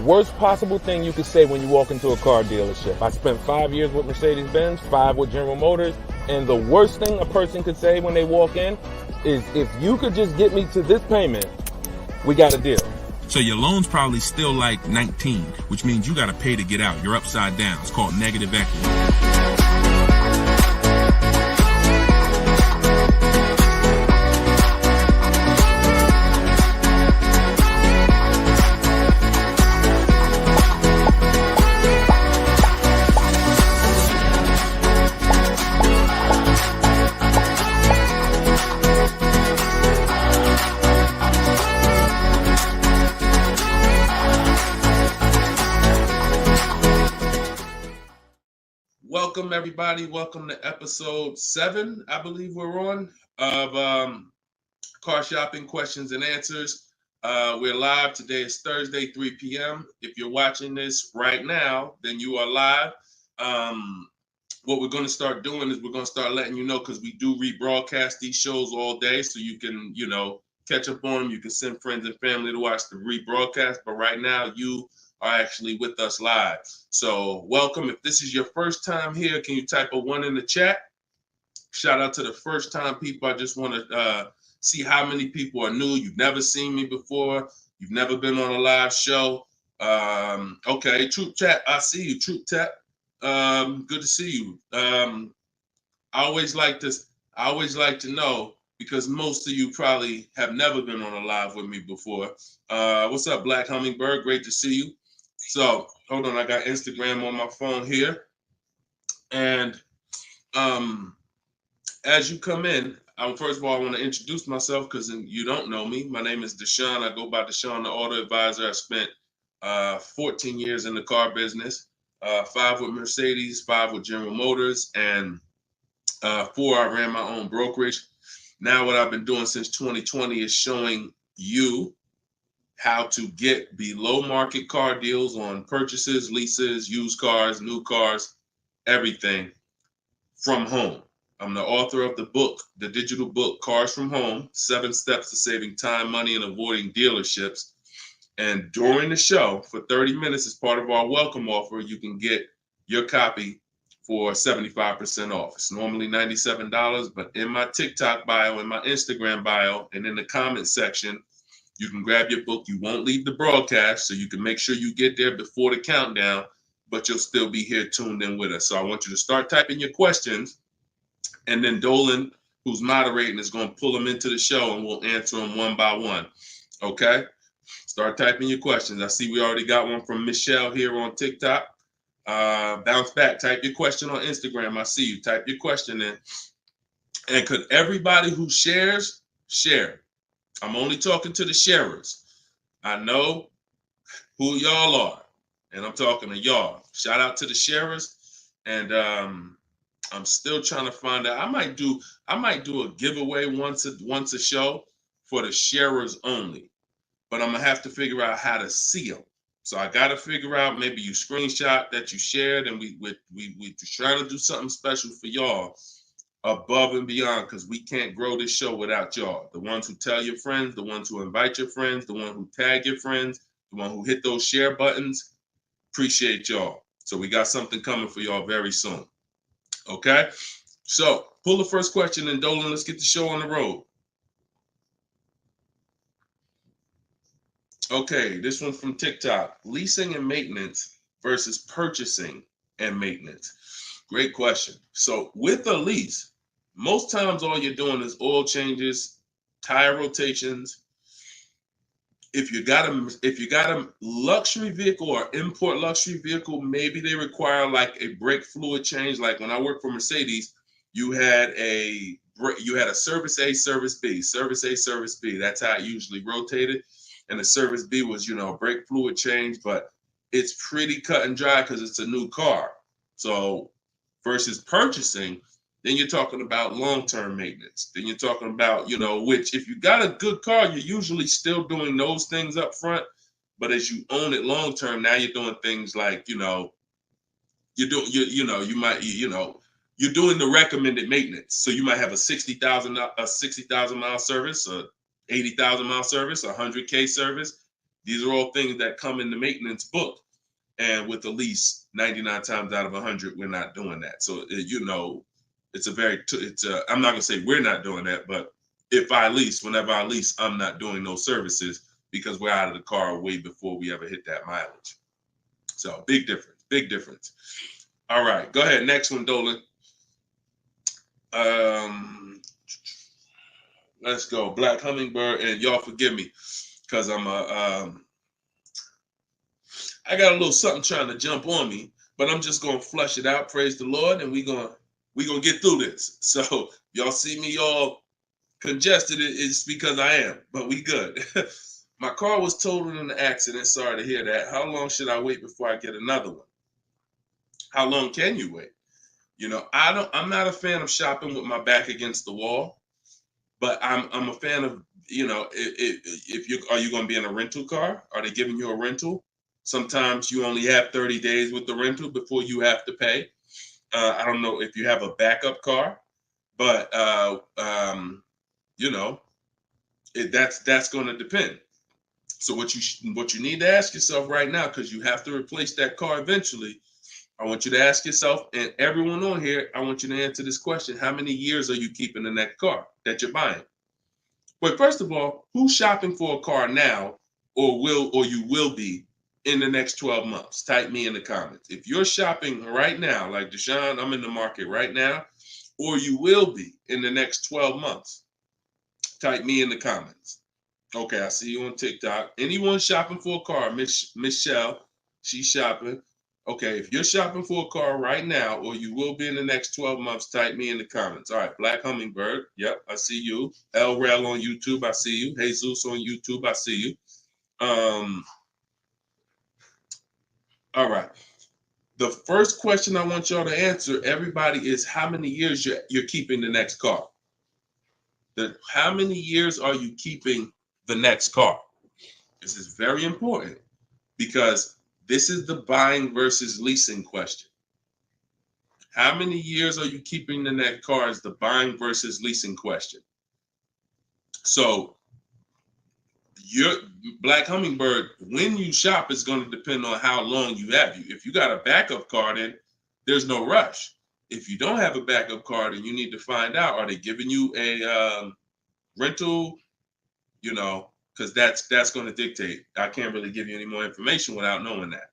worst possible thing you could say when you walk into a car dealership. I spent 5 years with Mercedes-Benz, 5 with General Motors, and the worst thing a person could say when they walk in is, if you could just get me to this payment, we got a deal. So your loan's probably still like 19, which means you got to pay to get out. You're upside down. It's called negative equity. Welcome, everybody. Welcome to episode 7, I believe we're on, of Car Shopping Questions and Answers. We're live. Today is Thursday, 3 p.m. If you're watching this right now, then you are live. What we're going to start doing is we're going to start letting you know, because we do rebroadcast these shows all day, so you can, catch up on them. You can send friends and family to watch the rebroadcast. But right now, you are actually with us live. So welcome. If this is your first time here, can you type a 1 in the chat? Shout out to the first time people. I just want to see how many people are new. You've never seen me before. You've never been on a live show. Okay, Troop Chat, I see you, Troop Chat. Good to see you. I always like to know, because most of you probably have never been on a live with me before. What's up, Black Hummingbird? Great to see you. So hold on, I got Instagram on my phone here. And as you come in, first of all, I want to introduce myself, because you don't know me. My name is Deshone. I go by Deshone the Auto Advisor. I spent 14 years in the car business, 5 with Mercedes, 5 with General Motors, and 4 I ran my own brokerage. Now what I've been doing since 2020 is showing you how to get below market car deals on purchases, leases, used cars, new cars, everything from home. I'm the author of the book, the digital book, Cars from Home, 7 Steps to Saving Time, Money, and Avoiding Dealerships. And during the show, for 30 minutes, as part of our welcome offer, you can get your copy for 75% off. It's normally $97, but in my TikTok bio, in my Instagram bio, and in the comment section, you can grab your book. You won't leave the broadcast, so you can make sure you get there before the countdown, but you'll still be here tuned in with us. So I want you to start typing your questions, and then Dolan, who's moderating, is going to pull them into the show, and we'll answer them one by one. Okay? Start typing your questions. I see we already got one from Michelle here on TikTok. Bounce back. Type your question on Instagram. I see you. Type your question in. And could everybody who shares, share? I'm only talking to the sharers. I know who y'all are, and I'm talking to y'all. Shout out to the sharers. And I'm still trying to find out. I might do a giveaway once a show for the sharers only, but I'm gonna have to figure out how to see them. So I got to figure out, maybe you screenshot that you shared, and we trying to do something special for y'all above and beyond, because we can't grow this show without y'all. The ones who tell your friends, the ones who invite your friends, the one who tag your friends, the one who hit those share buttons. Appreciate y'all. So we got something coming for y'all very soon. Okay? So pull the first question, and Dolan, let's get the show on the road. Okay, this one's from TikTok. Leasing and maintenance versus purchasing and maintenance. Great question. So with a lease, most times all you're doing is oil changes, tire rotations. If you got a luxury vehicle or import luxury vehicle, maybe they require like a brake fluid change. Like when I worked for Mercedes, you had a service A, service B, service A, service B. That's how it usually rotated. And the service B was, a brake fluid change, but it's pretty cut and dry because it's a new car. So versus purchasing, then you're talking about long-term maintenance. Then you're talking about, which if you got a good car, you're usually still doing those things up front. But as you own it long-term, now you're doing things like, you're doing the recommended maintenance. So you might have a 60,000 mile service, a 80,000 mile service, a 100K service. These are all things that come in the maintenance book. And with the lease, 99 times out of 100, we're not doing that. So, you know, it's a very, I'm not going to say we're not doing that, but if I lease, whenever I lease, I'm not doing those services because we're out of the car way before we ever hit that mileage. So big difference, big difference. All right, go ahead. Next one, Dolan. Let's go. Black Hummingbird, and y'all forgive me because I got a little something trying to jump on me, but I'm just gonna flush it out. Praise the Lord, and we gonna get through this. So y'all see me all congested, it's because I am, but we good. My car was totaled in an accident. Sorry to hear that. How long should I wait before I get another one? How long can you wait? You know, I'm not a fan of shopping with my back against the wall, but I'm a fan of, you know, if you are you going to be in a rental car? Are they giving you a rental? Sometimes you only have 30 days with the rental before you have to pay. I don't know if you have a backup car, but you know, that's going to depend. So what you need to ask yourself right now, because you have to replace that car eventually, I want you to ask yourself, and everyone on here, I want you to answer this question: how many years are you keeping in that car that you're buying? But first of all, who's shopping for a car now, or you will be in the next 12 months? Type me in the comments. If you're shopping right now, like Deshone, I'm in the market right now, or you will be in the next 12 months, type me in the comments. Okay, I see you on TikTok. Anyone shopping for a car? Michelle, she's shopping. Okay, if you're shopping for a car right now, or you will be in the next 12 months, type me in the comments. All right, Black Hummingbird. Yep, I see you. El Rel on YouTube, I see you. Jesus on YouTube, I see you. All right. The first question I want y'all to answer, everybody, is how many years you're keeping the next car? How many years are you keeping the next car? This is very important because this is the buying versus leasing question. How many years are you keeping the next car is the buying versus leasing question. So your Black Hummingbird, when you shop, is going to depend on how long you have. If you got a backup car, then there's no rush. If you don't have a backup car, then you need to find out, are they giving you a rental, you know, because that's going to dictate. I can't really give you any more information without knowing that.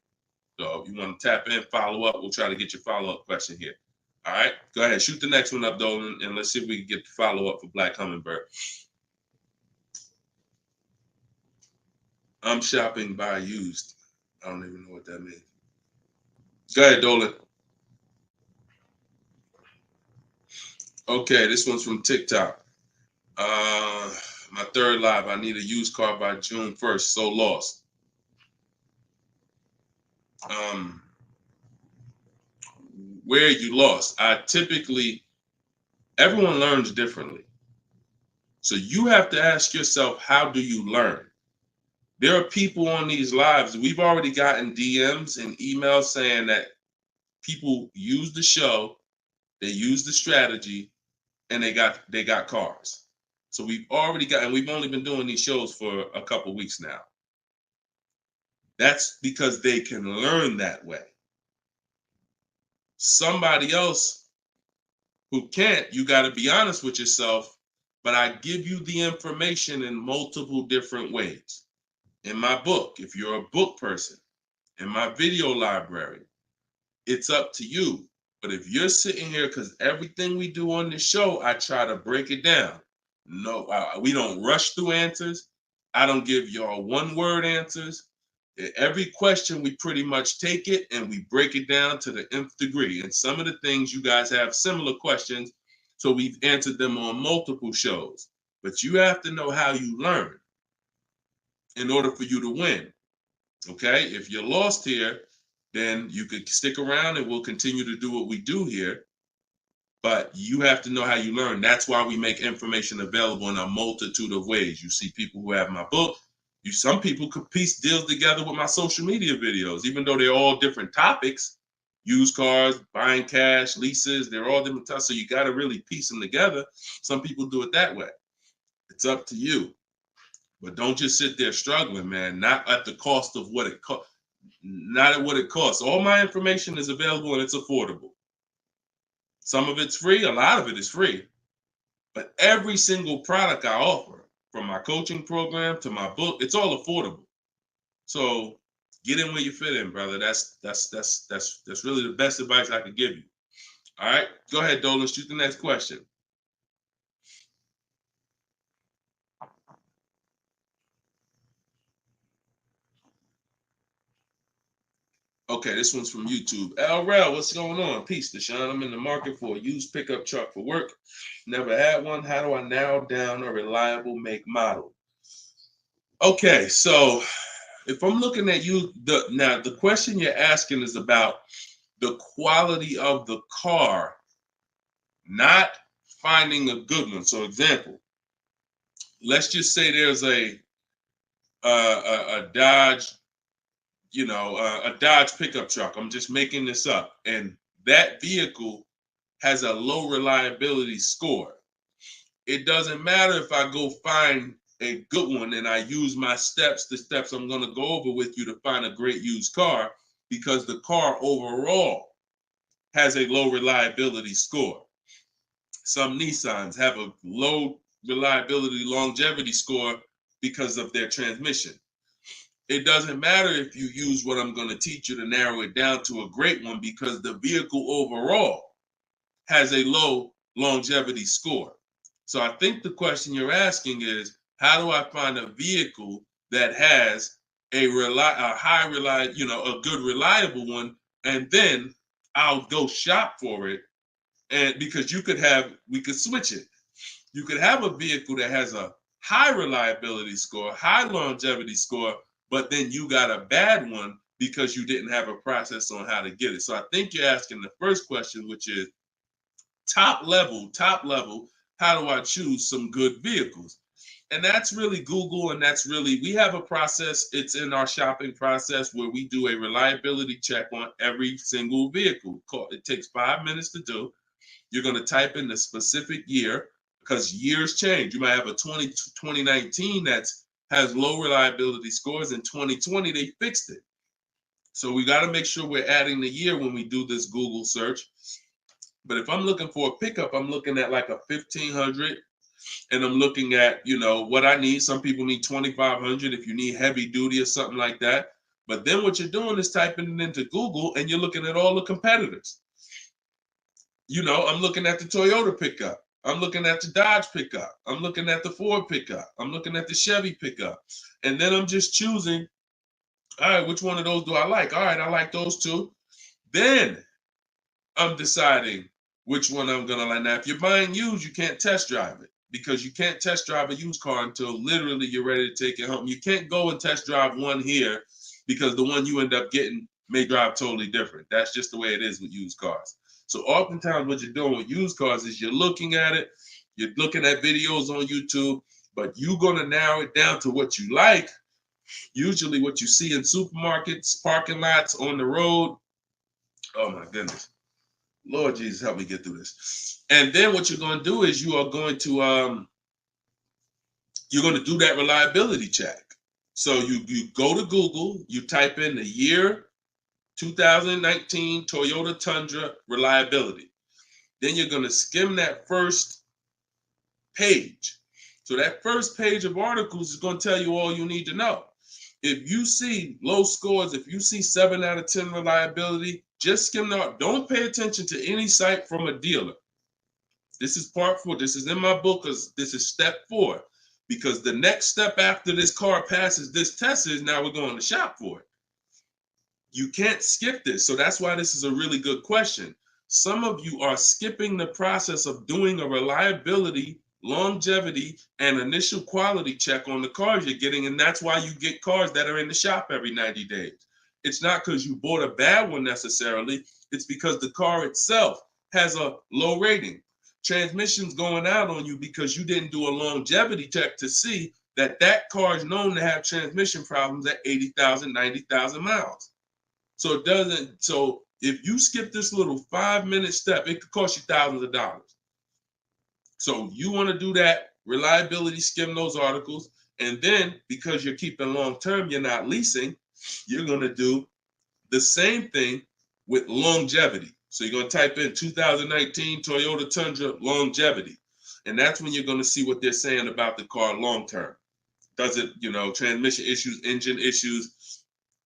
So if you want to tap in, follow up, we'll try to get your follow-up question here. All right, go ahead, shoot the next one up, Dolan, and let's see if we can get the follow-up for Black Hummingbird. I'm shopping by used. I don't even know what that means. Go ahead, Dolan. Okay, this one's from TikTok. My third live, I need a used car by June 1st, so lost. Where you lost? Everyone learns differently. So you have to ask yourself, how do you learn? There are people on these lives, we've already gotten DMs and emails saying that people use the show, they use the strategy, and they got cars. So we've already got, and we've only been doing these shows for a couple weeks now. That's because they can learn that way. Somebody else who can't, you got to be honest with yourself, but I give you the information in multiple different ways. In my book, if you're a book person, in my video library, it's up to you. But if you're sitting here, because everything we do on this show, I try to break it down. No, we don't rush through answers. I don't give y'all one-word answers. Every question, we pretty much take it and we break it down to the nth degree. And some of the things you guys have similar questions, so we've answered them on multiple shows. But you have to know how you learn in order for you to win. Okay? If you're lost here, then you could stick around and we'll continue to do what we do here. But you have to know how you learn. That's why we make information available in a multitude of ways. You see people who have my book. Some people could piece deals together with my social media videos, even though they're all different topics. Used cars, buying cash, leases, they're all different types. So you got to really piece them together. Some people do it that way. It's up to you. But don't just sit there struggling, man. Not at the cost of what it costs. Not at what it costs. All my information is available and it's affordable. Some of it's free, a lot of it is free. But every single product I offer, from my coaching program to my book, it's all affordable. So get in where you fit in, brother. That's really the best advice I could give you. All right, go ahead, Dolan. Shoot the next question. Okay, this one's from YouTube. LRel, what's going on? Peace, Deshone. I'm in the market for a used pickup truck for work. Never had one. How do I narrow down a reliable make model? Okay, so if I'm looking at you, the question you're asking is about the quality of the car, not finding a good one. So, example, let's just say there's a Dodge, a Dodge pickup truck. I'm just making this up, and that vehicle has a low reliability score. It doesn't matter if I go find a good one and I use my steps, the steps I'm going to go over with you to find a great used car, because the car overall has a low reliability score. Some Nissans have a low reliability longevity score because of their transmission. It doesn't matter if you use what I'm going to teach you to narrow it down to a great one, because the vehicle overall has a low longevity score. So I think the question you're asking is, how do I find a vehicle that has a good reliable one, and then I'll go shop for it. And because we could switch it. You could have a vehicle that has a high reliability score, high longevity score, but then you got a bad one because you didn't have a process on how to get it. So I think you're asking the first question, which is top level, how do I choose some good vehicles? And that's really Google, and we have a process. It's in our shopping process where we do a reliability check on every single vehicle. It takes 5 minutes to do. You're going to type in the specific year, because years change. You might have a 2019 that has low reliability scores. In 2020, they fixed it. So we got to make sure we're adding the year when we do this Google search. But if I'm looking for a pickup, I'm looking at like a 1500, and I'm looking at, what I need. Some people need 2500 if you need heavy duty or something like that. But then what you're doing is typing it into Google, and you're looking at all the competitors. I'm looking at the Toyota pickup. I'm looking at the Dodge pickup. I'm looking at the Ford pickup. I'm looking at the Chevy pickup. And then I'm just choosing, all right, which one of those do I like? All right, I like those two. Then I'm deciding which one I'm going to like. Now, if you're buying used, you can't test drive it, because you can't test drive a used car until literally you're ready to take it home. You can't go and test drive one here, because the one you end up getting may drive totally different. That's just the way it is with used cars. So oftentimes what you're doing with used cars is you're looking at it, you're looking at videos on YouTube, but you're going to narrow it down to what you like, usually what you see in supermarkets, parking lots, on the road. Oh my goodness. Lord Jesus, help me get through this. And then what you're going to do is you're going to do that reliability check. So you go to Google, you type in the year 2019 Toyota Tundra reliability. Then you're going to skim that first page. So that first page of articles is going to tell you all you need to know. If you see low scores, if you see 7 out of 10 reliability, just skim that. Don't pay attention to any site from a dealer. This is part 4. This is in my book, because this is step 4. Because the next step after this car passes this test is now we're going to shop for it. You can't skip this. So that's why this is a really good question. Some of you are skipping the process of doing a reliability, longevity, and initial quality check on the cars you're getting. And that's why you get cars that are in the shop every 90 days. It's not because you bought a bad one necessarily. It's because the car itself has a low rating. Transmission's going out on you because you didn't do a longevity check to see that that car is known to have transmission problems at 80,000, 90,000 miles. So if you skip this little 5-minute step, it could cost you thousands of dollars. So you want to do that reliability, skim those articles. And then because you're keeping long term, you're not leasing, you're going to do the same thing with longevity. So you're going to type in 2019 Toyota Tundra longevity. And that's when you're going to see what they're saying about the car long term. Does it, transmission issues, engine issues?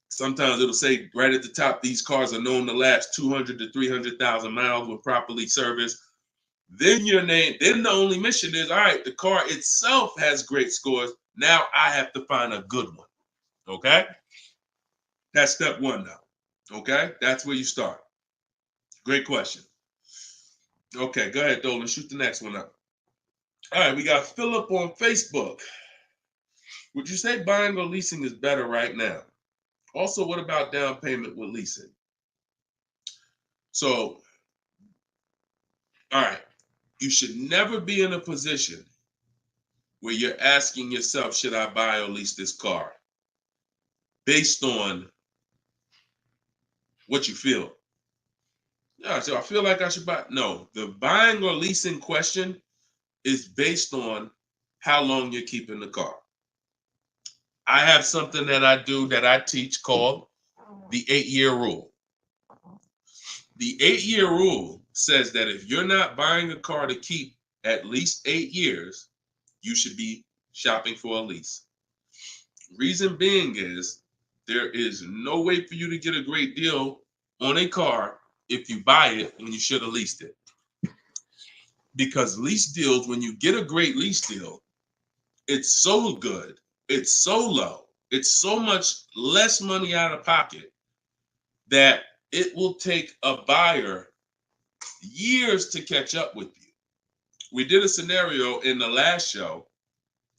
Sometimes it'll say right at the top, these cars are known to last 200 to 300,000 miles when properly serviced. Then then the only mission is, all right, the car itself has great scores. Now I have to find a good one. Okay? That's step one now. Okay? That's where you start. Great question. Okay, go ahead, Dolan. Shoot the next one up. All right, we got Philip on Facebook. Would you say buying or leasing is better right now? Also, what about down payment with leasing? So, all right, you should never be in a position where you're asking yourself, should I buy or lease this car? Based on what you feel. Yeah, so I feel like I should buy. No, the buying or leasing question is based on how long you're keeping the car. I have something that I do that I teach called the 8-year rule. The 8-year rule says that if you're not buying a car to keep at least 8 years, you should be shopping for a lease. Reason being is there is no way for you to get a great deal on a car if you buy it when you should have leased it. Because lease deals, when you get a great lease deal, it's so good, it's so low, it's so much less money out of pocket that it will take a buyer years to catch up with you. We did a scenario in the last show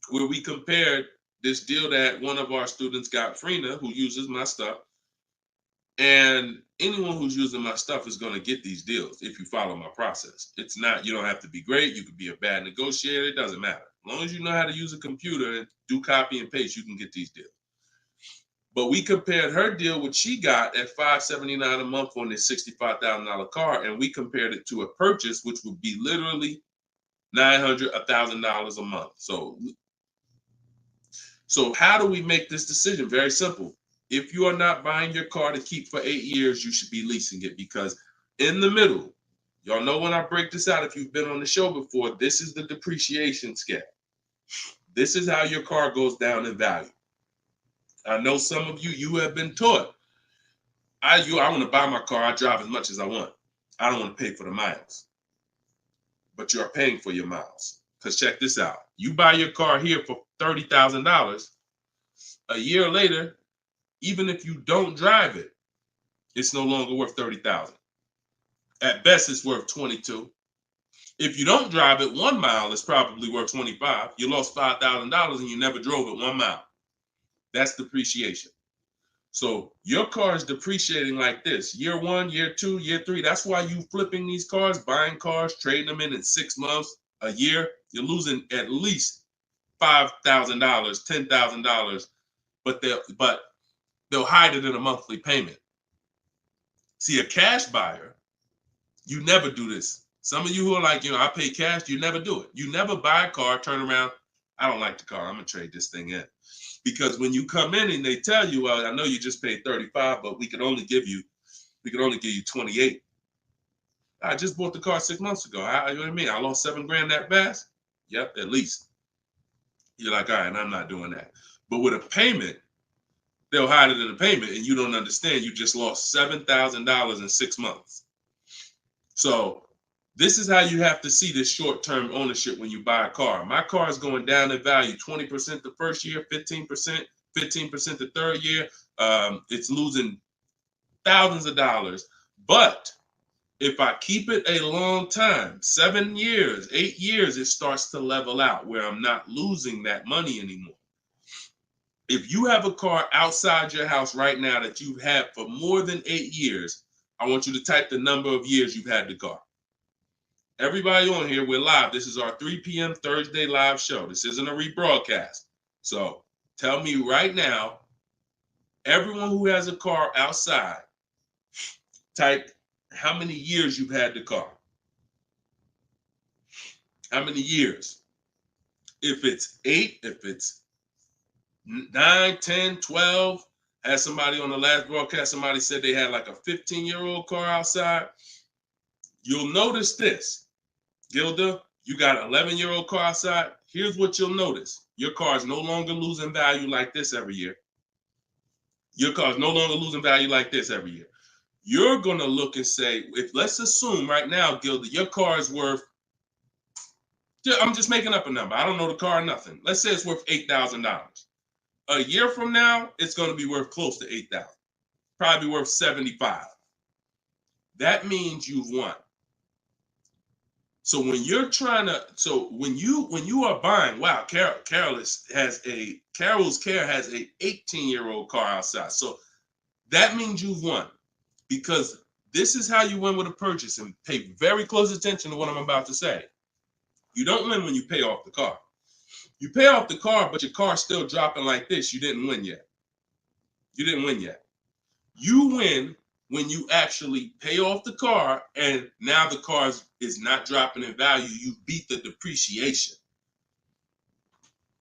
where we compared this deal that one of our students got, Frina, who uses my stuff. And anyone who's using my stuff is going to get these deals if you follow my process. It's not, you don't have to be great. You could be a bad negotiator. It doesn't matter. As long as you know how to use a computer and do copy and paste, you can get these deals. But we compared her deal, which she got at $579 a month on this $65,000 car, and we compared it to a purchase, which would be literally $900, $1,000 a month. So how do we make this decision? Very simple. If you are not buying your car to keep for 8 years, you should be leasing it, because in the middle, y'all know when I break this out, if you've been on the show before, this is the depreciation scale. This is how your car goes down in value. I know some of you have been taught, I want to buy my car, I drive as much as I want. I don't want to pay for the miles. But you're paying for your miles. Because check this out. You buy your car here for $30,000. A year later, even if you don't drive it, it's no longer worth $30,000. At best, it's worth $22,000. If you don't drive it 1 mile, it's probably worth $25,000. You lost $5,000 and you never drove it 1 mile. That's depreciation. So your car is depreciating like this. Year 1, year 2, year 3. That's why you flipping these cars, buying cars, trading them in 6 months, a year. You're losing at least $5,000, $10,000, but they'll hide it in a monthly payment. See, a cash buyer, you never do this. Some of you who are like, I pay cash, you never do it. You never buy a car, turn around, I don't like the car, I'm gonna trade this thing in. Because when you come in and they tell you, well, I know you just paid 35, but we can only give you 28. I just bought the car 6 months ago. You know what I mean? I lost $7,000 that fast? Yep, at least. You're like, all right, I'm not doing that. But with a payment, they'll hide it in a payment, and you don't understand. You just lost $7,000 in 6 months. So this is how you have to see this short-term ownership when you buy a car. My car is going down in value 20% the first year, 15% the third year. It's losing thousands of dollars. But if I keep it a long time, 7 years, 8 years, it starts to level out where I'm not losing that money anymore. If you have a car outside your house right now that you've had for more than 8 years, I want you to type the number of years you've had the car. Everybody on here, we're live. This is our 3 p.m. Thursday live show. This isn't a rebroadcast. So tell me right now, everyone who has a car outside, type how many years you've had the car. How many years? If it's 8, if it's 9, 10, 12. Had somebody on the last broadcast, somebody said they had like a 15-year-old car outside. You'll notice this, Gilda, you got an 11-year-old car outside. Here's what you'll notice. Your car is no longer losing value like this every year. Your car is no longer losing value like this every year. You're going to look and say, if let's assume right now, Gilda, your car is worth, I'm just making up a number. I don't know the car, nothing. Let's say it's worth $8,000. A year from now, it's going to be worth close to $8,000. Probably worth $75,000. That means you've won. So when you're trying to, when you are buying, wow, Carol's has a 18-year-old car outside. So that means you've won, because this is how you win with a purchase. And pay very close attention to what I'm about to say. You don't win when you pay off the car. You pay off the car, but your car's still dropping like this. You didn't win yet. You didn't win yet. You win when you actually pay off the car and now the car is not dropping in value. You beat the depreciation.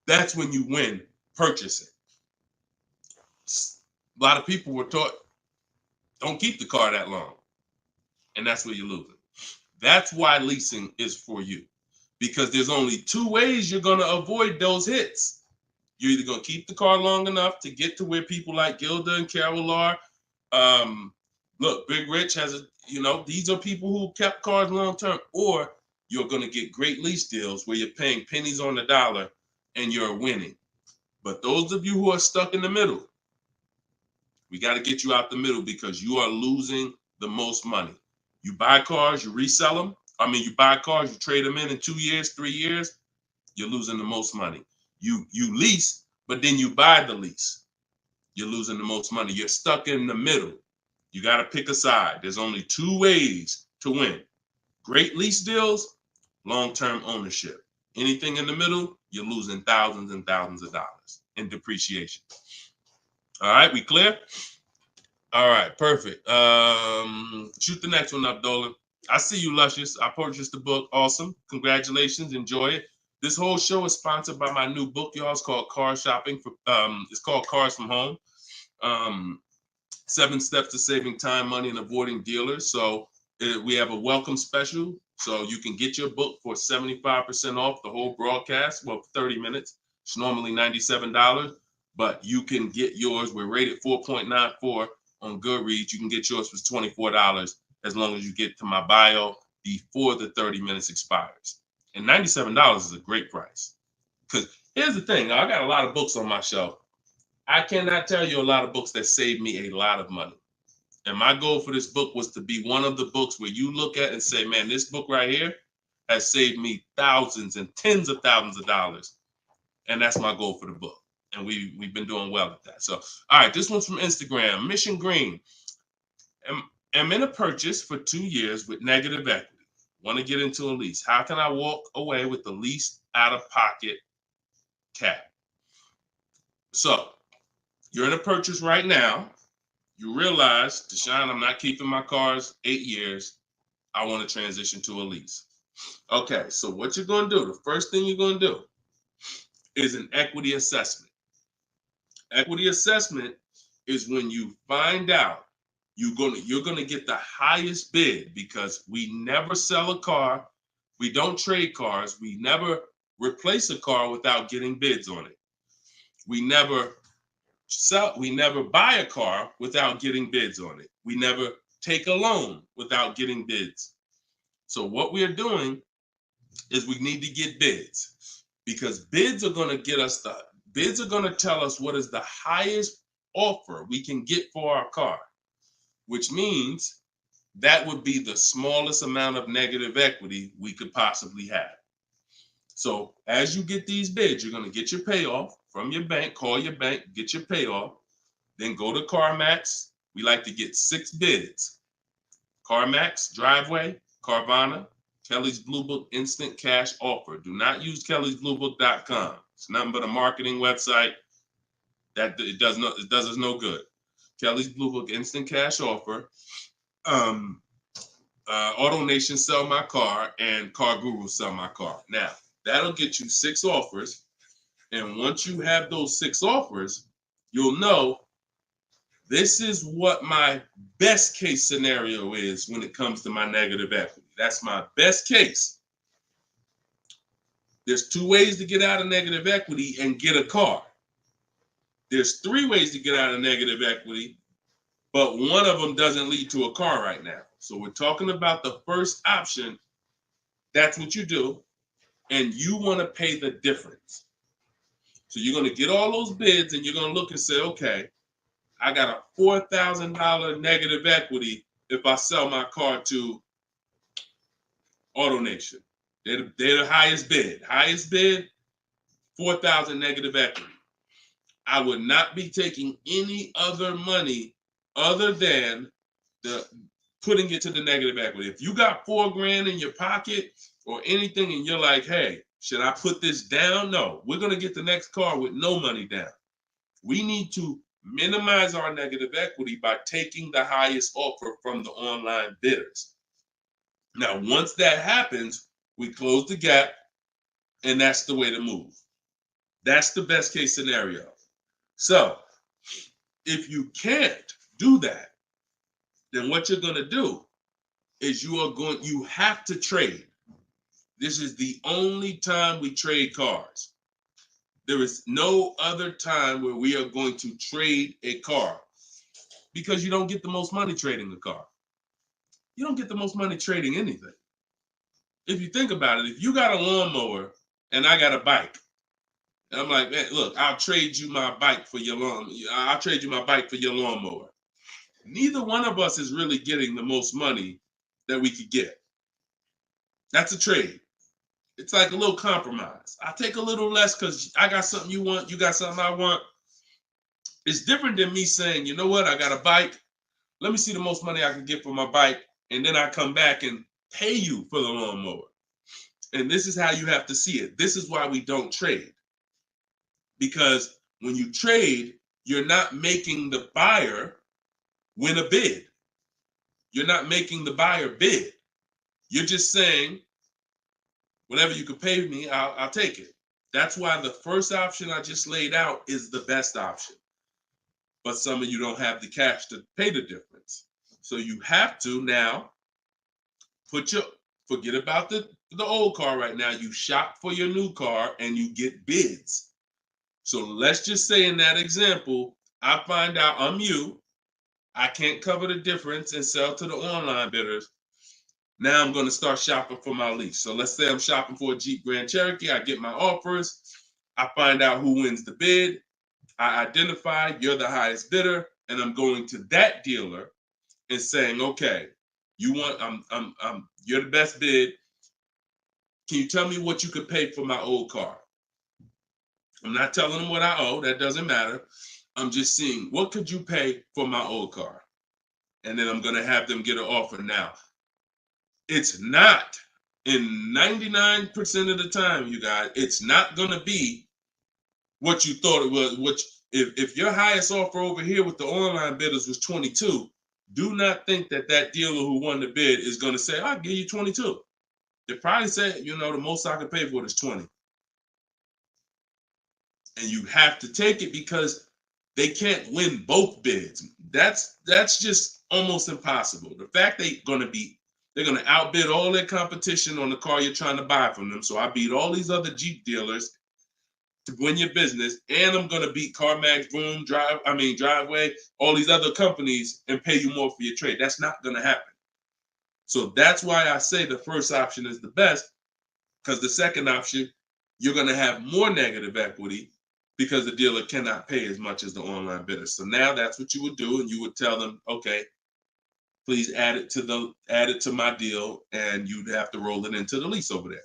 That's when you win purchasing. A lot of people were taught, don't keep the car that long. And that's where you're losing. That's why leasing is for you. Because there's only two ways you're going to avoid those hits. You're either going to keep the car long enough to get to where people like Gilda and Carol are. Look, Big Rich has these are people who kept cars long term, or you're going to get great lease deals where you're paying pennies on the dollar and you're winning. But those of you who are stuck in the middle, we got to get you out the middle, because you are losing the most money. You buy cars, you resell them. You buy cars, you trade them in 2 years, 3 years, you're losing the most money. You lease, but then you buy the lease. You're losing the most money. You're stuck in the middle. You got to pick a side. There's only two ways to win. Great lease deals, long-term ownership. Anything in the middle, you're losing thousands and thousands of dollars in depreciation. All right, we clear? All right, perfect. Shoot the next one up, Dolan. I see you, Luscious. I purchased the book. Awesome. Congratulations. Enjoy it. This whole show is sponsored by my new book, y'all. It's called Car Shopping. It's called Cars from Home. 7 Steps to Saving Time, Money, and Avoiding Dealers. So we have a welcome special. So you can get your book for 75% off the whole broadcast. Well, 30 minutes. It's normally $97, but you can get yours. We're rated 4.94 on Goodreads. You can get yours for $24 as long as you get to my bio before the 30 minutes expires. And $97 is a great price. Because here's the thing. I got a lot of books on my shelf. I cannot tell you a lot of books that saved me a lot of money. And my goal for this book was to be one of the books where you look at and say, man, this book right here has saved me thousands and tens of thousands of dollars. And that's my goal for the book. And we've been doing well at that. So, all right, this one's from Instagram. Mission Green. I'm in a purchase for 2 years with negative equity. Want to get into a lease. How can I walk away with the least out-of-pocket cap? So, you're in a purchase right now. You realize, Deshone, I'm not keeping my cars 8 years. I want to transition to a lease. Okay, so what you're going to do, the first thing you're going to do is an equity assessment. Equity assessment is when you find out you're going to get the highest bid, because we never sell a car. We don't trade cars. We never replace a car without getting bids on it. We never buy a car without getting bids on it. We never take a loan without getting bids. So what we are doing is we need to get bids, because bids are going to tell us what is the highest offer we can get for our car, which means that would be the smallest amount of negative equity we could possibly have. So as you get these bids, you're going to get your payoff from your bank, call your bank, get your payoff, then go to CarMax. We like to get 6 bids. CarMax, Driveway, Carvana, Kelly's Blue Book Instant Cash Offer. Do not use kellysbluebook.com. It's nothing but a marketing website that it does us no good. Kelly's Blue Book Instant Cash Offer. Auto Nation Sell My Car, and Car Guru Sell My Car. Now, that'll get you 6 offers. And once you have those 6 offers, you'll know this is what my best case scenario is when it comes to my negative equity. That's my best case. There's 2 ways to get out of negative equity and get a car. There's 3 ways to get out of negative equity, but one of them doesn't lead to a car right now. So we're talking about the first option. That's what you do, and you want to pay the difference. So you're going to get all those bids, and you're going to look and say, okay, I got a $4,000 negative equity if I sell my car to AutoNation. They're the highest bid. Highest bid, $4,000 negative equity. I would not be taking any other money other than the putting it to the negative equity. If you got $4,000 in your pocket or anything and you're like, hey, should I put this down? No, we're going to get the next car with no money down. We need to minimize our negative equity by taking the highest offer from the online bidders. Now, once that happens, we close the gap, and that's the way to move. That's the best case scenario. So if you can't do that, then what you're going to do is you have to trade. This is the only time we trade cars. There is no other time where we are going to trade a car, because you don't get the most money trading a car. You don't get the most money trading anything. If you think about it, if you got a lawnmower and I got a bike, and I'm like, man, look, I'll trade you my bike for your I'll trade you my bike for your lawnmower. Neither one of us is really getting the most money that we could get. That's a trade. It's like a little compromise. I take a little less because I got something you want, you got something I want. It's different than me saying, you know what, I got a bike. Let me see the most money I can get for my bike, and then I come back and pay you for the lawnmower. And this is how you have to see it. This is why we don't trade. Because when you trade, you're not making the buyer win a bid. You're not making the buyer bid. You're just saying, whatever you could pay me, I'll take it. That's why the first option I just laid out is the best option. But some of you don't have the cash to pay the difference. So you have to now forget about the old car right now. You shop for your new car and you get bids. So let's just say in that example, I find out I'm you. I can't cover the difference and sell to the online bidders. Now I'm going to start shopping for my lease. So let's say I'm shopping for a Jeep Grand Cherokee. I get my offers. I find out who wins the bid. I identify you're the highest bidder, and I'm going to that dealer and saying, okay, you're the best bid. Can you tell me what you could pay for my old car? I'm not telling them what I owe. That doesn't matter. I'm just seeing, what could you pay for my old car? And then I'm going to have them get an offer. Now, it's not, in 99% of the time, you guys, it's not going to be what you thought it was. If your highest offer over here with the online bidders was 22, do not think that dealer who won the bid is going to say, I'll give you 22. They probably say, the most I can pay for it is 20. And you have to take it because they can't win both bids. That's just almost impossible. The fact they're going to outbid all their competition on the car you're trying to buy from them. So I beat all these other Jeep dealers to win your business, and I'm going to beat CarMax, Boom, Driveway, all these other companies and pay you more for your trade. That's not going to happen. So that's why I say the first option is the best, because the second option, you're going to have more negative equity because the dealer cannot pay as much as the online bidder. So now that's what you would do, and you would tell them, okay, please add it to my deal, and you'd have to roll it into the lease over there.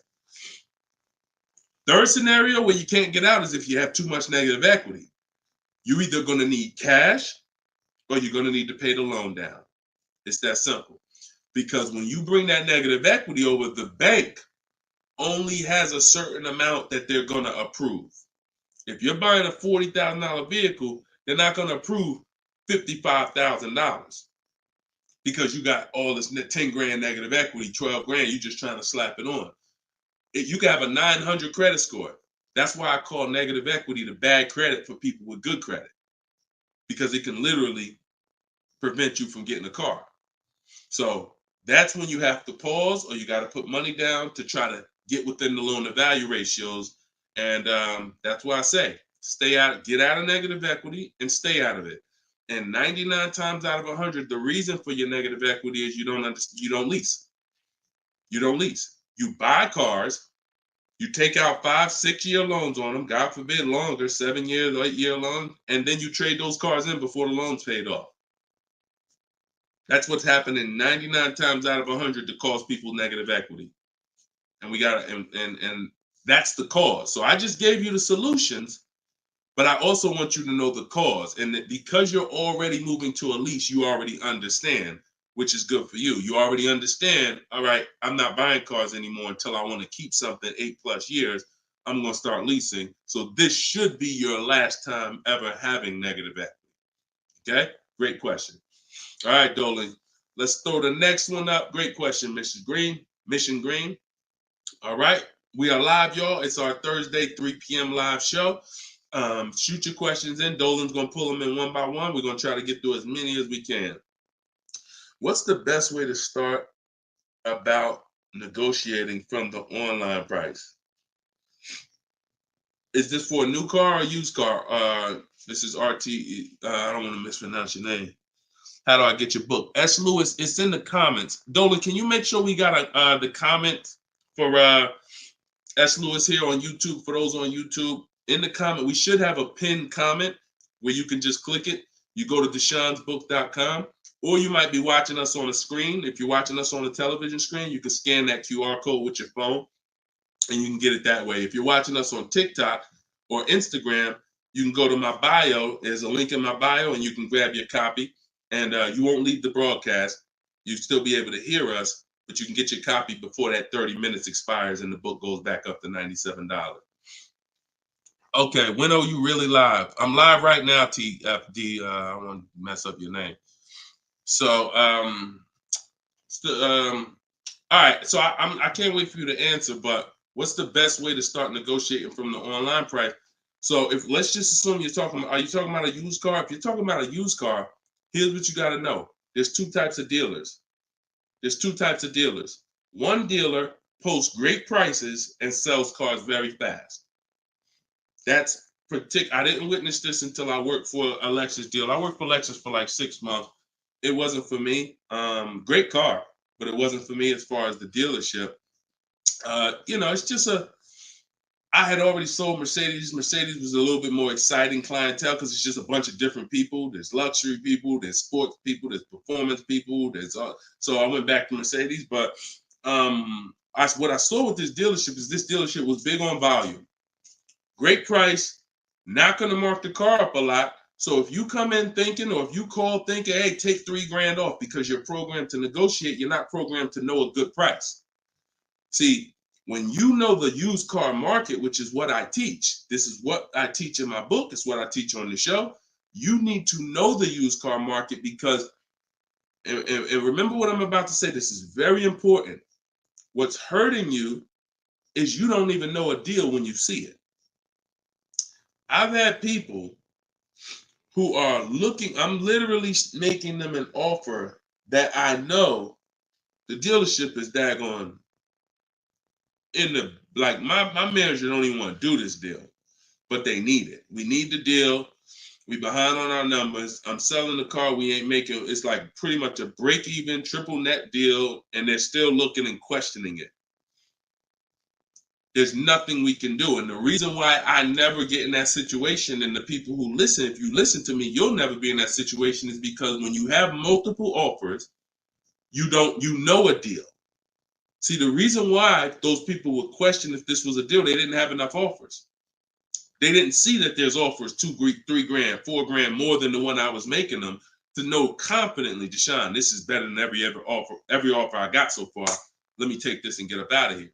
Third scenario where you can't get out is if you have too much negative equity. You're either going to need cash or you're going to need to pay the loan down. It's that simple. Because when you bring that negative equity over, the bank only has a certain amount that they're going to approve. If you're buying a $40,000 vehicle, they're not going to approve $55,000 because you got all this 10 grand negative equity, 12 grand, you're just trying to slap it on. You can have a 900 credit score. That's why I call negative equity the bad credit for people with good credit, because it can literally prevent you from getting a car. So that's when you have to pause, or you got to put money down to try to get within the loan to value ratios. And that's why I say stay out, get out of negative equity and stay out of it. And 99 times out of 100, the reason for your negative equity is you don't lease. You don't lease. You buy cars, you take out 5-6 year loans on them, God forbid longer, 7 years, 8-year loan, and then you trade those cars in before the loan's paid off. That's what's happening 99 times out of 100 to cause people negative equity. And we got and that's the cause. So I just gave you the solutions, but I also want you to know the cause. And that because you're already moving to a lease, you already understand, which is good for you. You already understand, all right, I'm not buying cars anymore until I want to keep something 8+ years. I'm going to start leasing. So this should be your last time ever having negative equity. Okay? Great question. All right, Dolan. Let's throw the next one up. Great question, Mission Green. All right. We are live, y'all. It's our Thursday, 3 p.m. live show. Shoot your questions in. Dolan's going to pull them in one by one. We're going to try to get through as many as we can. What's the best way to start about negotiating from the online price? Is this for a new car or used car? This is RT. I don't want to mispronounce your name. How do I get your book? S. Lewis, it's in the comments. Dolan, can you make sure we got the comment for S. Lewis here on YouTube? For those on YouTube, in the comment, we should have a pinned comment where you can just click it. You go to deshonsbook.com, or you might be watching us on a screen. If you're watching us on a television screen, you can scan that QR code with your phone, and you can get it that way. If you're watching us on TikTok or Instagram, you can go to my bio. There's a link in my bio, and you can grab your copy. And you won't leave the broadcast. You'll still be able to hear us, but you can get your copy before that 30 minutes expires and the book goes back up to $97. Okay, when are you really live? I'm live right now, TFD. I don't want to mess up your name. So, all right. So I can't wait for you to answer, but what's the best way to start negotiating from the online price? So let's just assume are you talking about a used car? If you're talking about a used car, here's what you got to know. There's two types of dealers. One dealer posts great prices and sells cars very fast. That's I didn't witness this until I worked for a Lexus deal. I worked for Lexus for like 6 months. It wasn't for me. Great car, but it wasn't for me as far as the dealership. It's just I had already sold Mercedes. Mercedes was a little bit more exciting clientele because it's just a bunch of different people. There's luxury people, there's sports people, there's performance people. So I went back to Mercedes. But what I saw with this dealership was big on volume. Great price, not going to mark the car up a lot. So if you come in thinking, or if you call thinking, hey, take $3,000 off because you're programmed to negotiate, you're not programmed to know a good price. See, when you know the used car market, which is what I teach, this is what I teach in my book, it's what I teach on the show. You need to know the used car market because, and remember what I'm about to say, this is very important. What's hurting you is you don't even know a deal when you see it. I've had people who are looking, I'm literally making them an offer that I know the dealership is daggone my manager don't even want to do this deal, but they need it. We need the deal. We behind on our numbers. I'm selling the car. We ain't making, it's like pretty much a break even triple net deal. And they're still looking and questioning it. There's nothing we can do. And the reason why I never get in that situation, and the people who listen, if you listen to me, you'll never be in that situation, is because when you have multiple offers, you know a deal. See, the reason why those people would question if this was a deal, they didn't have enough offers. They didn't see that there's offers $2,000, $3,000, $4,000 more than the one I was making them to know confidently, Deshone, this is better than every offer I got so far. Let me take this and get up out of here.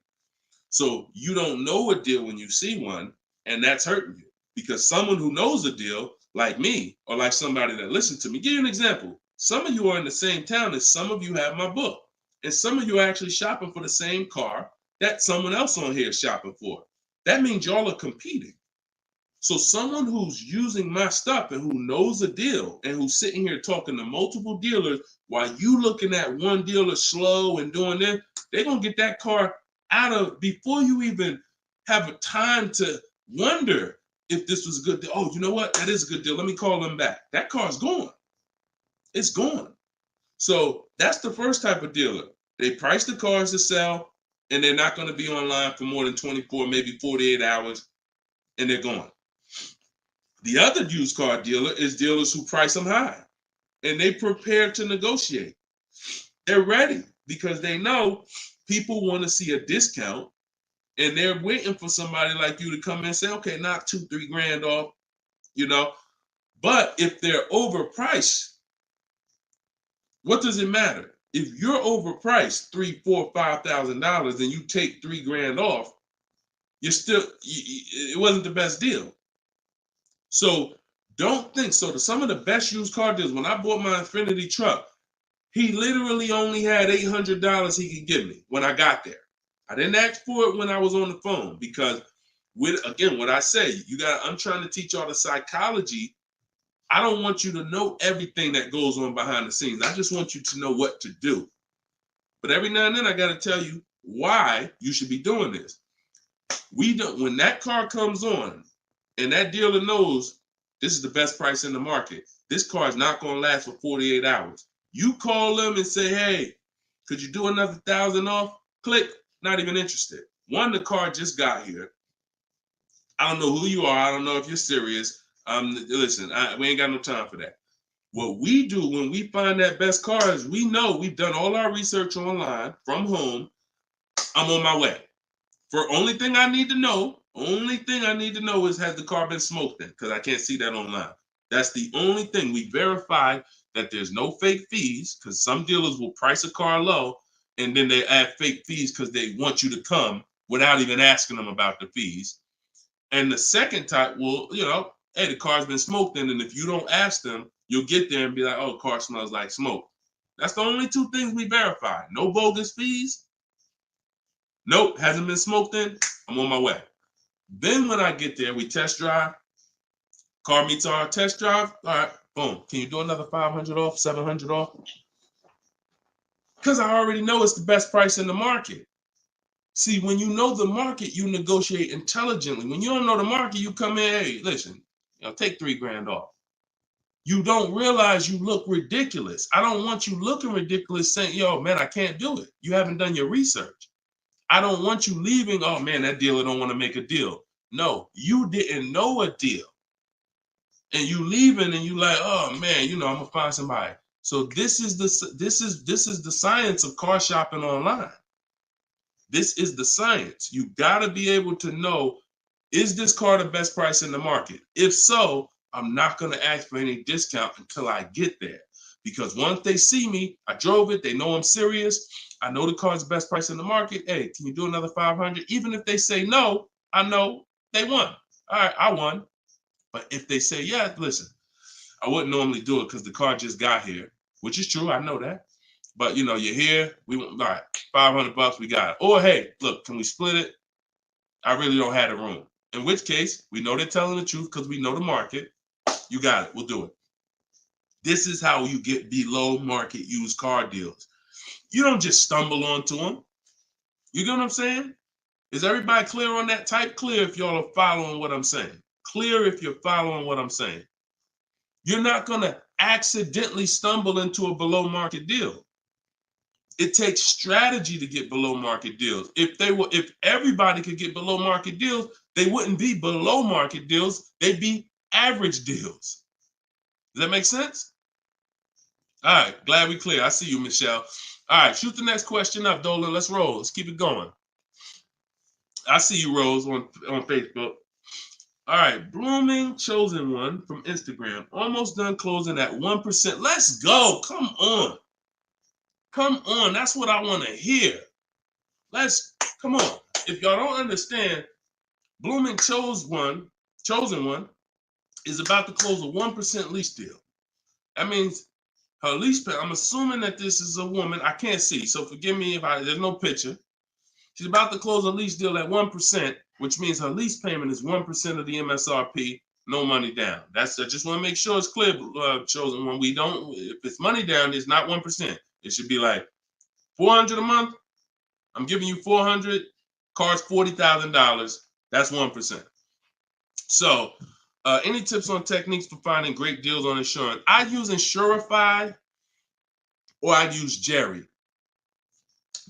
So you don't know a deal when you see one, and that's hurting you because someone who knows a deal, like me, or like somebody that listened to me, give you an example. Some of you are in the same town as some of you have my book. And some of you are actually shopping for the same car that someone else on here is shopping for. that means y'all are competing. So someone who's using my stuff and who knows a deal and who's sitting here talking to multiple dealers while you looking at one dealer slow and doing this, they're going to get that car out of before you even have a time to wonder if this was a good deal. Oh, you know what? That is a good deal. Let me call them back. That car's gone. It's gone. So that's the first type of dealer. They price the cars to sell and they're not going to be online for more than 24, maybe 48 hours, and they're gone. The other used car dealer is dealers who price them high and they prepare to negotiate. They're ready because they know people want to see a discount and they're waiting for somebody like you to come in and say, okay, knock 2-3 grand off, you know. But if they're overpriced, what does it matter? If you're overpriced $3,000, $4,000, $5,000 and you take 3 grand off, you're still, it wasn't the best deal. So don't think so. Some of the best used car deals, when I bought my Infiniti truck, he literally only had $800 he could give me when I got there. I didn't ask for it when I was on the phone because, again, what I say, I'm trying to teach y'all the psychology. I don't want you to know everything that goes on behind the scenes. I just want you to know what to do. But every now and then I got to tell you why you should be doing this. When that car comes on, and that dealer knows this is the best price in the market, this car is not going to last for 48 hours. You call them and say, hey, could you do another 1,000 off? Click, not even interested. One, the car just got here. I don't know who you are. I don't know if you're serious. Listen, we ain't got no time for that. What we do when we find that best car is we know we've done all our research online from home. I'm on my way. Only thing I need to know is, has the car been smoked in? Because I can't see that online. That's the only thing. We verify that there's no fake fees, because some dealers will price a car low and then they add fake fees because they want you to come without even asking them about the fees. And the second type will, hey, the car's been smoked in, and if you don't ask them, you'll get there and be like, oh, car smells like smoke. That's the only two things we verify. No bogus fees. Nope, hasn't been smoked in. I'm on my way. Then when I get there, we test drive. Car meets our test drive. All right, boom. Can you do another 500 off, 700 off? Because I already know it's the best price in the market. See, when you know the market, you negotiate intelligently. When you don't know the market, you come in, hey, listen, take 3 grand off. You don't realize you look ridiculous. I don't want you looking ridiculous saying, yo, man, I can't do it. You haven't done your research. I don't want you leaving, oh man, that dealer don't want to make a deal. No, you didn't know a deal. And you leaving and you like, oh man, I'm gonna find somebody. So this is the science of car shopping online. This is the science. You gotta be able to know, is this car the best price in the market? If so, I'm not gonna ask for any discount until I get there. Because once they see me, I drove it, they know I'm serious. I know the car's the best price in the market. Hey, can you do another 500? Even if they say no, I know they won. All right, I won. But if they say, yeah, listen, I wouldn't normally do it because the car just got here, which is true. I know that. But, you're here. We want, all right, $500, we got it. Or, hey, look, can we split it? I really don't have the room. In which case, we know they're telling the truth because we know the market. You got it. We'll do it. This is how you get below market used car deals. You don't just stumble onto them. You get what I'm saying? Is everybody clear on that? Type clear if y'all are following what I'm saying. Clear if you're following what I'm saying. You're not going to accidentally stumble into a below market deal. It takes strategy to get below market deals. If everybody could get below market deals, they wouldn't be below market deals. They'd be average deals. Does that make sense? All right, glad we clear. I see you, Michelle. All right, shoot the next question up, Dolan. Let's roll. Let's keep it going. I see you, Rose, on Facebook. All right, Blooming Chosen One from Instagram. Almost done closing at 1%. Let's go. Come on. Come on. That's what I want to hear. Come on. If y'all don't understand, Blooming Chosen One is about to close a 1% lease deal. That means her lease pay, I'm assuming that this is a woman. I can't see, so forgive me if there's no picture. She's about to close a lease deal at 1%. which means her lease payment is 1% of the MSRP, no money down. I just want to make sure it's clear, chosen one. We don't, if it's money down, it's not 1%. It should be like $400 a month. I'm giving you $400, car's $40,000. That's 1%. So, any tips on techniques for finding great deals on insurance? I use Insurify or I use Jerry.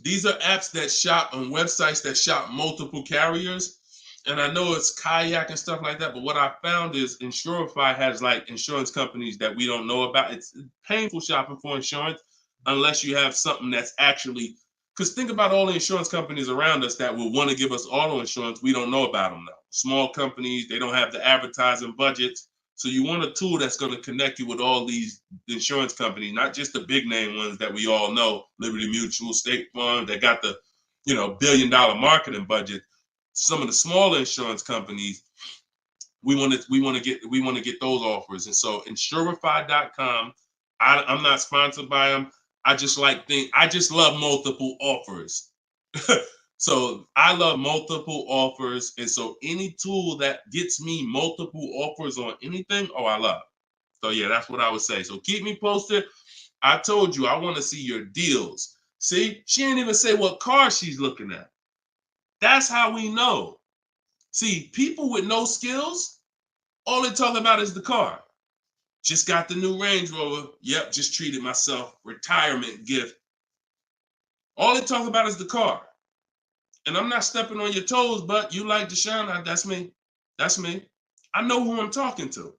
These are apps that shop on websites that shop multiple carriers. And I know it's Kayak and stuff like that, but what I found is Insurify has like insurance companies that we don't know about. It's painful shopping for insurance unless you have something that's actually, because think about all the insurance companies around us that will want to give us auto insurance. We don't know about them now. Small companies, they don't have the advertising budgets. So you want a tool that's going to connect you with all these insurance companies, not just the big name ones that we all know, Liberty Mutual, State Farm, that got the, $1 billion marketing budget. Some of the smaller insurance companies, we want to get those offers. And so Insurify.com, I'm not sponsored by them. I just love multiple offers. So I love multiple offers. And so any tool that gets me multiple offers on anything, I love. So yeah, that's what I would say. So keep me posted. I told you I want to see your deals. See, she ain't even say what car she's looking at. That's how we know. See, people with no skills, all they talk about is the car. Just got the new Range Rover. Yep, just treated myself. Retirement gift. All they talk about is the car. And I'm not stepping on your toes, but you like Deshone, that's me. That's me. I know who I'm talking to.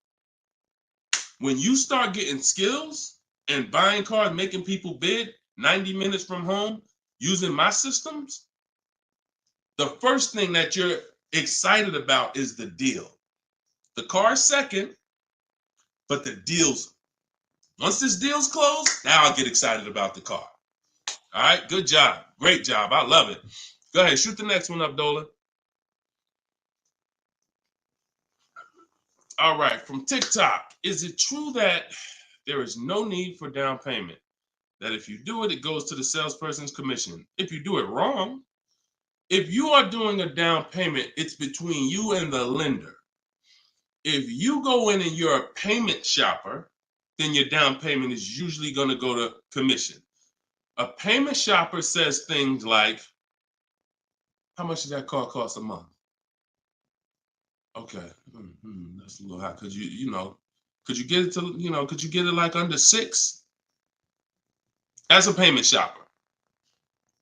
When you start getting skills and buying cars, making people bid 90 minutes from home, using my systems, the first thing that you're excited about is the deal. The car is second, but the deals, once this deal's closed, now I'll get excited about the car. All right, good job. Great job. I love it. Go ahead, shoot the next one up, Dolan. All right, from TikTok. Is it true that there is no need for down payment? That if you do it, it goes to the salesperson's commission. If you do it wrong, if you are doing a down payment, it's between you and the lender. If you go in and you're a payment shopper, then your down payment is usually going to go to commission. A payment shopper says things like, how much does that car cost a month? Okay, that's a little high. Could you get it to, could you get it like under 6? As a payment shopper.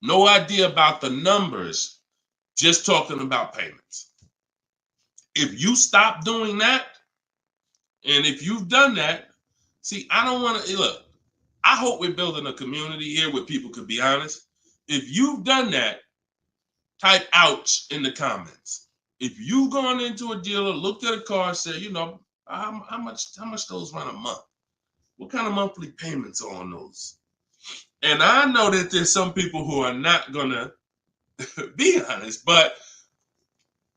No idea about the numbers, just talking about payments. If you stop doing that, and if you've done that, see, I don't want to, look, I hope we're building a community here where people could be honest. If you've done that, type ouch in the comments. If you've gone into a dealer, looked at a car, and said, how much those run a month? What kind of monthly payments are on those? And I know that there's some people who are not gonna be honest, but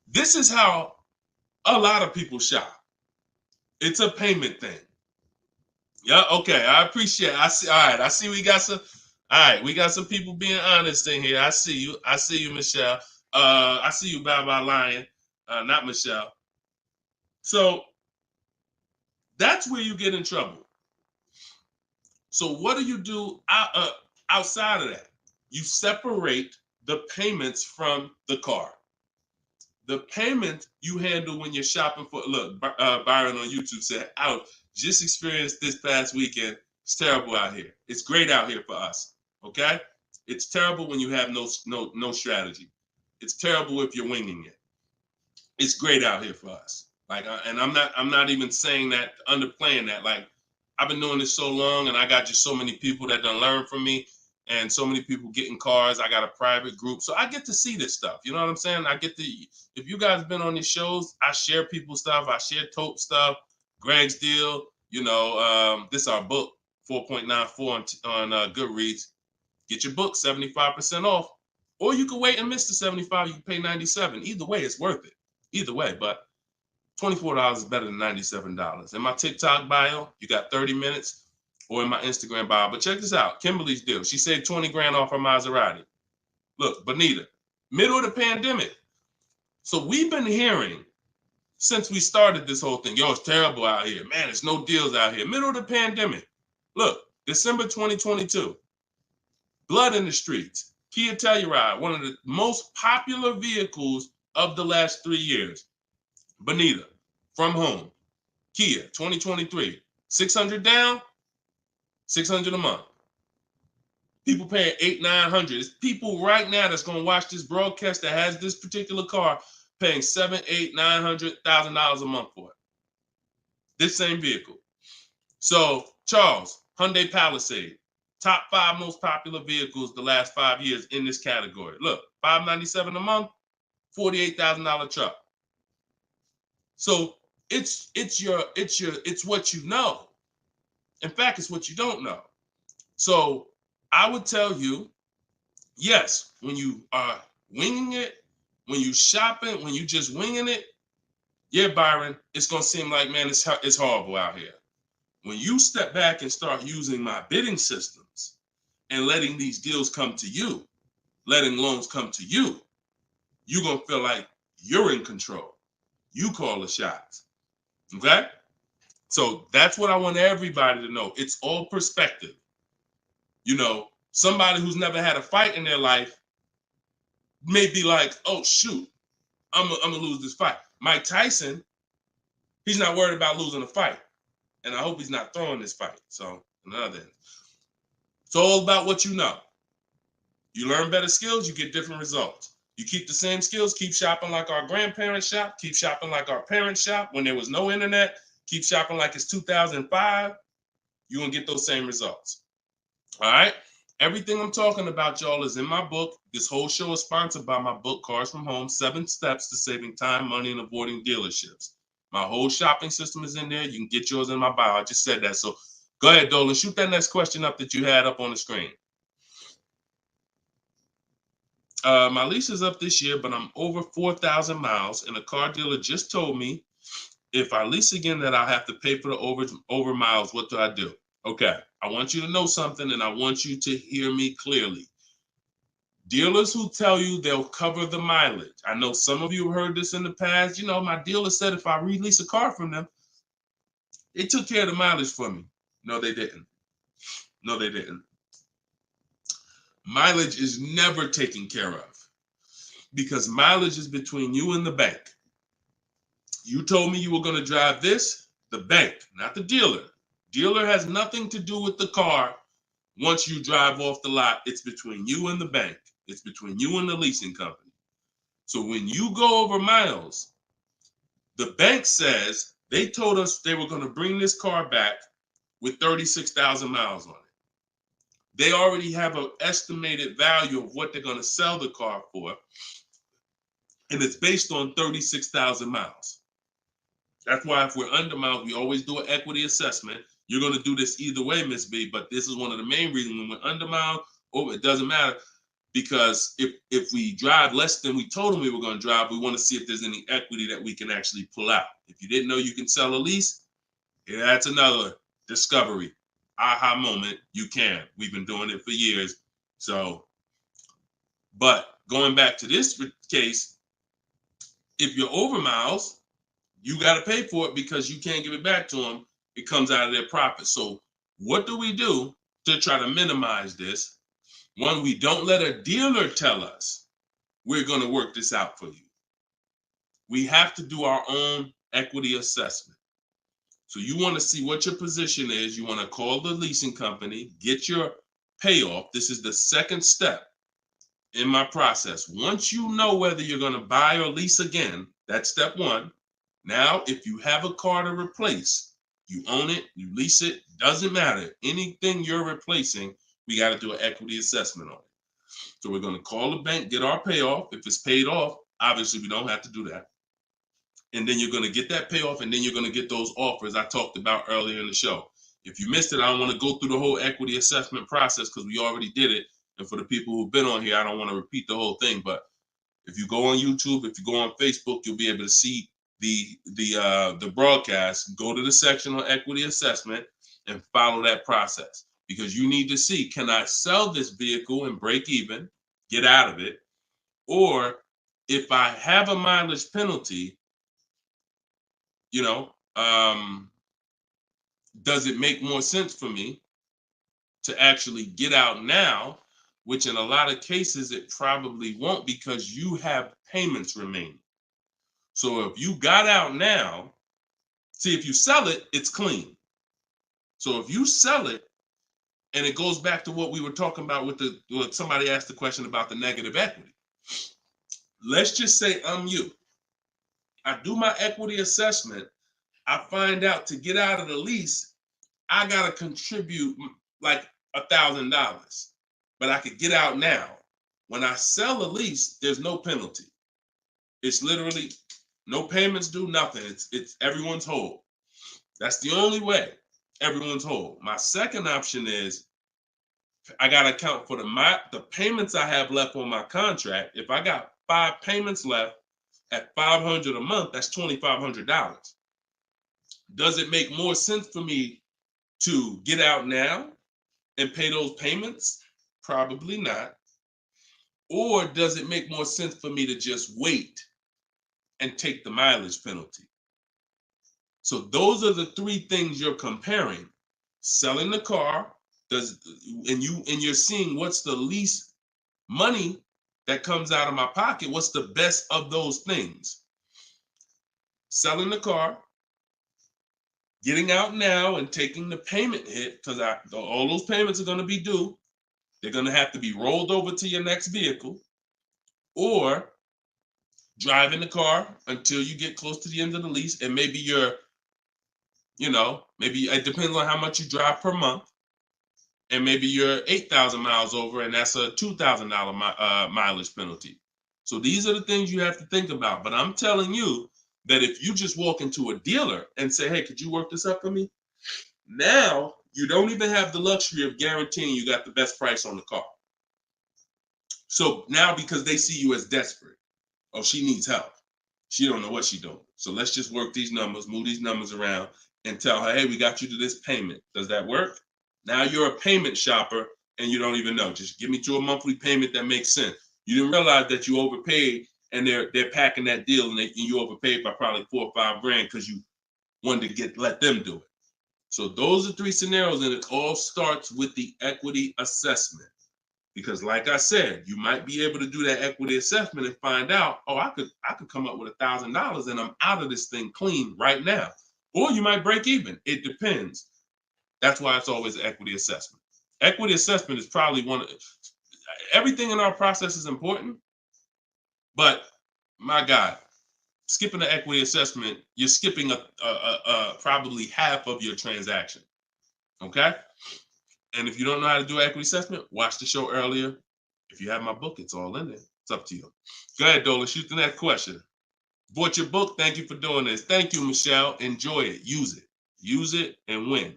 this is how a lot of people shop. It's a payment thing. Yeah, okay. I appreciate it. I see. All right. I see we got some. All right, we got some people being honest in here. I see you. I see you, Michelle. I see you, Bye Lion. Not Michelle. So that's where you get in trouble. So what do you do outside of that? You separate the payments from the car. The payment you handle when you're shopping for, look, Byron on YouTube said, ouch, just experienced this past weekend. It's terrible out here. It's great out here for us, okay? It's terrible when you have no strategy. It's terrible if you're winging it. It's great out here for us. Like, and I'm not even saying that, underplaying that. Like, I've been doing this so long, and I got just so many people that done learn from me, and so many people getting cars. I got a private group, so I get to see this stuff. You know what I'm saying? I get to. If you guys been on these shows, I share people's stuff. I share Tope stuff. Greg's deal. This is our book, 4.94 on Goodreads. Get your book 75% off, or you can wait and miss the 75. You can pay 97. Either way, it's worth it. Either way, but $24 is better than $97. In my TikTok bio, you got 30 minutes, or in my Instagram bio. But check this out, Kimberly's deal. She saved 20 grand off her Maserati. Look, Bonita, middle of the pandemic. So we've been hearing since we started this whole thing, yo, it's terrible out here. Man, there's no deals out here. Middle of the pandemic. Look, December 2022. Blood in the streets. Kia Telluride, one of the most popular vehicles of the last 3 years. Bonita, from home. Kia, 2023. 600 down, 600 a month. People paying $800-900. It's people right now that's going to watch this broadcast that has this particular car paying $700,000-900,000 a month for it. This same vehicle. So, Charles, Hyundai Palisade, top 5 most popular vehicles the last 5 years in this category. Look, $597 a month, $48,000 truck. So it's what you know. In fact, it's what you don't know. So I would tell you, yes, when you are winging it, when you shopping, when you just winging it, yeah, Byron, it's gonna seem like, man, it's horrible out here. When you step back and start using my bidding systems and letting these deals come to you, letting loans come to you, you're gonna feel like you're in control. You call the shots. Okay? So that's what I want everybody to know. It's all perspective. You know, somebody who's never had a fight in their life may be like, oh, shoot, I'm gonna lose this fight. Mike Tyson, he's not worried about losing a fight. And I hope he's not throwing this fight. So, another end. It's all about what you know. You learn better skills, you get different results. You keep the same skills, keep shopping like our grandparents shop, keep shopping like our parents shop when there was no internet, keep shopping like it's 2005, you're going to get those same results. All right? Everything I'm talking about, y'all, is in my book. This whole show is sponsored by my book, Cars from Home, 7 Steps to Saving Time, Money, and Avoiding Dealerships. My whole shopping system is in there. You can get yours in my bio. I just said that. So go ahead, Dolan. Shoot that next question up that you had up on the screen. My lease is up this year, but I'm over 4,000 miles, and a car dealer just told me if I lease again that I'll have to pay for the over miles. What do I do? Okay, I want you to know something, and I want you to hear me clearly. Dealers who tell you they'll cover the mileage. I know some of you have heard this in the past. You know, my dealer said if I release a car from them, they took care of the mileage for me. No, they didn't. No, they didn't. Mileage is never taken care of because mileage is between you and the bank. You told me you were going to drive this, the bank, not the dealer. Dealer has nothing to do with the car. Once you drive off the lot, it's between you and the bank. It's between you and the leasing company. So when you go over miles, the bank says they told us they were going to bring this car back with 36,000 miles on it. They already have an estimated value of what they're going to sell the car for, and it's based on 36,000 miles. That's why if we're under miles, we always do an equity assessment. You're going to do this either way, Miss B, but this is one of the main reasons when we're under miles, it doesn't matter, because if we drive less than we told them we were going to drive, we want to see if there's any equity that we can actually pull out. If you didn't know you can sell a lease, yeah, that's another discovery. Aha moment, you can. We've been doing it for years. So, but going back to this case, if you're over miles, you got to pay for it because you can't give it back to them. It comes out of their profit. So what do we do to try to minimize this? One, we don't let a dealer tell us we're going to work this out for you. We have to do our own equity assessment. So you want to see what your position is. You want to call the leasing company, get your payoff. This is the second step in my process. Once you know whether you're going to buy or lease again, that's step one. Now, if you have a car to replace, you own it, you lease it, doesn't matter. Anything you're replacing, we got to do an equity assessment on it. So we're going to call the bank, get our payoff. If it's paid off, obviously we don't have to do that. And then you're going to get that payoff, and then you're going to get those offers I talked about earlier in the show. If you missed it, I don't want to go through the whole equity assessment process because we already did it. And for the people who've been on here, I don't want to repeat the whole thing. But if you go on YouTube, if you go on Facebook, you'll be able to see the broadcast. Go to the section on equity assessment and follow that process, because you need to see, can I sell this vehicle and break even, get out of it, or if I have a mileage penalty, you know, does it make more sense for me to actually get out now, which in a lot of cases it probably won't because you have payments remaining. So if you got out now, see, if you sell it, it's clean. So if you sell it, and it goes back to what we were talking about with what somebody asked the question about the negative equity. Let's just say I'm you. I do my equity assessment. I find out to get out of the lease, I got to contribute like $1,000, but I could get out now. When I sell a lease, there's no penalty. It's literally no payments due, nothing. It's everyone's whole. That's the only way everyone's whole. My second option is I got to account for the payments I have left on my contract. If I got 5 payments left at $500 a month, that's $2,500. Does it make more sense for me to get out now and pay those payments? Probably not. Or does it make more sense for me to just wait and take the mileage penalty? So those are the 3 things you're comparing. Selling the car, and you're seeing what's the least money that comes out of my pocket. What's the best of those things? Selling the car, getting out now and taking the payment hit, because all those payments are going to be due. They're going to have to be rolled over to your next vehicle, or driving the car until you get close to the end of the lease, and maybe maybe it depends on how much you drive per month. And maybe you're 8,000 miles over, and that's a $2,000 mileage penalty. So these are the things you have to think about. But I'm telling you that if you just walk into a dealer and say, hey, could you work this up for me? Now you don't even have the luxury of guaranteeing you got the best price on the car. So now, because they see you as desperate, oh, she needs help. She don't know what she's doing. So let's just work these numbers, move these numbers around, and tell her, hey, we got you to this payment. Does that work? Now you're a payment shopper and you don't even know. Just give me to a monthly payment that makes sense. You didn't realize that you overpaid, and they're packing that deal, and you overpaid by probably $4 or $5 grand because you wanted to let them do it. So those are 3 scenarios, and it all starts with the equity assessment. Because like I said, you might be able to do that equity assessment and find out, oh, I could come up with $1,000 and I'm out of this thing clean right now. Or you might break even. It depends. That's why it's always an equity assessment. Equity assessment is probably everything in our process is important, but my God, skipping the equity assessment, you're skipping probably half of your transaction. Okay? And if you don't know how to do equity assessment, watch the show earlier. If you have my book, it's all in there. It's up to you. Go ahead, Dola, shoot the next question. Bought your book. Thank you for doing this. Thank you, Michelle. Enjoy it. Use it. Use it and win.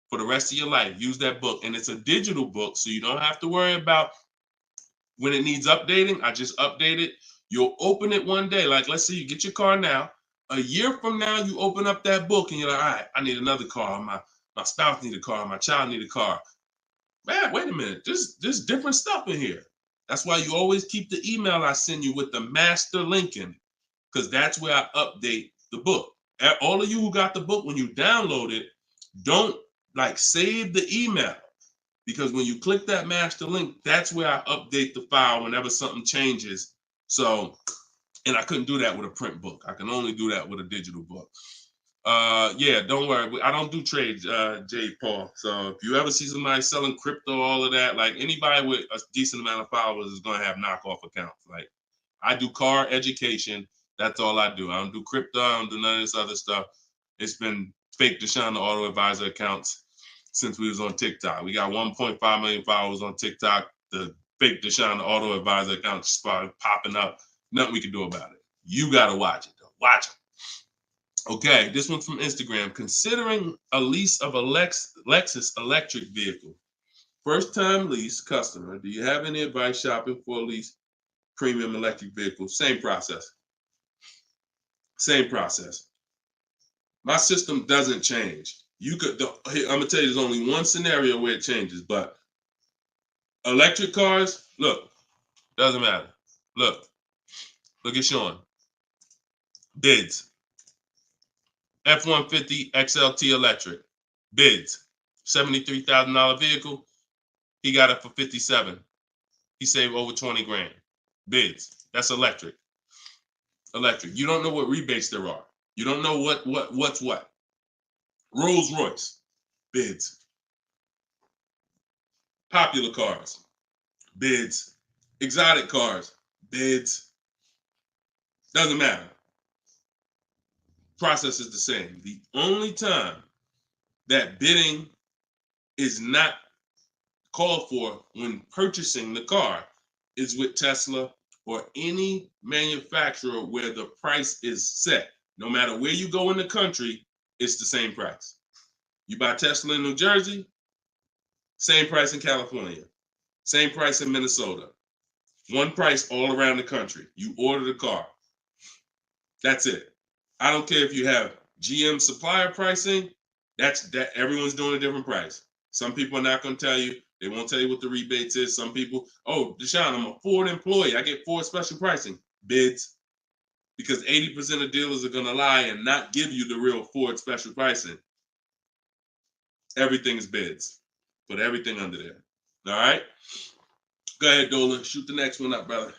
For the rest of your life, use that book. And it's a digital book, so you don't have to worry about when it needs updating. I just update it. You'll open it one day. Like, let's say you get your car now. A year from now, you open up that book and you're like, all right, I need another car. My spouse need a car. My child need a car. Man, wait a minute. There's different stuff in here. That's why you always keep the email I send you with the master link in it, because that's where I update the book. All of you who got the book, when you download it, don't save the email, because when you click that master link, that's where I update the file whenever something changes. So, and I couldn't do that with a print book. I can only do that with a digital book. Yeah, don't worry. I don't do trades, J. Paul. So if you ever see somebody selling crypto, all of that, like anybody with a decent amount of followers is going to have knockoff accounts. Like, I do car education. That's all I do. I don't do crypto. I don't do none of this other stuff. It's been fake Deshone the Auto Advisor accounts since we was on TikTok. We got 1.5 million followers on TikTok. The fake Deshone the Auto Advisor account started popping up. Nothing we can do about it. You got to watch it, though. Watch it. Okay, this one's from Instagram. Considering a lease of a Lexus electric vehicle. First time lease customer. Do you have any advice shopping for a lease premium electric vehicle? Same process. Same process. My system doesn't change. I'm gonna tell you, there's only one scenario where it changes, but electric cars, look, doesn't matter. Look, Look at Sean. Bids. F-150 XLT electric. Bids. $73,000 vehicle. He got it for 57. He saved over 20 grand. Bids. That's electric. Electric. You don't know what rebates there are. You don't know what's what. Rolls Royce. Bids. Popular cars. Bids. Exotic cars. Bids. Doesn't matter. Process is the same. The only time that bidding is not called for when purchasing the car is with Tesla or any manufacturer where the price is set. No matter where you go in the country, it's the same price. You buy Tesla in New Jersey, same price in California, same price in Minnesota. One price all around the country. You order the car. That's it. I don't care if you have GM supplier pricing. That everyone's doing a different price. Some people are not going to tell you. They won't tell you what the rebates is. Some people, oh, Deshone, I'm a Ford employee. I get Ford special pricing. Bids. Because 80% of dealers are going to lie and not give you the real Ford special pricing. Everything is bids. Put everything under there. All right? Go ahead, Dolan. Shoot the next one up, brother.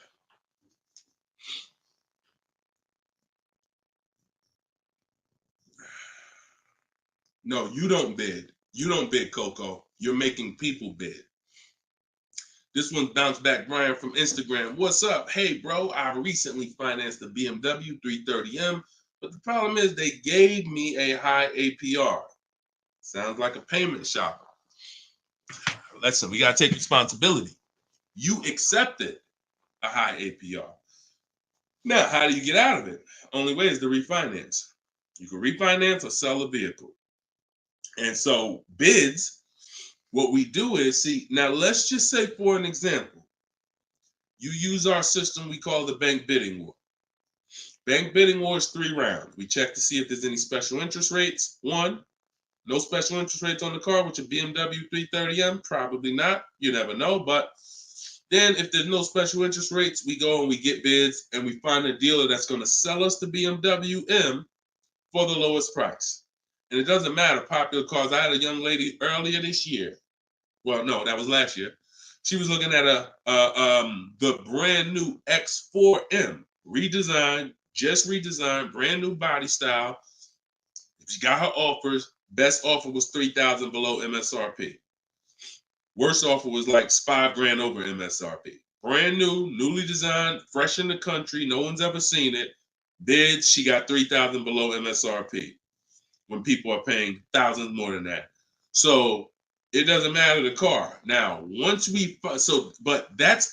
No, you don't bid. You don't bid, Coco. You're making people bid. This one bounced back, Brian from Instagram. What's up? Hey, bro, I recently financed the BMW 330M, but the problem is they gave me a high APR. Sounds like a payment shopper. Listen, we got to take responsibility. You accepted a high APR. Now, how do you get out of it? Only way is to refinance. You can refinance or sell a vehicle. And so bids, what we do is, see, now let's just say for an example, you use our system we call the bank bidding war. Bank bidding war is 3 rounds. We check to see if there's any special interest rates. 1, no special interest rates on the car, which a BMW 330M, probably not. You never know. But then if there's no special interest rates, we go and we get bids and we find a dealer that's going to sell us the BMW M for the lowest price. And it doesn't matter, popular cars. I had a young lady earlier this year. Well, no, that was last year. She was looking at the brand new X4M, redesigned, just redesigned, brand new body style. She got her offers. Best offer was $3,000 below MSRP. Worst offer was like $5,000 over MSRP. Brand new, newly designed, fresh in the country. No one's ever seen it. Bids, she got $3,000 below MSRP. When people are paying thousands more than that. So it doesn't matter the car. Now, once we, but that's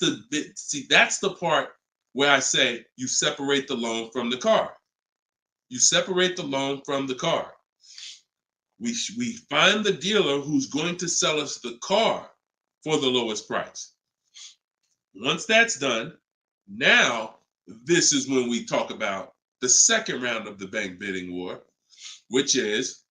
that's the part where I say you separate the loan from the car. You separate the loan from the car. We find the dealer who's going to sell us the car for the lowest price. Once that's done, now this is when we talk about the second round of the bank bidding war, which is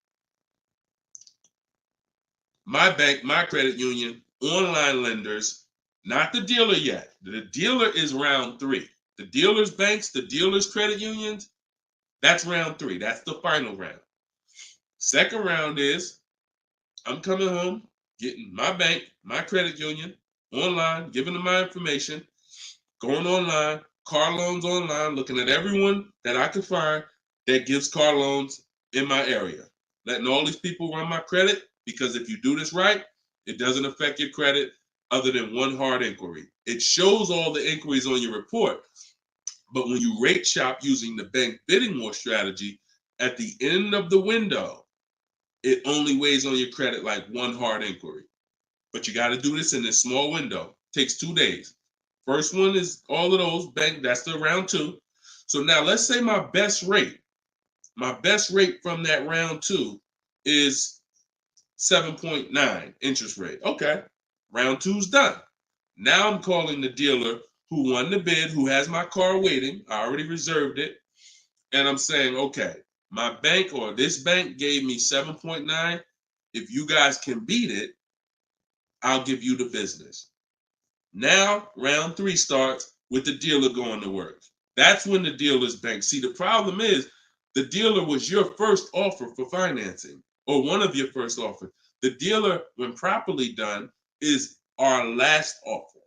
my bank, my credit union, online lenders, not the dealer yet. The dealer is round 3. The dealer's banks, the dealer's credit unions, that's round 3. That's the final round. Second round is I'm coming home, getting my bank, my credit union, online, giving them my information, going online, car loans online, looking at everyone that I can find that gives car loans in my area, letting all these people run my credit, because if you do this right, it doesn't affect your credit other than one hard inquiry. It shows all the inquiries on your report, but when you rate shop using the bank bidding war strategy, at the end of the window, it only weighs on your credit like one hard inquiry. But you got to do this in this small window. Takes 2 days. First one is all of those bank, that's the round 2. So now let's say my best rate from that round 2 is 7.9 interest rate. Okay, round 2's done. Now I'm calling the dealer who won the bid, who has my car waiting. I already reserved it. And I'm saying, okay, my bank or this bank gave me 7.9. If you guys can beat it, I'll give you the business. Now, round 3 starts with the dealer going to work. That's when the dealer's bank. See, the problem is the dealer was your first offer for financing, or one of your first offers. The dealer, when properly done, is our last offer.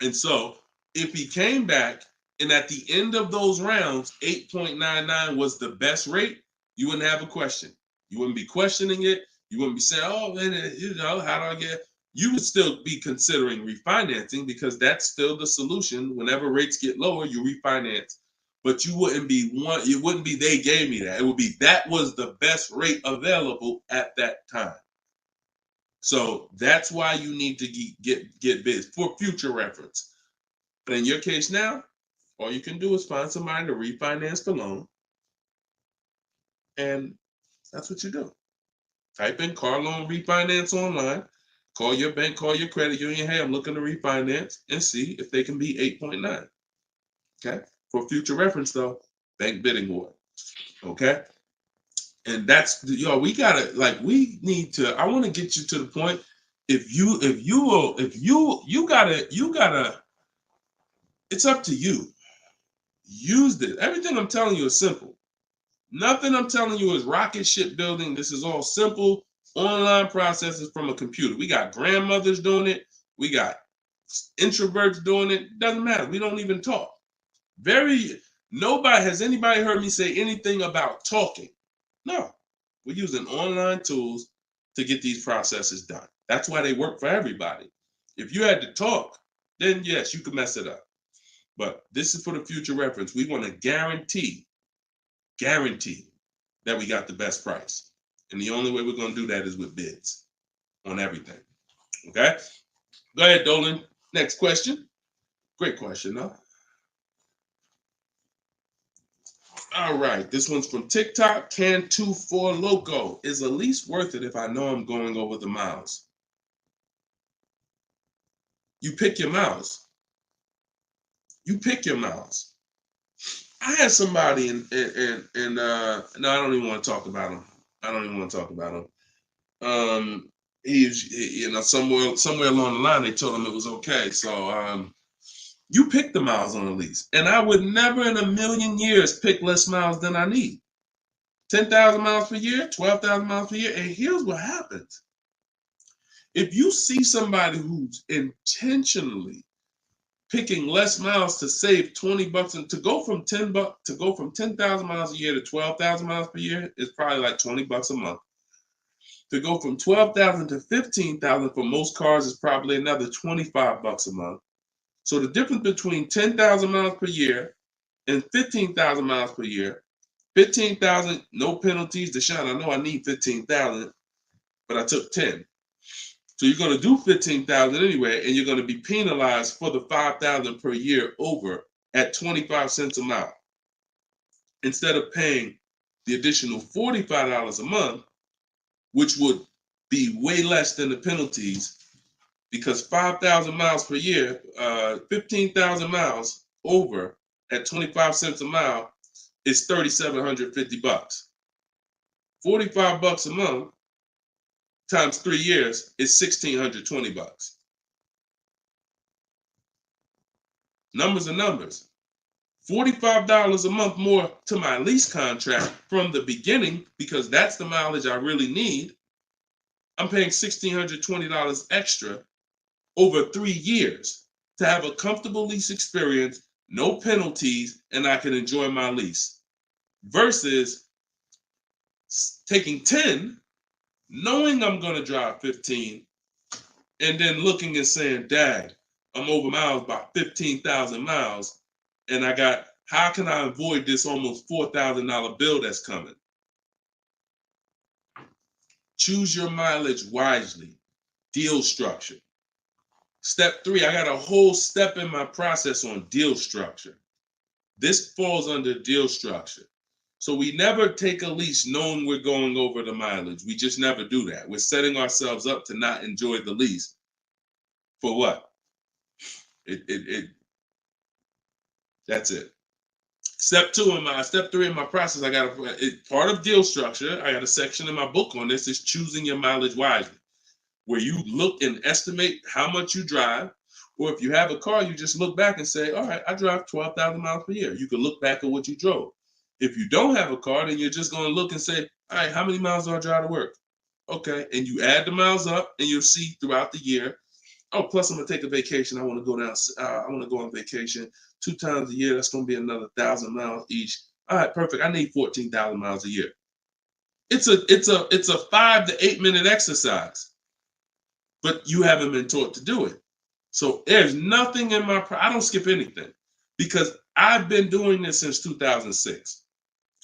And so if he came back and at the end of those rounds, 8.99 was the best rate, you wouldn't have a question. You wouldn't be questioning it. You wouldn't be saying, oh, man, how do I get? You would still be considering refinancing because that's still the solution. Whenever rates get lower, you refinance. But you wouldn't be it wouldn't be they gave me that. It would be that was the best rate available at that time. So that's why you need to get bids for future reference. But in your case now, all you can do is find somebody to refinance the loan. And that's what you do. Type in car loan refinance online. Call your bank, call your credit union. Hey, I'm looking to refinance and see if they can be 8.9. Okay. For future reference, though, bank bidding war. Okay. And that's we gotta we need to. I want to get you to the point. You gotta. It's up to you. Use this. Everything I'm telling you is simple. Nothing I'm telling you is rocket ship building. This is all simple online processes from a computer. We got grandmothers doing it. We got introverts doing it. Doesn't matter. We don't even talk. Has anybody heard me say anything about talking? No. We're using online tools to get these processes done. That's why they work for everybody. If you had to talk, then yes, you could mess it up. But this is for the future reference. We want to guarantee that we got the best price. And the only way we're going to do that is with bids on everything. Okay? Go ahead, Dolan. Next question. Great question, though. All right. This one's from TikTok. Can24 Loco. Is a lease worth it if I know I'm going over the miles? You pick your miles. You pick your miles. I had somebody no, I don't even want to talk about him. Somewhere along the line they told him it was okay. So you pick the miles on the lease, and I would never in a million years pick less miles than I need. 10,000 miles per year, 12,000 miles per year, and here's what happens: if you see somebody who's intentionally picking less miles to save $20 and to go from 10,000 miles a year to 12,000 miles per year is probably like $20 a month. To go from 12,000 to 15,000 for most cars is probably another $25 a month. So the difference between 10,000 miles per year and 15,000 miles per year, 15,000, no penalties. Deshone, I know I need 15,000, but I took 10. So you're going to do 15,000 anyway, and you're going to be penalized for the 5,000 per year over at 25 cents a mile. Instead of paying the additional $45 a month, which would be way less than the penalties, because 5,000 miles per year, 15,000 miles over at 25 cents a mile is $3,750. $45 a month times 3 years is $1,620. Numbers are numbers. $45 a month more to my lease contract from the beginning, because that's the mileage I really need. I'm paying $1,620 extra over 3 years to have a comfortable lease experience, no penalties, and I can enjoy my lease. Versus taking 10, knowing I'm going to drive 15, and then looking and saying, Dad, I'm over miles by 15,000 miles, and how can I avoid this almost $4,000 bill that's coming? Choose your mileage wisely. Deal structure. Step 3, I got a whole step in my process on deal structure. This falls under deal structure. So we never take a lease knowing we're going over the mileage. We just never do that. We're setting ourselves up to not enjoy the lease. For what? That's it. Step 3 in my process, I got part of deal structure. I got a section in my book on this, is choosing your mileage wisely, where you look and estimate how much you drive, Or if you have a car, you just look back and say, all right, I drive 12,000 miles per year. You can look back at what you drove. If you don't have a car, then you're just going to look and say, all right, how many miles do I drive to work? Okay, and you add the miles up, and you'll see throughout the year. Oh, plus I'm gonna take a vacation. I want to go down. I want to go on vacation 2 times a year. That's gonna be another 1,000 miles each. All right, perfect. I need 14,000 miles a year. It's a 5 to 8 minute exercise, but you haven't been taught to do it. So there's nothing in my. I don't skip anything because I've been doing this since 2006.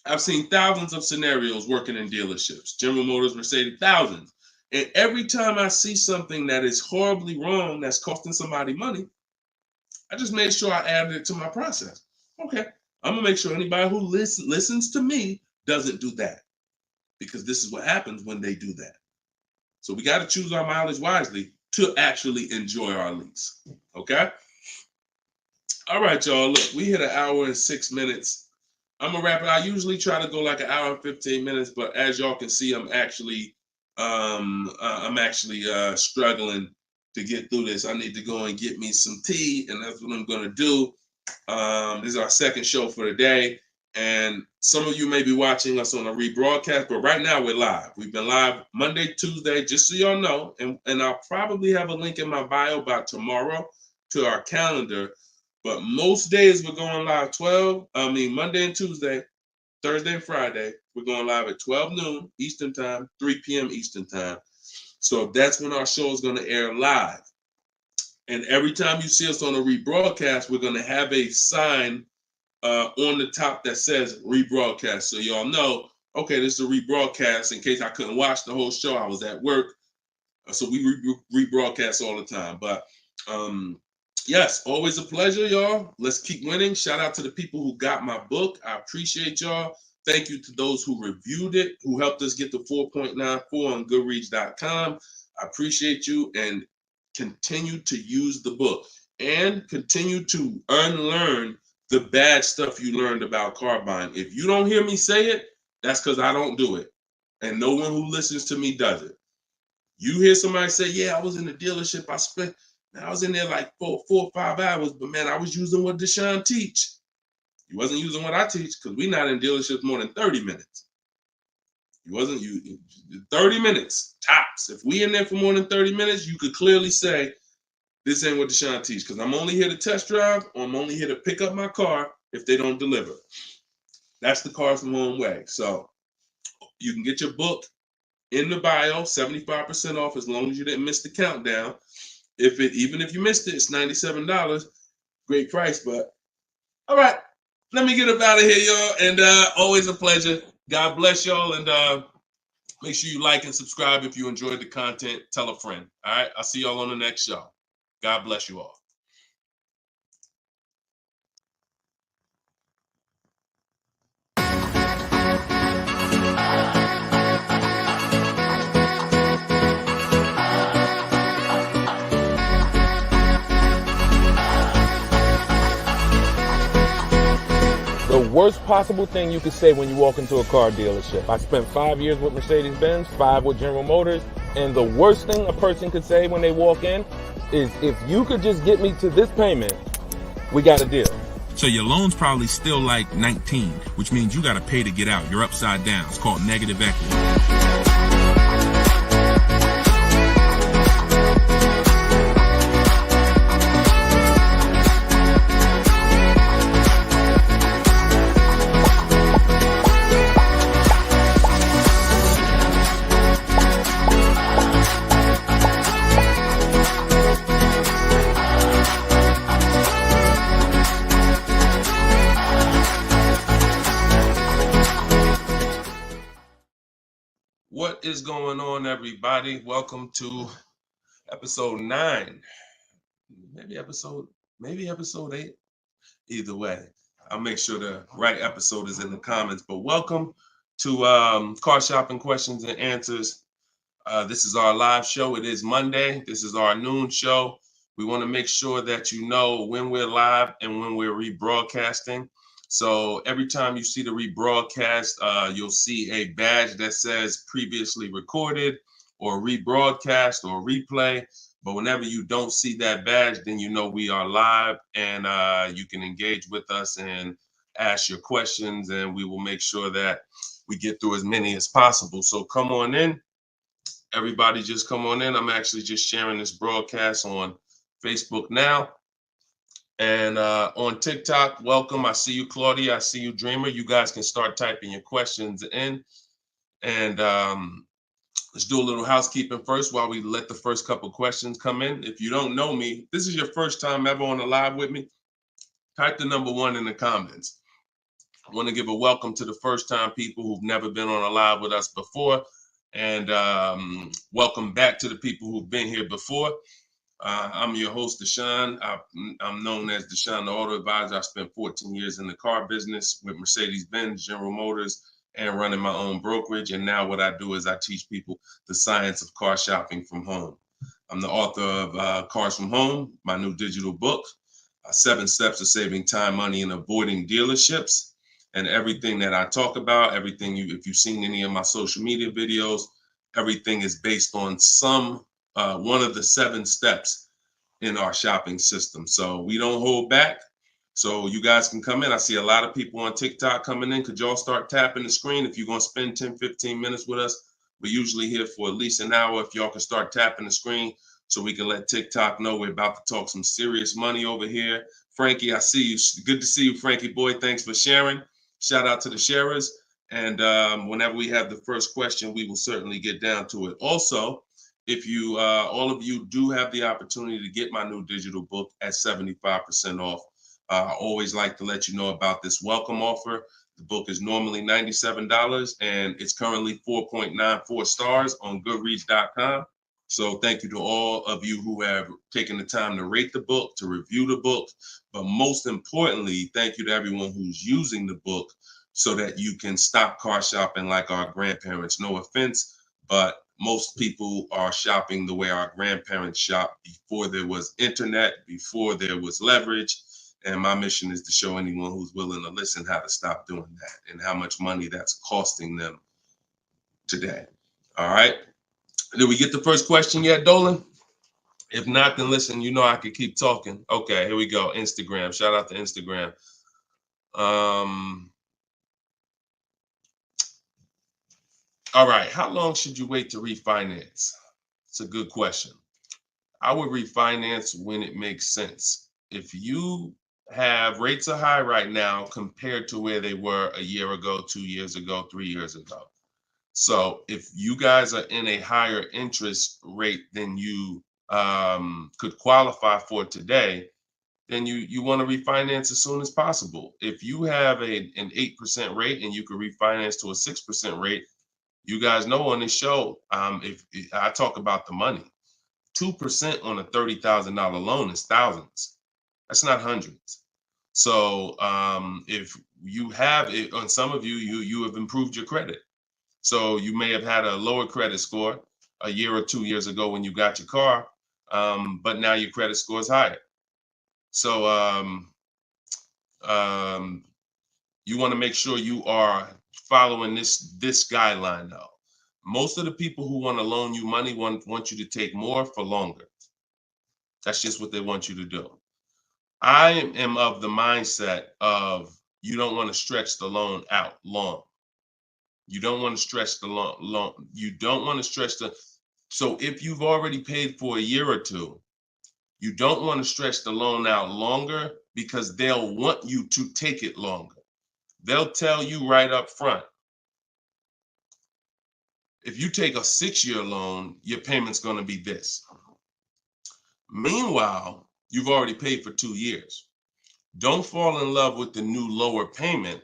I've seen thousands of scenarios working in dealerships, General Motors, Mercedes, thousands. And every time I see something that is horribly wrong, that's costing somebody money, I just made sure I added it to my process. Okay, I'm gonna make sure anybody who listens to me doesn't do that, because this is what happens when they do that. So we got to choose our mileage wisely to actually enjoy our lease. Okay. All right, y'all. Look, we hit 1 hour and 6 minutes. I'm gonna wrap it. I usually try to go like 1 hour and 15 minutes, but as y'all can see, I'm actually struggling to get through this. I need to go and get me some tea, and that's what I'm gonna do. This is our second show for the day, and some of you may be watching us on a rebroadcast, but right now we're live. We've been live Monday, Tuesday, just so y'all know, and I'll probably have a link in my bio by tomorrow to our calendar. But most days we're going live Monday and Tuesday, Thursday and Friday. We're going live at 12 noon Eastern time, 3 p.m. Eastern time. So that's when our show is going to air live. And every time you see us on a rebroadcast, we're going to have a sign on the top that says rebroadcast. So y'all know, okay, this is a rebroadcast. In case I couldn't watch the whole show, I was at work. So we rebroadcast all the time. But yes, always a pleasure, y'all. Let's keep winning. Shout out to the people who got my book. I appreciate y'all. Thank you to those who reviewed it, who helped us get to 4.94 on Goodreads.com. I appreciate you, and continue to use the book and continue to unlearn the bad stuff you learned about car buying. If you don't hear me say it, that's because I don't do it. And no one who listens to me does it. You hear somebody say, yeah, I was in the dealership. I was in there like 4 or 5 hours, but man, I was using what Deshone teach. You wasn't using what I teach, because we're not in dealerships more than 30 minutes. 30 minutes, tops. If we in there for more than 30 minutes, you could clearly say, this ain't what Deshone teach, because I'm only here to test drive, or I'm only here to pick up my car if they don't deliver. That's the Cars from Home way. So you can get your book in the bio, 75% off, as long as you didn't miss the countdown. Even if you missed it, it's $97. Great price, but all right. Let me get up out of here, y'all. And always a pleasure. God bless y'all. And make sure you like and subscribe if you enjoyed the content. Tell a friend. All right. I'll see y'all on the next show. God bless you all. The worst possible thing you could say when you walk into a car dealership. I spent 5 years with Mercedes-Benz, 5 with General Motors, and the worst thing a person could say when they walk in is, if you could just get me to this payment, we got a deal. So your loan's probably still like 19, which means you got to pay to get out. You're upside down. It's called negative equity. What is going on, everybody? Welcome to episode 9. Maybe episode 8. Either way, I'll make sure the right episode is in the comments. But welcome to Car Shopping Questions and Answers. This is our live show. It is Monday. This is our noon show. We want to make sure that you know when we're live and when we're rebroadcasting. So every time you see the rebroadcast, you'll see a badge that says previously recorded or rebroadcast or replay. But whenever you don't see that badge, then you know we are live, and you can engage with us and ask your questions, and we will make sure that we get through as many as possible. So come on in. Everybody just come on in. I'm actually just sharing this broadcast on Facebook now. And on TikTok, welcome. I see you, Claudia. I see you, Dreamer. You guys can start typing your questions in. And let's do a little housekeeping first while we let the first couple questions come in. If you don't know me, this is your first time ever on a live with me, type the number 1 in the comments. I want to give a welcome to the first time people who've never been on a live with us before. And welcome back to the people who've been here before. I'm your host, Deshone. I'm known as Deshone the Auto Advisor. I spent 14 years in the car business with Mercedes-Benz, General Motors, and running my own brokerage. And now what I do is I teach people the science of car shopping from home. I'm the author of Cars from Home, my new digital book, 7 Steps to Saving Time, Money, and Avoiding Dealerships. And everything that I talk about, everything if you've seen any of my social media videos, everything is based on one of the 7 steps in our shopping system. So we don't hold back. So you guys can come in. I see a lot of people on TikTok coming in. Could y'all start tapping the screen if you're going to spend 10, 15 minutes with us? We're usually here for at least an hour. If y'all can start tapping the screen so we can let TikTok know we're about to talk some serious money over here. Frankie, I see you. Good to see you, Frankie boy. Thanks for sharing. Shout out to the sharers. And whenever we have the first question, we will certainly get down to it. Also, if you, all of you do have the opportunity to get my new digital book at 75% off. I always like to let you know about this welcome offer. The book is normally $97 and it's currently 4.94 stars on Goodreads.com. So thank you to all of you who have taken the time to rate the book, to review the book. But most importantly, thank you to everyone who's using the book so that you can stop car shopping like our grandparents. No offense, but most people are shopping the way our grandparents shopped before there was internet, before there was leverage. And my mission is to show anyone who's willing to listen how to stop doing that and how much money that's costing them today. All right. Did we get the first question yet, Dolan? If not, then listen, you know I could keep talking. Okay, here we go. Instagram. Shout out to Instagram. All right. How long should you wait to refinance? It's a good question. I would refinance when it makes sense. If you have rates are high right now compared to where they were a year ago, 2 years ago, 3 years ago. So if you guys are in a higher interest rate than you could qualify for today, then you want to refinance as soon as possible. If you have an 8% rate and you could refinance to a 6% rate, you guys know on this show, if I talk about the money, 2% on a $30,000 loan is thousands. That's not hundreds. So if you have it, on some of you have improved your credit. So you may have had a lower credit score a year or 2 years ago when you got your car, but now your credit score is higher. So you want to make sure you are following this guideline though. Most of the people who want to loan you money want you to take more for longer. That's just what they want you to do. I am of the mindset of you don't want to stretch the loan out long. You don't want to stretch the loan. You don't want to stretch the. So if you've already paid for a year or two, you don't want to stretch the loan out longer because they'll want you to take it longer. They'll tell you right up front, if you take a 6-year loan, your payment's going to be this. Meanwhile, you've already paid for 2 years. Don't fall in love with the new lower payment.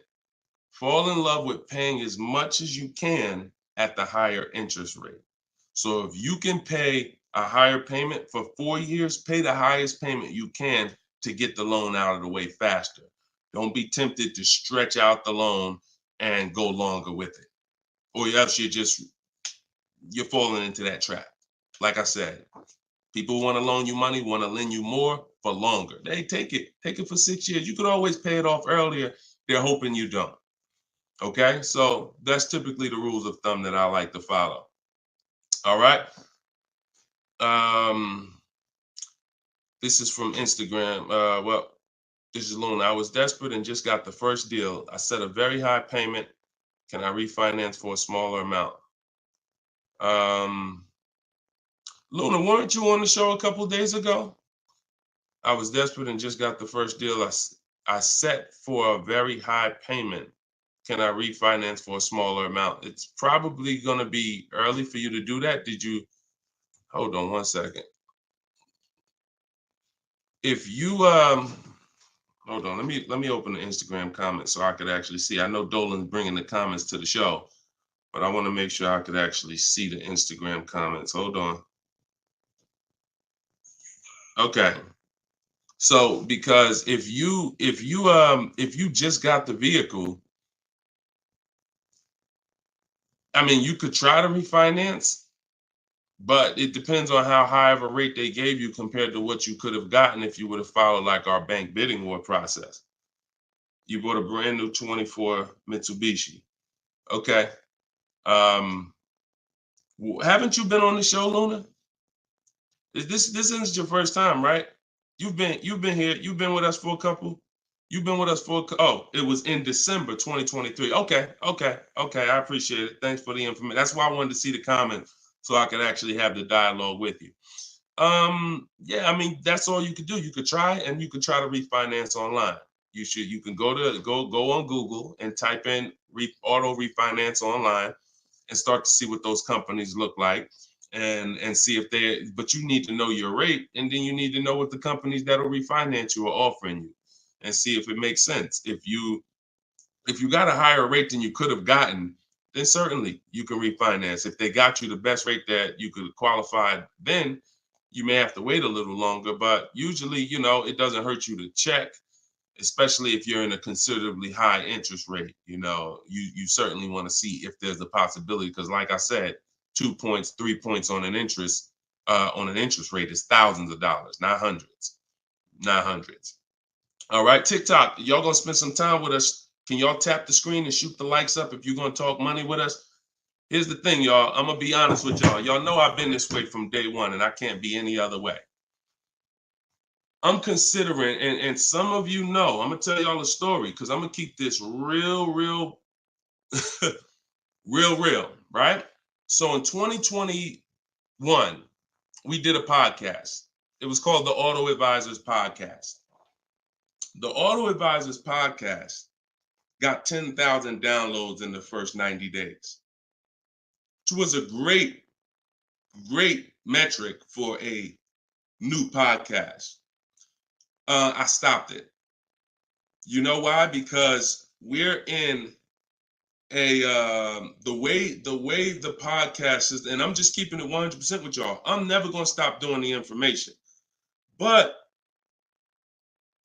Fall in love with paying as much as you can at the higher interest rate. So if you can pay a higher payment for 4 years, pay the highest payment you can to get the loan out of the way faster. Don't be tempted to stretch out the loan and go longer with it. Or else you're falling into that trap. Like I said, people want to loan you money, want to lend you more for longer. They take it for 6 years. You could always pay it off earlier. They're hoping you don't. Okay, so that's typically the rules of thumb that I like to follow. All right. This is from Instagram. Well, this is Luna. I was desperate and just got the first deal. I set a very high payment. Can I refinance for a smaller amount? Luna, weren't you on the show a couple days ago? I was desperate and just got the first deal. I set for a very high payment. Can I refinance for a smaller amount? It's probably going to be early for you to do that. Did you? Hold on one second. If you hold on, let me open the Instagram comments so I could actually see. I know Dolan's bringing the comments to the show, but I want to make sure I could actually see the Instagram comments. Hold on. Okay. So because if you just got the vehicle, I mean, you could try to refinance, but it depends on how high of a rate they gave you compared to what you could have gotten if you would have followed like our bank bidding war process. You bought a brand new 24 Mitsubishi. Okay. Haven't you been on the show, Luna? This isn't your first time, right? You've been here. You've been with us for a couple. You've been with us for oh, it was in December 2023. Okay. I appreciate it. Thanks for the information. That's why I wanted to see the comments so I could actually have the dialogue with you. Yeah, I mean, that's all you could do. You could try and you could try to refinance online. You can go on Google and type in auto refinance online and start to see what those companies look like and see if but you need to know your rate, and then you need to know what the companies that'll refinance you are offering you and see if it makes sense. If you got a higher rate than you could have gotten, then certainly you can refinance. If they got you the best rate that you could qualify, then you may have to wait a little longer, but usually, it doesn't hurt you to check, especially if you're in a considerably high interest rate. You certainly want to see if there's a possibility, because like I said, 2 points, 3 points on an interest rate is thousands of dollars, not hundreds. All right, TikTok, y'all gonna spend some time with us. Can y'all tap the screen and shoot the likes up if you're gonna talk money with us? Here's the thing, y'all. I'm gonna be honest with y'all. Y'all know I've been this way from day one, and I can't be any other way. I'm considering, and some of you know, I'm gonna tell y'all a story because I'm gonna keep this real, real, real, right? So in 2021, we did a podcast. It was called the Auto Advisors Podcast. The Auto Advisors Podcast got 10,000 downloads in the first 90 days, which was a great metric for a new podcast. I stopped it. You know why? Because we're in the way the podcast is, and I'm just keeping it 100% with y'all. I'm never gonna stop doing the information, but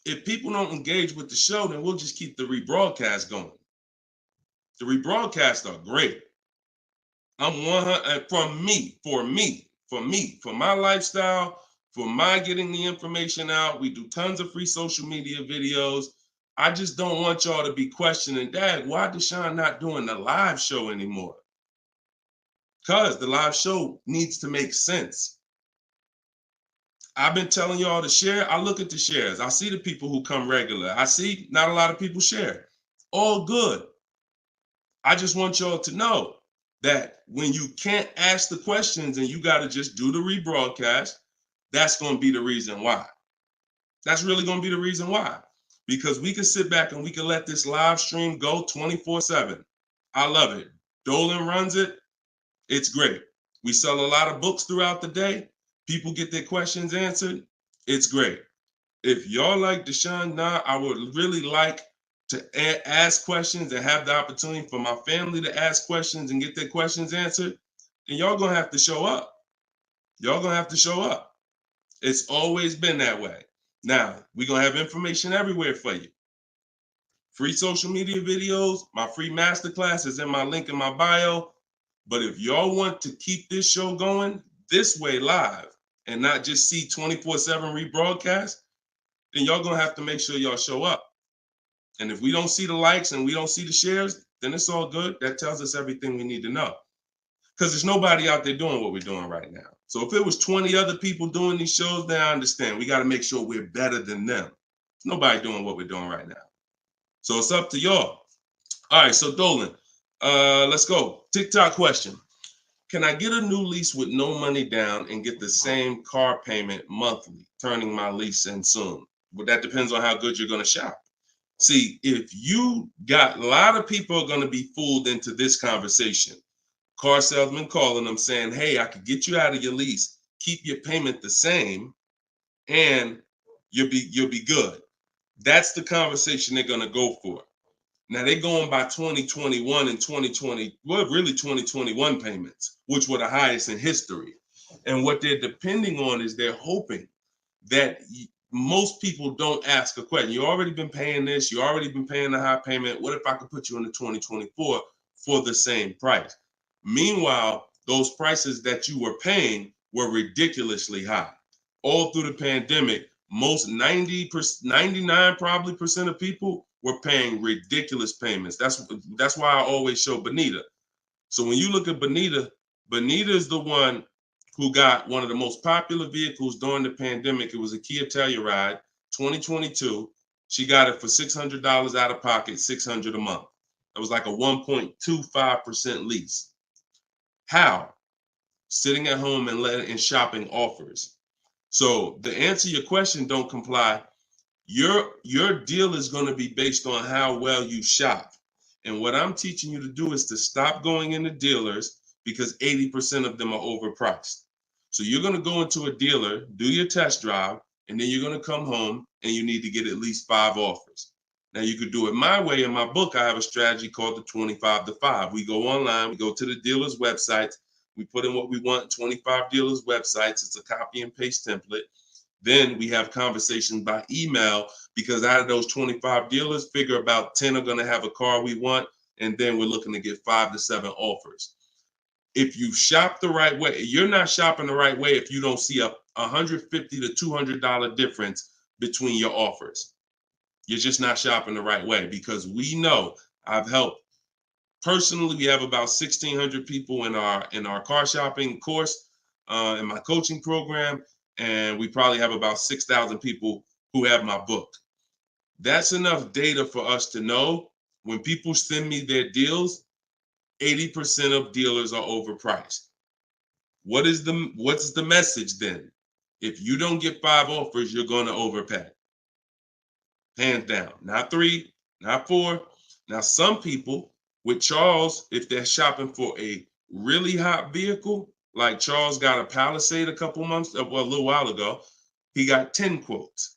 if people don't engage with the show, then we'll just keep the rebroadcast going. The rebroadcasts are great. I'm 100 for my lifestyle, for my getting the information out. We do tons of free social media videos. I just don't want y'all to be questioning, Dad, why Deshone not doing the live show anymore? Because the live show needs to make sense. I've been telling y'all to share. I look at the shares. I see the people who come regular. I see not a lot of people share. All good. I just want y'all to know that when you can't ask the questions and you got to just do the rebroadcast, that's going to be the reason why. That's really going to be the reason why. Because we can sit back and we can let this live stream go 24/7. I love it. Dolan runs it. It's great. We sell a lot of books throughout the day. People get their questions answered. It's great. If y'all like Deshone now, I would really like to ask questions and have the opportunity for my family to ask questions and get their questions answered, then y'all gonna have to show up. Y'all gonna have to show up. It's always been that way. Now, we're gonna have information everywhere for you. Free social media videos, my free masterclass is in my link in my bio. But if y'all want to keep this show going this way live and not just see 24/7 rebroadcast, then y'all gonna have to make sure y'all show up. And if we don't see the likes and we don't see the shares, then it's all good. That tells us everything we need to know. because there's nobody out there doing what we're doing right now. So if it was 20 other people doing these shows, then I understand. We got to make sure we're better than them. There's nobody doing what we're doing right now. So it's up to y'all. All right, so Dolan, let's go. TikTok question. Can I get a new lease with no money down and get the same car payment monthly, turning my lease in soon? But that depends on how good you're going to shop. See, if you got, a lot of people are going to be fooled into this conversation. Car salesman calling them saying, hey, I could get you out of your lease, keep your payment the same, and you'll be good. That's the conversation they're going to go for. Now they're going by 2021 and 2020, well, really 2021 payments, which were the highest in history. And what they're depending on is they're hoping that most people don't ask a question. You already been paying this, you already been paying the high payment. What if I could put you into 2024 for the same price? Meanwhile, those prices that you were paying were ridiculously high. All through the pandemic, most 99 probably percent of people were paying ridiculous payments. That's why I always show Bonita. So when you look at Bonita, Bonita is the one who got one of the most popular vehicles during the pandemic. It was a Kia Telluride 2022. She got it for $600 out of pocket, $600 a month. It was like a 1.25% lease. How? Sitting at home and shopping offers. So to answer your question, don't comply. Your deal is going to be based on how well you shop. And what I'm teaching you to do is to stop going into dealers because 80% of them are overpriced. So you're going to go into a dealer, do your test drive, and then you're going to come home and you need to get at least 5 offers. Now you could do it my way. In my book, I have a strategy called the 25 to 5. We go online, we go to the dealer's websites, we put in what we want, 25 dealers' websites. It's a copy and paste template. Then we have conversations by email because out of those 25 dealers, figure about 10 are going to have a car we want. And then we're looking to get 5 to 7 offers. If you shop the right way, you're not shopping the right way if you don't see a $150 to $200 difference between your offers. You're just not shopping the right way because we know I've helped. Personally, we have about 1,600 people in our car shopping course, in my coaching program, and we probably have about 6,000 people who have my book. That's enough data for us to know when people send me their deals, 80% of dealers are overpriced. What's the message then? If you don't get 5 offers, you're going to overpay. Hands down. Not 3, not 4. Now, some people with Charles, if they're shopping for a really hot vehicle, like Charles got a Palisade a little while ago, he got 10 quotes.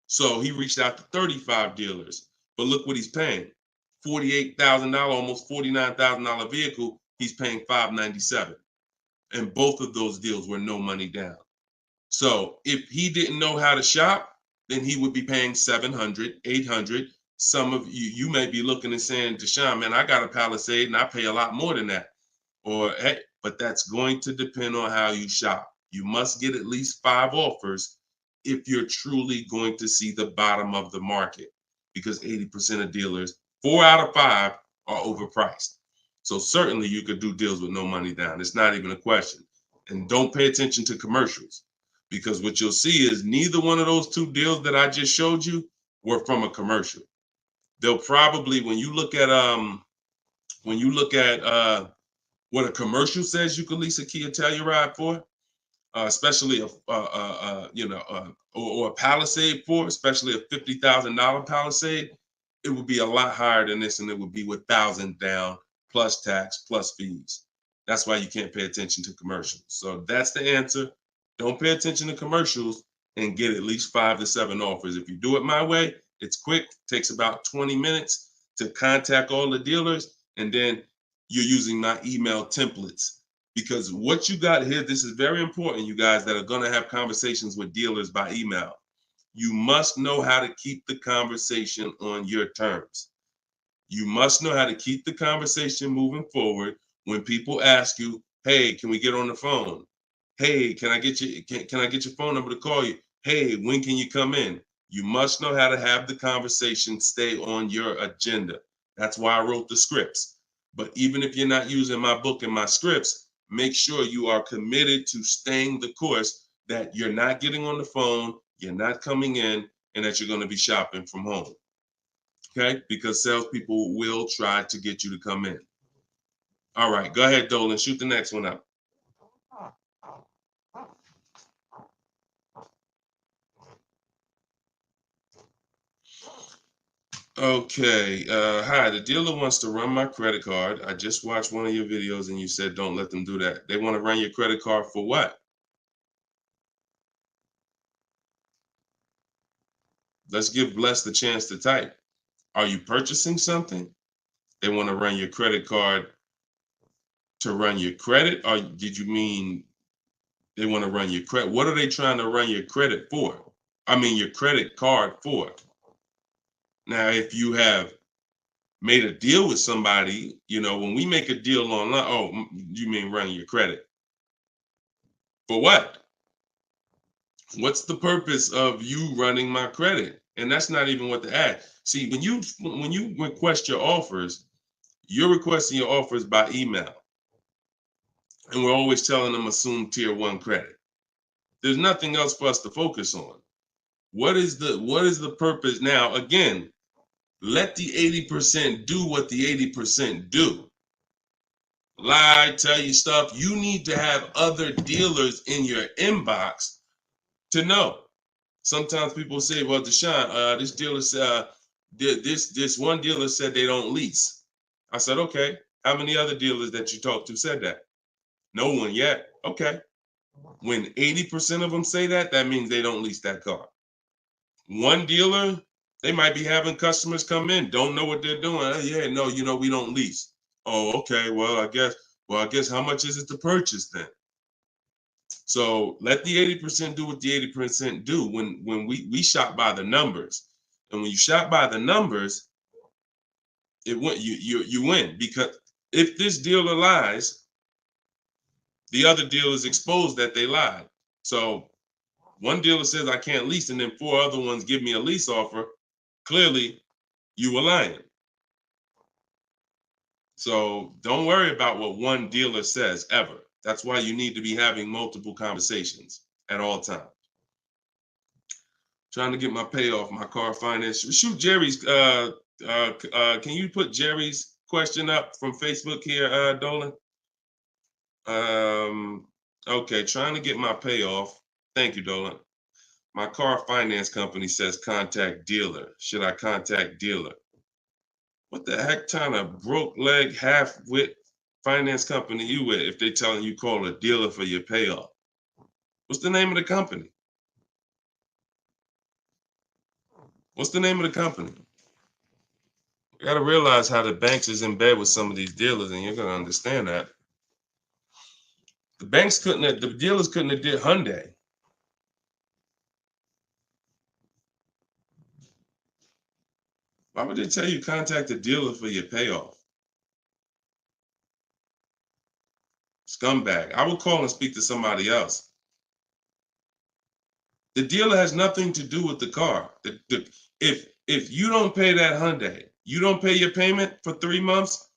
So he reached out to 35 dealers. But look what he's paying. $48,000, almost $49,000 vehicle, he's paying $597. And both of those deals were no money down. So if he didn't know how to shop, then he would be paying $700, $800. Some of you may be looking and saying, Deshone, man, I got a Palisade and I pay a lot more than that. Or, hey, but that's going to depend on how you shop. You must get at least 5 offers if you're truly going to see the bottom of the market, because 80% of dealers, 4 out of 5 are overpriced. So certainly you could do deals with no money down. It's not even a question. And don't pay attention to commercials, because what you'll see is neither one of those 2 deals that I just showed you were from a commercial. They'll probably, when you look at what a commercial says you can lease a Kia Telluride for, especially or a Palisade for, especially a $50,000 Palisade, it would be a lot higher than this, and it would be with 1,000 down plus tax plus fees. That's why you can't pay attention to commercials. So that's the answer. Don't pay attention to commercials and get at least 5 to 7 offers. If you do it my way, it's quick. Takes about 20 minutes to contact all the dealers, and then you're using my email templates. Because what you got here, this is very important, you guys that are going to have conversations with dealers by email. You must know how to keep the conversation on your terms. You must know how to keep the conversation moving forward when people ask you, hey, can we get on the phone? Hey, can I get your phone number to call you? Hey, when can you come in? You must know how to have the conversation stay on your agenda. That's why I wrote the scripts. But even if you're not using my book and my scripts, make sure you are committed to staying the course, that you're not getting on the phone, you're not coming in, and that you're going to be shopping from home. Okay? Because salespeople will try to get you to come in. All right, go ahead, Dolan. Shoot the next one up. Okay. Hi, the dealer wants to run my credit card. I just watched one of your videos and you said don't let them do that. They want to run your credit card for what? Let's give Bless the chance to type. Are you purchasing something? They want to run your credit card to run your credit? Or did you mean they want to run your credit? What are they trying to run your credit for? I mean, your credit card for. Now, if you have made a deal with somebody, when we make a deal online, oh, you mean running your credit? For what? What's the purpose of you running my credit? And that's not even what the ad. See, when you request your offers, you're requesting your offers by email. And we're always telling them assume tier 1 credit. There's nothing else for us to focus on. What is the purpose? Now, again, let the 80% do what the 80% do. Lie, tell you stuff. You need to have other dealers in your inbox to know. Sometimes people say, well, Deshone, this dealer said, this one dealer said they don't lease. I said, okay. How many other dealers that you talked to said that? No one yet. Okay. When 80% of them say that, that means they don't lease that car. One dealer, they might be having customers come in, don't know what they're doing. Oh, yeah, no, we don't lease. Oh, okay. Well, I guess how much is it to purchase then? So let the 80% do what the 80% do. When we shop by the numbers, and when you shop by the numbers, you win, because if this dealer lies, the other dealer is exposed that they lied. So one dealer says I can't lease, and then 4 other ones give me a lease offer. Clearly, you were lying. So don't worry about what one dealer says ever. That's why you need to be having multiple conversations at all times. Trying to get my payoff, my car finance. Shoot Jerry's. Can you put Jerry's question up from Facebook here, Dolan? Okay, trying to get my payoff. Thank you, Dolan. My car finance company says contact dealer. Should I contact dealer? What the heck kind of broke leg, half-wit finance company you with if they telling you call a dealer for your payoff? What's the name of the company? What's the name of the company? You got to realize how the banks is in bed with some of these dealers, and you're going to understand that. The dealers couldn't have did Hyundai. Why would they tell you contact the dealer for your payoff? Scumbag. I would call and speak to somebody else. The dealer has nothing to do with the car. If you don't pay that Hyundai, you don't pay your payment for 3 months,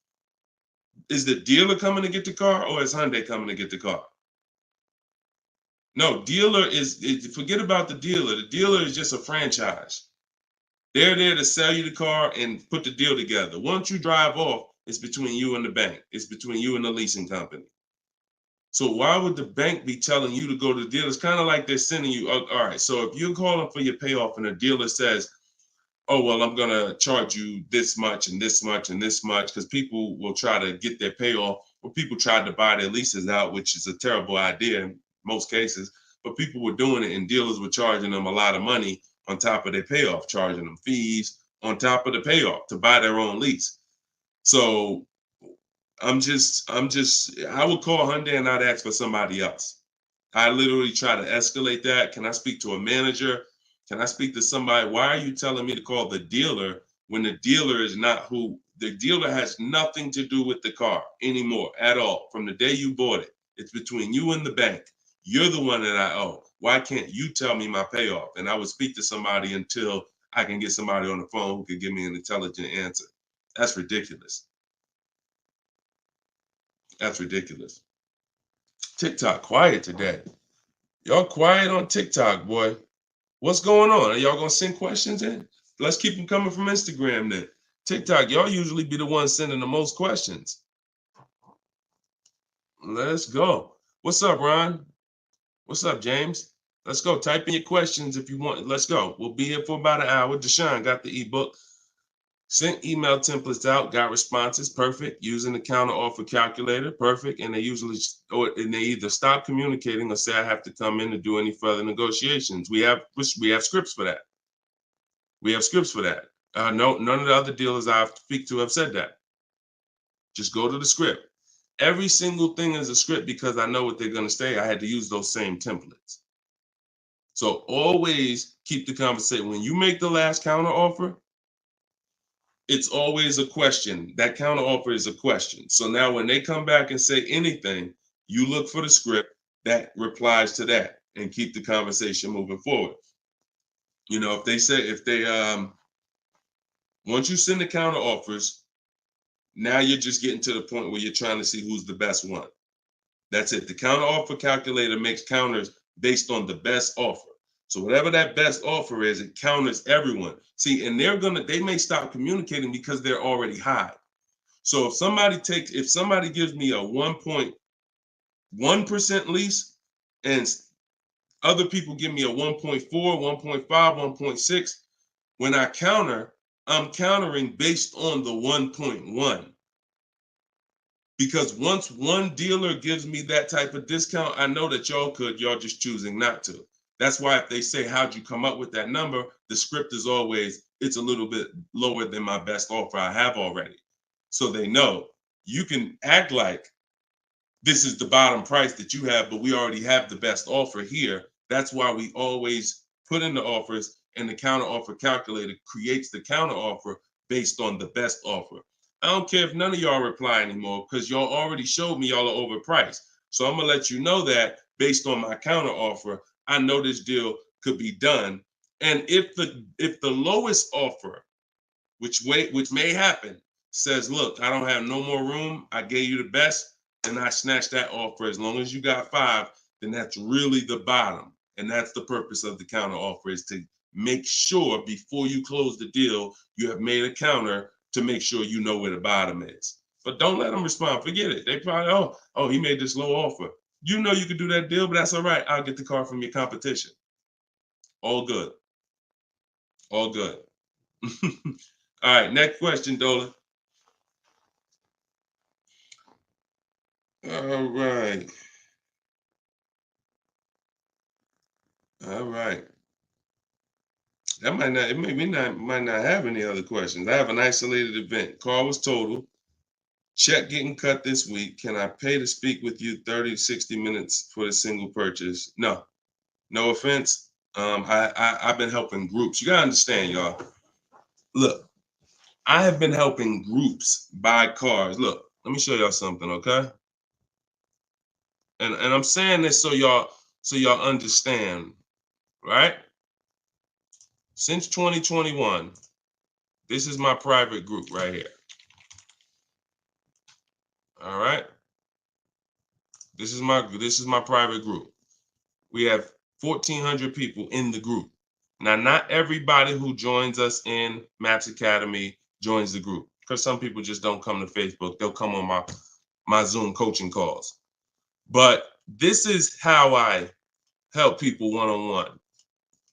is the dealer coming to get the car, or is Hyundai coming to get the car? No, forget about the dealer. The dealer is just a franchise. They're there to sell you the car and put the deal together. Once you drive off, it's between you and the bank. It's between you and the leasing company. So why would the bank be telling you to go to the dealer? It's kind of like they're sending you, all right, so if you're calling for your payoff and the dealer says, oh, well, I'm going to charge you this much and this much and this much, because people will try to get their payoff, or people tried to buy their leases out, which is a terrible idea in most cases, but people were doing it and dealers were charging them a lot of money on top of their payoff, charging them fees on top of the payoff to buy their own lease. So I would call Hyundai and I'd ask for somebody else. I literally try to escalate that. Can I speak to a manager? Can I speak to somebody? Why are you telling me to call the dealer when the dealer is not who? The dealer has nothing to do with the car anymore at all. From the day you bought it, it's between you and the bank. You're the one that I owe. Why can't you tell me my payoff? And I would speak to somebody until I can get somebody on the phone who could give me an intelligent answer. That's ridiculous. That's ridiculous. TikTok quiet today. Y'all quiet on TikTok, boy. What's going on? Are y'all gonna send questions in? Let's keep them coming from Instagram then. TikTok, y'all usually be the ones sending the most questions. Let's go. What's up, Ron? What's up, James? Let's go. Type in your questions if you want. Let's go. We'll be here for about an hour. Deshone got the ebook. Sent email templates out, got responses, perfect. Using the counter offer calculator, perfect. And they usually, and they either stop communicating or say I have to come in to do any further negotiations. We have scripts for that. We have scripts for that. No, none of the other dealers I speak to have said that. Just go to the script. Every single thing is a script because I know what they're going to say. I had to use those same templates. So always keep the conversation. When you make the last counter offer, it's always a question. That counter offer is a question. So now when they come back and say anything, you look for the script that replies to that and keep the conversation moving forward. You know, once you send the counter offers, now you're just getting to the point where you're trying to see who's the best one. That's it. The counter offer calculator makes counters based on the best offer. So whatever that best offer is, it counters everyone. See, and they may stop communicating because they're already high. So if somebody gives me a 1.1% lease and other people give me a 1.4, 1.5, 1.6, when I counter, I'm countering based on the 1.1. Because once one dealer gives me that type of discount, I know that y'all just choosing not to. That's why if they say, how'd you come up with that number? The script is always, it's a little bit lower than my best offer I have already. So they know you can act like this is the bottom price that you have, but we already have the best offer here. That's why we always put in the offers, and the counter offer calculator creates the counter offer based on the best offer. I don't care if none of y'all reply anymore because y'all already showed me y'all are overpriced. So I'm gonna let you know that based on my counter offer, I know this deal could be done. And if the lowest offer, which may happen, says, look, I don't have no more room, I gave you the best, and I snatched that offer. As long as you got 5, then that's really the bottom. And that's the purpose of the counter offer, is to make sure before you close the deal, you have made a counter to make sure you know where the bottom is. But don't let them respond. Forget it. They probably, oh, he made this low offer. You know you could do that deal, but that's all right. I'll get the car from your competition. All good. All good. All right, next question, Dolan. All right. All right. That might not have any other questions. I have an isolated event. Car was totaled. Check getting cut this week. Can I pay to speak with you 30 to 60 minutes for the single purchase? No. No offense. I've been helping groups. You gotta understand, y'all. Look, I have been helping groups buy cars. Look, let me show y'all something, okay? And I'm saying this so y'all understand, right? Since 2021, this is my private group right here. All right. This is my private group. We have 1,400 people in the group. Now, not everybody who joins us in Maps Academy joins the group, because some people just don't come to Facebook. They'll come on my Zoom coaching calls. But this is how I help people one-on-one.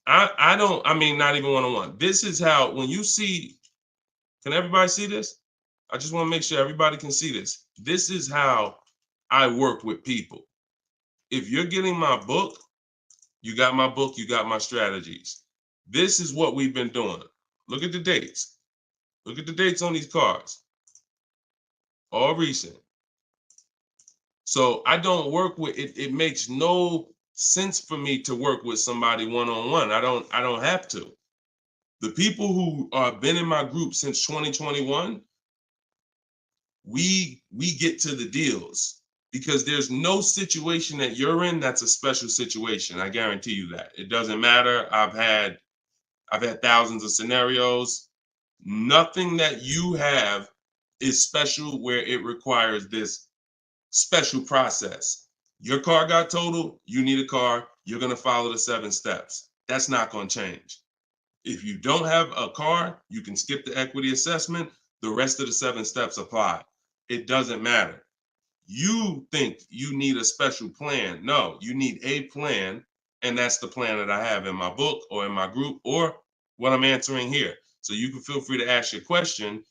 Not even one-on-one. This is how, when you see, can everybody see this? I just want to make sure everybody can see this. This is how I work with people. If you're getting my book, you got my book, you got my strategies. This is what we've been doing. Look at the dates. Look at the dates on these cards. All recent. So I don't work with it. It makes no sense for me to work with somebody one-on-one. I don't have to. The people who have been in my group since 2021, we get to the deals, because there's no situation that you're in that's a special situation. I guarantee you that. It doesn't matter. I've had thousands of scenarios. Nothing that you have is special where it requires this special process. Your car got totaled, you need a car, you're going to follow the 7 steps. That's not going to change. If you don't have a car, you can skip the equity assessment. The rest of the 7 steps apply. It doesn't matter. You think you need a special plan. No, you need a plan. And that's the plan that I have in my book or in my group or what I'm answering here. So you can feel free to ask your question.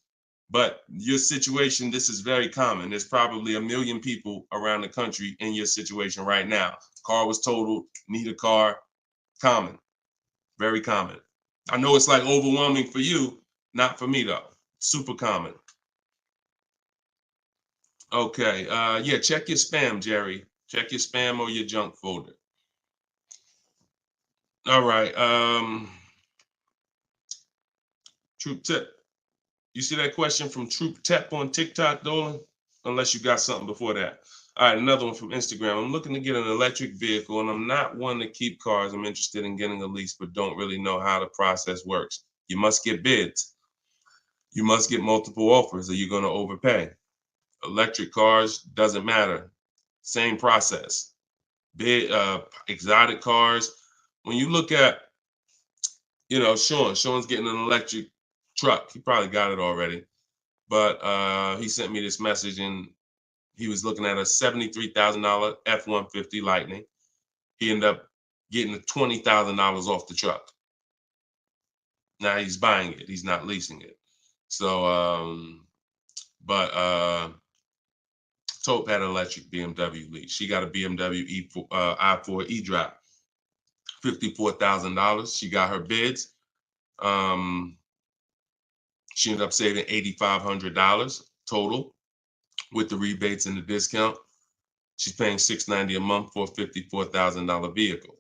But your situation, this is very common. There's probably 1 million people around the country in your situation right now. Car was totaled, need a car. Common, very common. I know it's like overwhelming for you, not for me though. Super common. Okay, yeah, check your spam, Jerry. Check your spam or your junk folder. All right, Troop Tip. You see that question from Troop Tep on TikTok, Dolan? Unless you got something before that. All right, another one from Instagram. I'm looking to get an electric vehicle, and I'm not one to keep cars. I'm interested in getting a lease, but don't really know how the process works. You must get bids. You must get multiple offers, or you're going to overpay. Electric cars, doesn't matter. Same process. Bid, exotic cars. When you look at, Sean's getting an electric truck. He probably got it already. But he sent me this message, and he was looking at a $73,000 F-150 Lightning. He ended up getting $20,000 off the truck. Now he's buying it. He's not leasing it. So, Taupe had an electric BMW lease. She got a BMW i4 e-drive, $54,000. She got her bids. She ended up saving $8,500 total with the rebates and the discount. She's paying $690 a month for a $54,000 vehicle.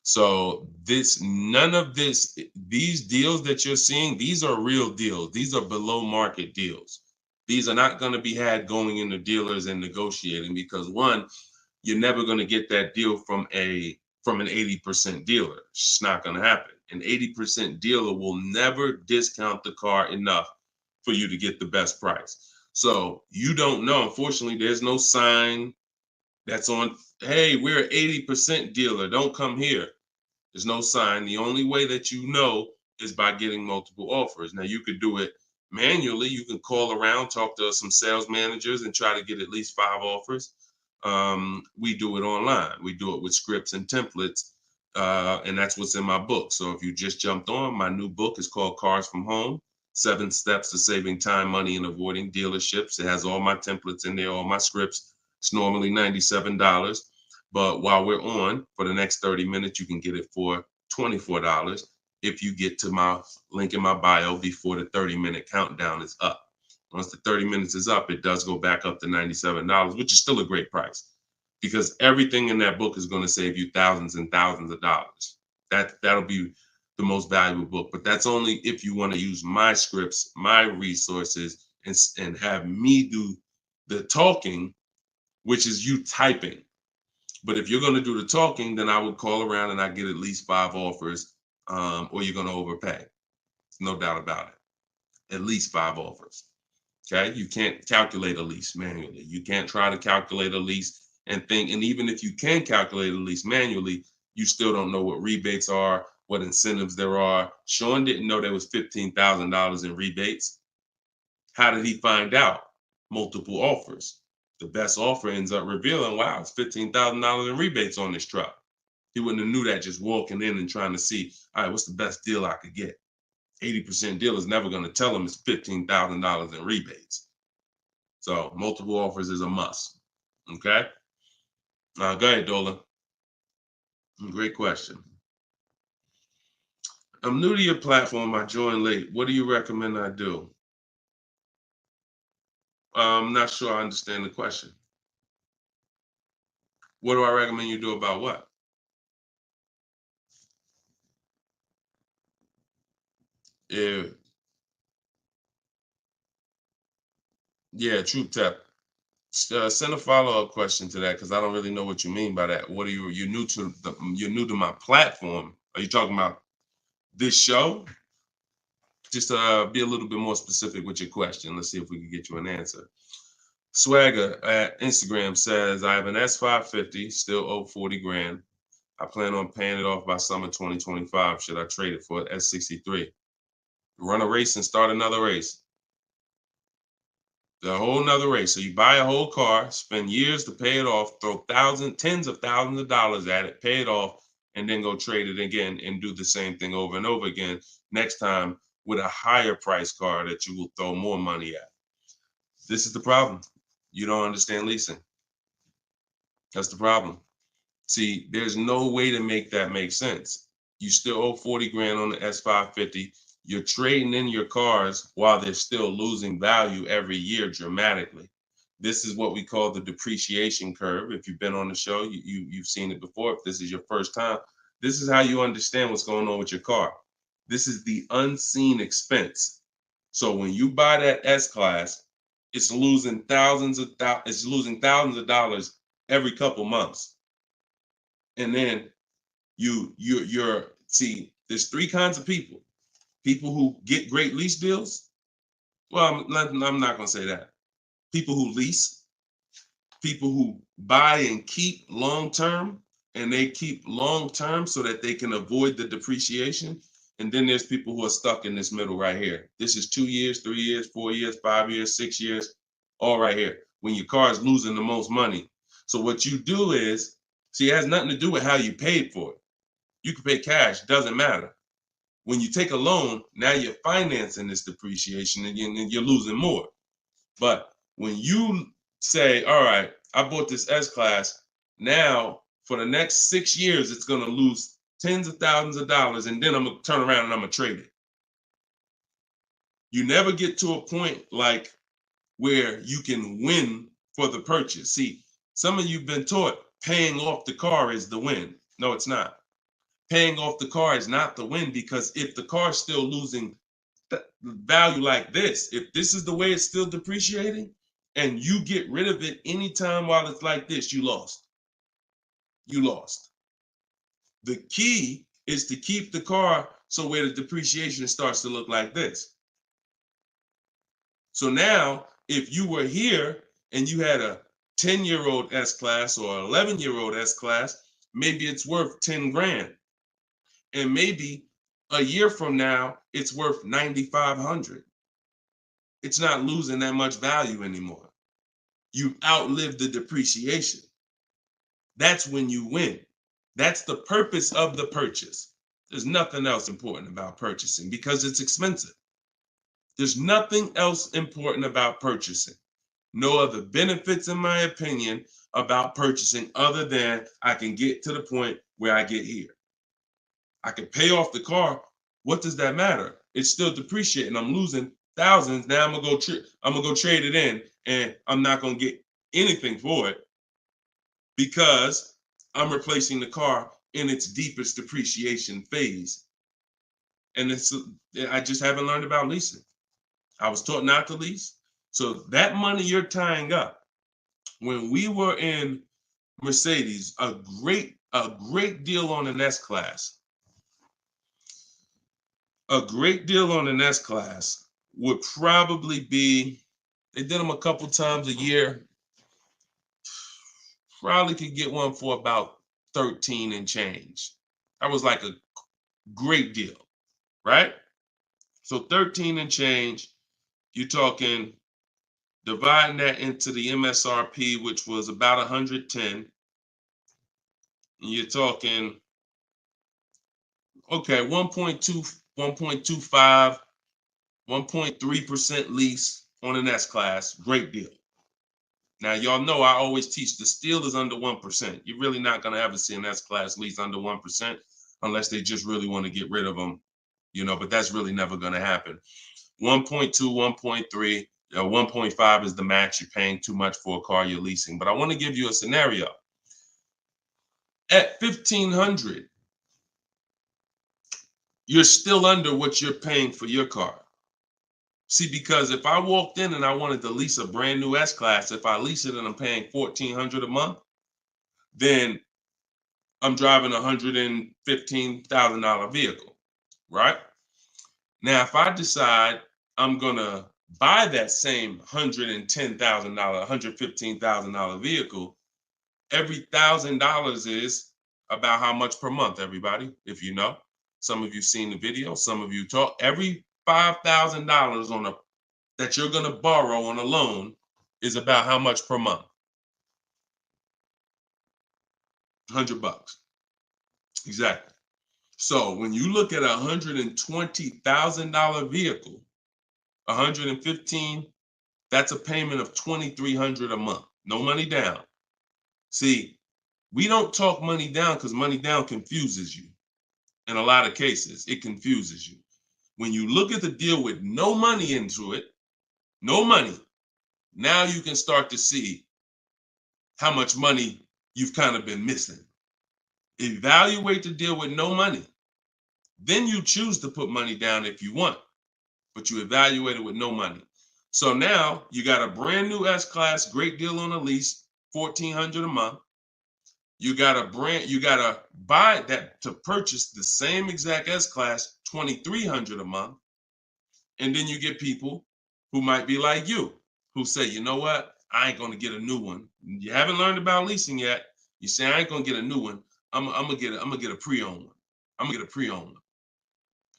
So these deals that you're seeing, these are real deals. These are below market deals. These are not going to be had going into dealers and negotiating because one, you're never going to get that deal from an 80% dealer. It's not going to happen. An 80% dealer will never discount the car enough for you to get the best price. So you don't know. Unfortunately, there's no sign that's on, hey, we're an 80% dealer. Don't come here. There's no sign. The only way that you know is by getting multiple offers. Now, you could do it manually. You can call around, talk to some sales managers, and try to get at least 5 offers. We do it online. We do it with scripts and templates, and that's what's in my book. So if you just jumped on, my new book is called Cars from Home, 7 Steps to Saving Time, Money, and Avoiding Dealerships. It has all my templates in there, all my scripts. It's normally $97. But while we're on, for the next 30 minutes, you can get it for $24 if you get to my link in my bio before the 30-minute countdown is up. Once the 30 minutes is up, it does go back up to $97, which is still a great price because everything in that book is going to save you thousands and thousands of dollars. That'll be the most valuable book, but that's only if you want to use my scripts, my resources, and have me do the talking, which is you typing. But if you're going to do the talking, then I would call around and I get at least 5 offers, or you're going to overpay. No doubt about it. At least 5 offers. Okay. You can't calculate a lease manually. You can't try to calculate a lease and think. And even if you can calculate a lease manually, you still don't know what rebates are, what incentives there are. Sean didn't know there was $15,000 in rebates. How did he find out? Multiple offers. The best offer ends up revealing, wow, it's $15,000 in rebates on this truck. He wouldn't have knew that just walking in and trying to see, all right, what's the best deal I could get? 80% deal is never going to tell him it's $15,000 in rebates. So multiple offers is a must. Okay. Go ahead, Dolan. Great question. I'm new to your platform. I joined late. What do you recommend I do? I'm not sure I understand the question. What do I recommend you do about what? Yeah, Troop Tap. Send a follow-up question to that because I don't really know what you mean by that. What are you're new to my platform? Are you talking about this show? Just be a little bit more specific with your question. Let's see if we can get you an answer. Swagger at Instagram says, I have an S550, still owe 40 grand. I plan on paying it off by summer 2025. Should I trade it for an S63? Run a race and start another race. The whole nother race. So you buy a whole car, spend years to pay it off, throw tens of thousands of dollars at it, pay it off, and then go trade it again and do the same thing over and over again. Next time with a higher price car that you will throw more money at. This is the problem. You don't understand leasing. That's the problem. See, there's no way to make that make sense. You still owe 40 grand on the S550. You're trading in your cars while they're still losing value every year dramatically. This is what we call the depreciation curve. If you've been on the show, you've seen it before. If this is your first time, this is how you understand what's going on with your car. This is the unseen expense. So when you buy that S-Class, it's losing thousands of dollars every couple months. And then you're see, there's three kinds of people. People who get great lease deals. Well, I'm not going to say that. People who lease, people who buy and keep long term, and they keep long term so that they can avoid the depreciation. And then there's people who are stuck in this middle right here. This is 2 years, 3 years, 4 years, 5 years, 6 years, all right here, when your car is losing the most money. So what you do is, see, it has nothing to do with how you paid for it. You can pay cash, doesn't matter. When you take a loan, now you're financing this depreciation and you're losing more. But when you say, all right, I bought this S-Class, now for the next 6 years, it's going to lose tens of thousands of dollars, and then I'm going to turn around and I'm going to trade it. You never get to a point like where you can win for the purchase. See, some of you've been taught paying off the car is the win. No, it's not. Paying off the car is not the win, because if the car is still losing value like this, if this is the way it's still depreciating and you get rid of it anytime while it's like this, you lost. You lost. The key is to keep the car so where the depreciation starts to look like this. So now, if you were here and you had a 10-year-old S-Class or 11-year-old S-Class, maybe it's worth 10 grand. And maybe a year from now, it's worth 9,500. It's not losing that much value anymore. You outlived the depreciation. That's when you win. That's the purpose of the purchase. There's nothing else important about purchasing because it's expensive. There's nothing else important about purchasing. No other benefits, in my opinion, about purchasing other than I can get to the point where I get here. I can pay off the car. What does that matter? It's still depreciating. I'm losing thousands. Now I'm gonna go trade it in, and I'm not gonna get anything for it because I'm replacing the car in its deepest depreciation phase. And I just haven't learned about leasing. I was taught not to lease. So that money you're tying up, when we were in Mercedes, a great deal on an S-Class. A great deal on an S-Class would probably be, they did them a couple times a year, probably could get one for about 13 and change. That was like a great deal, right? So 13 and change, you're talking, dividing that into the MSRP, which was about 110, you're talking, okay, 1.2, 1.25, 1.3% lease on an S-Class, great deal. Now, y'all know I always teach the steal is under 1%. You're really not going to ever see an S-Class lease under 1% unless they just really want to get rid of them, but that's really never going to happen. 1.2, 1.3, 1.5 is the max. You're paying too much for a car you're leasing. But I want to give you a scenario. At $1,500, you're still under what you're paying for your car. See, because if I walked in and I wanted to lease a brand new S-Class, if I lease it and I'm paying $1,400 a month, then I'm driving a $115,000 vehicle, right? Now, if I decide I'm gonna buy that same $110,000, $115,000 vehicle, every $1,000 is about how much per month, everybody, if you know. Some of you seen the video, some of you talk. Every $5,000 on a that you're going to borrow on a loan is about how much per month? $100. Exactly. So when you look at a $120,000 vehicle, 115, that's a payment of $2,300 a month. No money down. See, we don't talk money down because money down confuses you. In a lot of cases, it confuses you. When you look at the deal with no money into it, no money, now you can start to see how much money you've kind of been missing. Evaluate the deal with no money. Then you choose to put money down if you want, but you evaluate it with no money. So now you got a brand new S-Class, great deal on a lease, $1,400 a month. You gotta buy that to purchase the same exact S-Class, $2,300 a month. And then you get people who might be like you, who say, you know what? I ain't gonna get a new one. You haven't learned about leasing yet. You say I ain't gonna get a new one. I'm gonna get a pre-owned one. I'm gonna get a pre-owned one.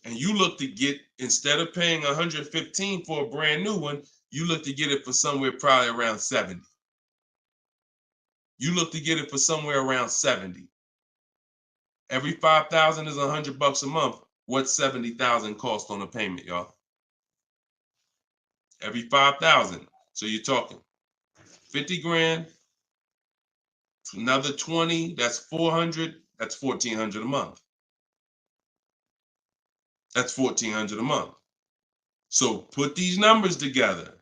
And you look to get, instead of paying 115 for a brand new one, you look to get it for somewhere probably around 70. You look to get it for somewhere around 70. Every 5,000 is $100 a month. What's 70,000 cost on a payment, y'all? Every 5,000. So you're talking 50 grand, another 20, that's 400, that's 1,400 a month. That's 1,400 a month. So put these numbers together.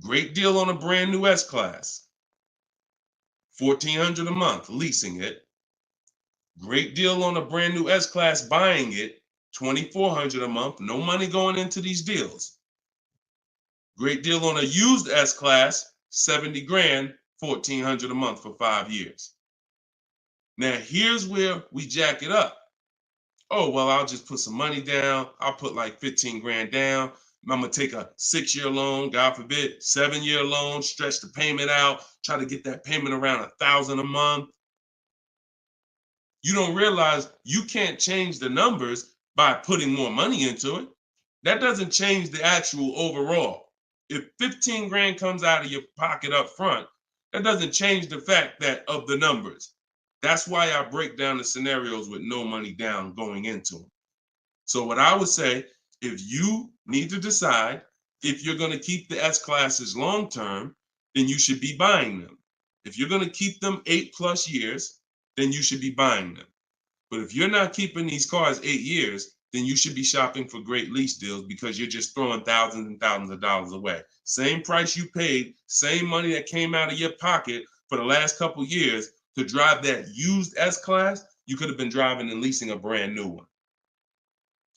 Great deal on a brand new S-Class. 1,400 a month, leasing it. Great deal on a brand new S-Class, buying it. 2,400 a month, no money going into these deals. Great deal on a used S-Class, 70 grand, 1,400 a month for 5 years. Now, here's where we jack it up. Oh, well, I'll just put some money down. I'll put like 15 grand down. I'm going to take a 6-year loan, God forbid, 7-year loan, stretch the payment out, try to get that payment around 1,000 a month. You don't realize you can't change the numbers by putting more money into it. That doesn't change the actual overall. If 15 grand comes out of your pocket up front, that doesn't change the fact that of the numbers. That's why I break down the scenarios with no money down going into them. So what I would say, if you need to decide if you're going to keep the S-Classes long term, then you should be buying them. If you're going to keep them 8+ years, then you should be buying them. But if you're not keeping these cars 8 years, then you should be shopping for great lease deals because you're just throwing thousands and thousands of dollars away. Same price you paid, same money that came out of your pocket for the last couple of years to drive that used S-Class, you could have been driving and leasing a brand new one.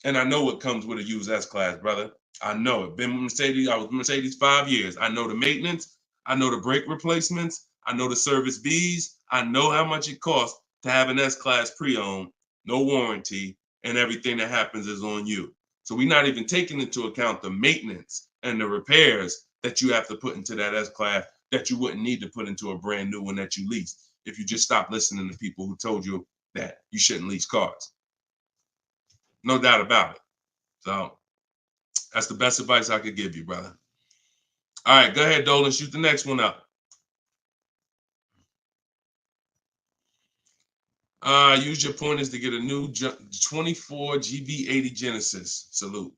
And I know what comes with a used S-Class, brother. I know it. Been with Mercedes. I was with Mercedes 5 years. I know the maintenance. I know the brake replacements. I know the service Bs. I know how much it costs to have an S-Class pre-owned, no warranty, and everything that happens is on you. So we're not even taking into account the maintenance and the repairs that you have to put into that S-Class that you wouldn't need to put into a brand new one that you lease if you just stop listening to people who told you that you shouldn't lease cars. No doubt about it. So that's the best advice I could give you, brother. All right, go ahead, Dolan. Shoot the next one up. Use your pointers to get a new 24 GB80 Genesis. Salute.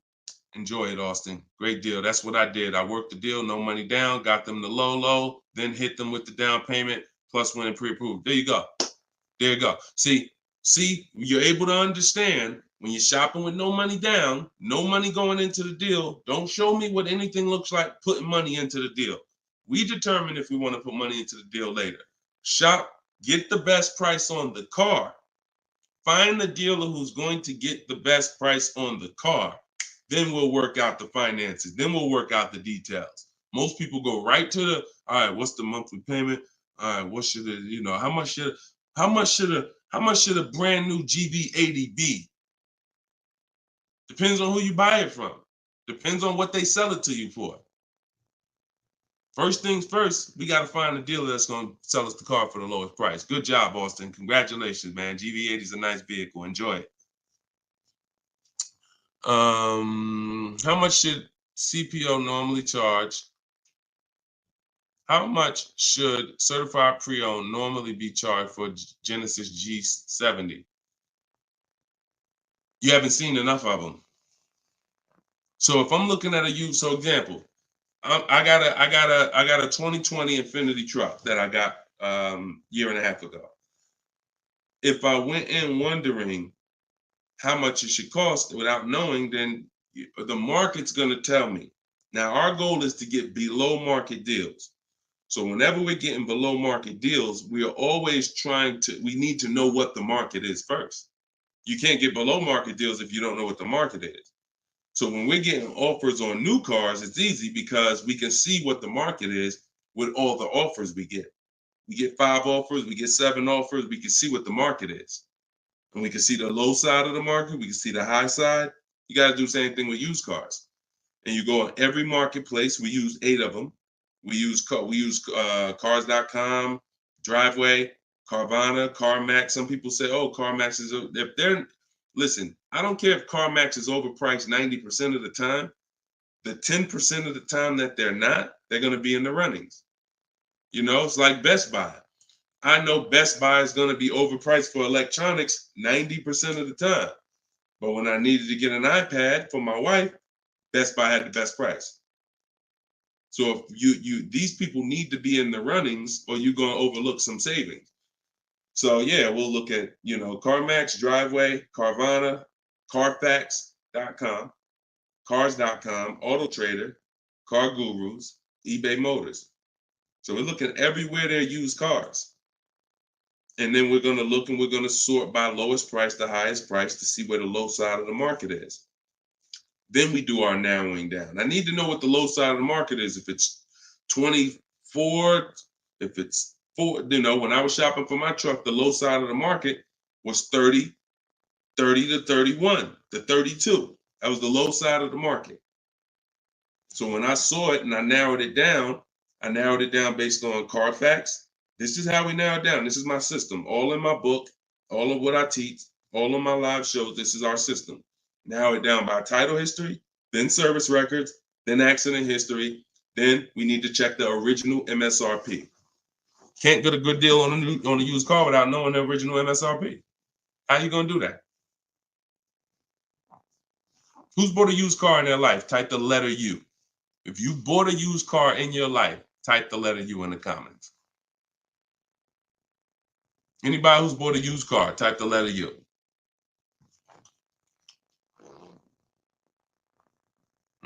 Enjoy it, Austin. Great deal. That's what I did. I worked the deal, no money down, got them the low, then hit them with the down payment, plus went and pre-approved. There you go. There you go. See, you're able to understand when you're shopping with no money down, no money going into the deal. Don't show me what anything looks like putting money into the deal. We determine if we want to put money into the deal later. Shop, get the best price on the car. Find the dealer who's going to get the best price on the car. Then we'll work out the finances. Then we'll work out the details. Most people go right to the, all right, what's the monthly payment? All right, what should it, how much should a brand new GB80 be? Depends on who you buy it from. Depends on what they sell it to you for. First things first, we got to find a dealer that's going to sell us the car for the lowest price. Good job, Austin. Congratulations, man. GV80 is a nice vehicle. Enjoy it. How much should CPO normally charge? How much should certified pre-owned normally be charged for Genesis G70? You haven't seen enough of them. So if I'm looking at a used, so example, I got a 2020 Infinity truck that I got year and a half ago. If I went in wondering how much it should cost without knowing, then the market's going to tell me. Now our goal is to get below market deals. So whenever we're getting below market deals, we are always we need to know what the market is first. You can't get below market deals if you don't know what the market is. So when we're getting offers on new cars, it's easy because we can see what the market is with all the offers we get. We get 5 offers, we get 7 offers, we can see what the market is. And we can see the low side of the market, we can see the high side. You got to do the same thing with used cars. And you go on every marketplace, we use 8 of them. We use cars.com, Driveway, Carvana, CarMax. Some people say, oh, CarMax is, if they're, listen, I don't care if CarMax is overpriced 90% of the time. The 10% of the time that they're not, they're going to be in the runnings. You know, it's like Best Buy. I know Best Buy is going to be overpriced for electronics 90% of the time. But when I needed to get an iPad for my wife, Best Buy had the best price. So if these people need to be in the runnings or you're going to overlook some savings. So yeah, we'll look at, CarMax, Driveway, Carvana, Carfax.com, Cars.com, Auto Trader, Car Gurus, eBay Motors. So we're looking everywhere there used cars. And then we're going to look and we're going to sort by lowest price to highest price to see where the low side of the market is. Then we do our narrowing down. I need to know what the low side of the market is. If it's 24, if it's 4, when I was shopping for my truck, the low side of the market was 30 to 31 to 32. That was the low side of the market. So when I saw it and I narrowed it down based on Carfax. This is how we narrow it down. This is my system. All in my book, all of what I teach, all of my live shows, this is our system. Narrow it down by title history, then service records, then accident history. Then we need to check the original MSRP. Can't get a good deal on a used car without knowing the original MSRP. How you gonna do that? Who's bought a used car in their life? Type the letter U. If you bought a used car in your life, type the letter U in the comments. Anybody who's bought a used car, type the letter U.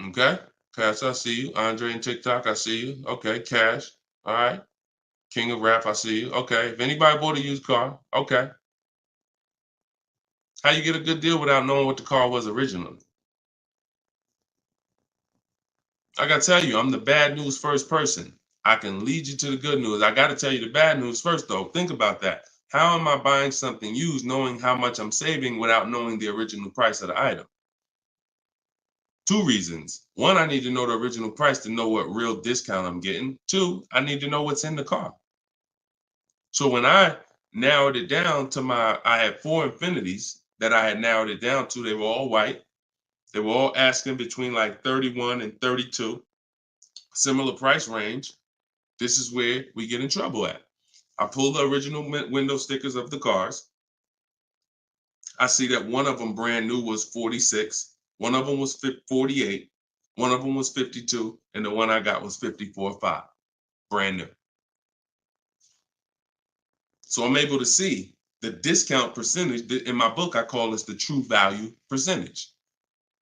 Okay, Cash, I see you. Andre and TikTok, I see you. Okay, Cash, all right. King of Rap, I see you. Okay, if anybody bought a used car, okay. How you get a good deal without knowing what the car was originally? I gotta tell you, I'm the bad news first person. I can lead you to the good news. I gotta tell you the bad news first, though. Think about that. How am I buying something used knowing how much I'm saving without knowing the original price of the item? 2 reasons. 1, I need to know the original price to know what real discount I'm getting. 2, I need to know what's in the car. So when I narrowed it down to I had 4 Infinities that I had narrowed it down to. They were all white. They were all asking between like 31 and 32, similar price range. This is where we get in trouble at. I pulled the original window stickers of the cars. I see that one of them brand new was 46. One of them was 48. One of them was 52. And the one I got was 54.5, brand new. So I'm able to see the discount percentage. In my book, I call this the true value percentage.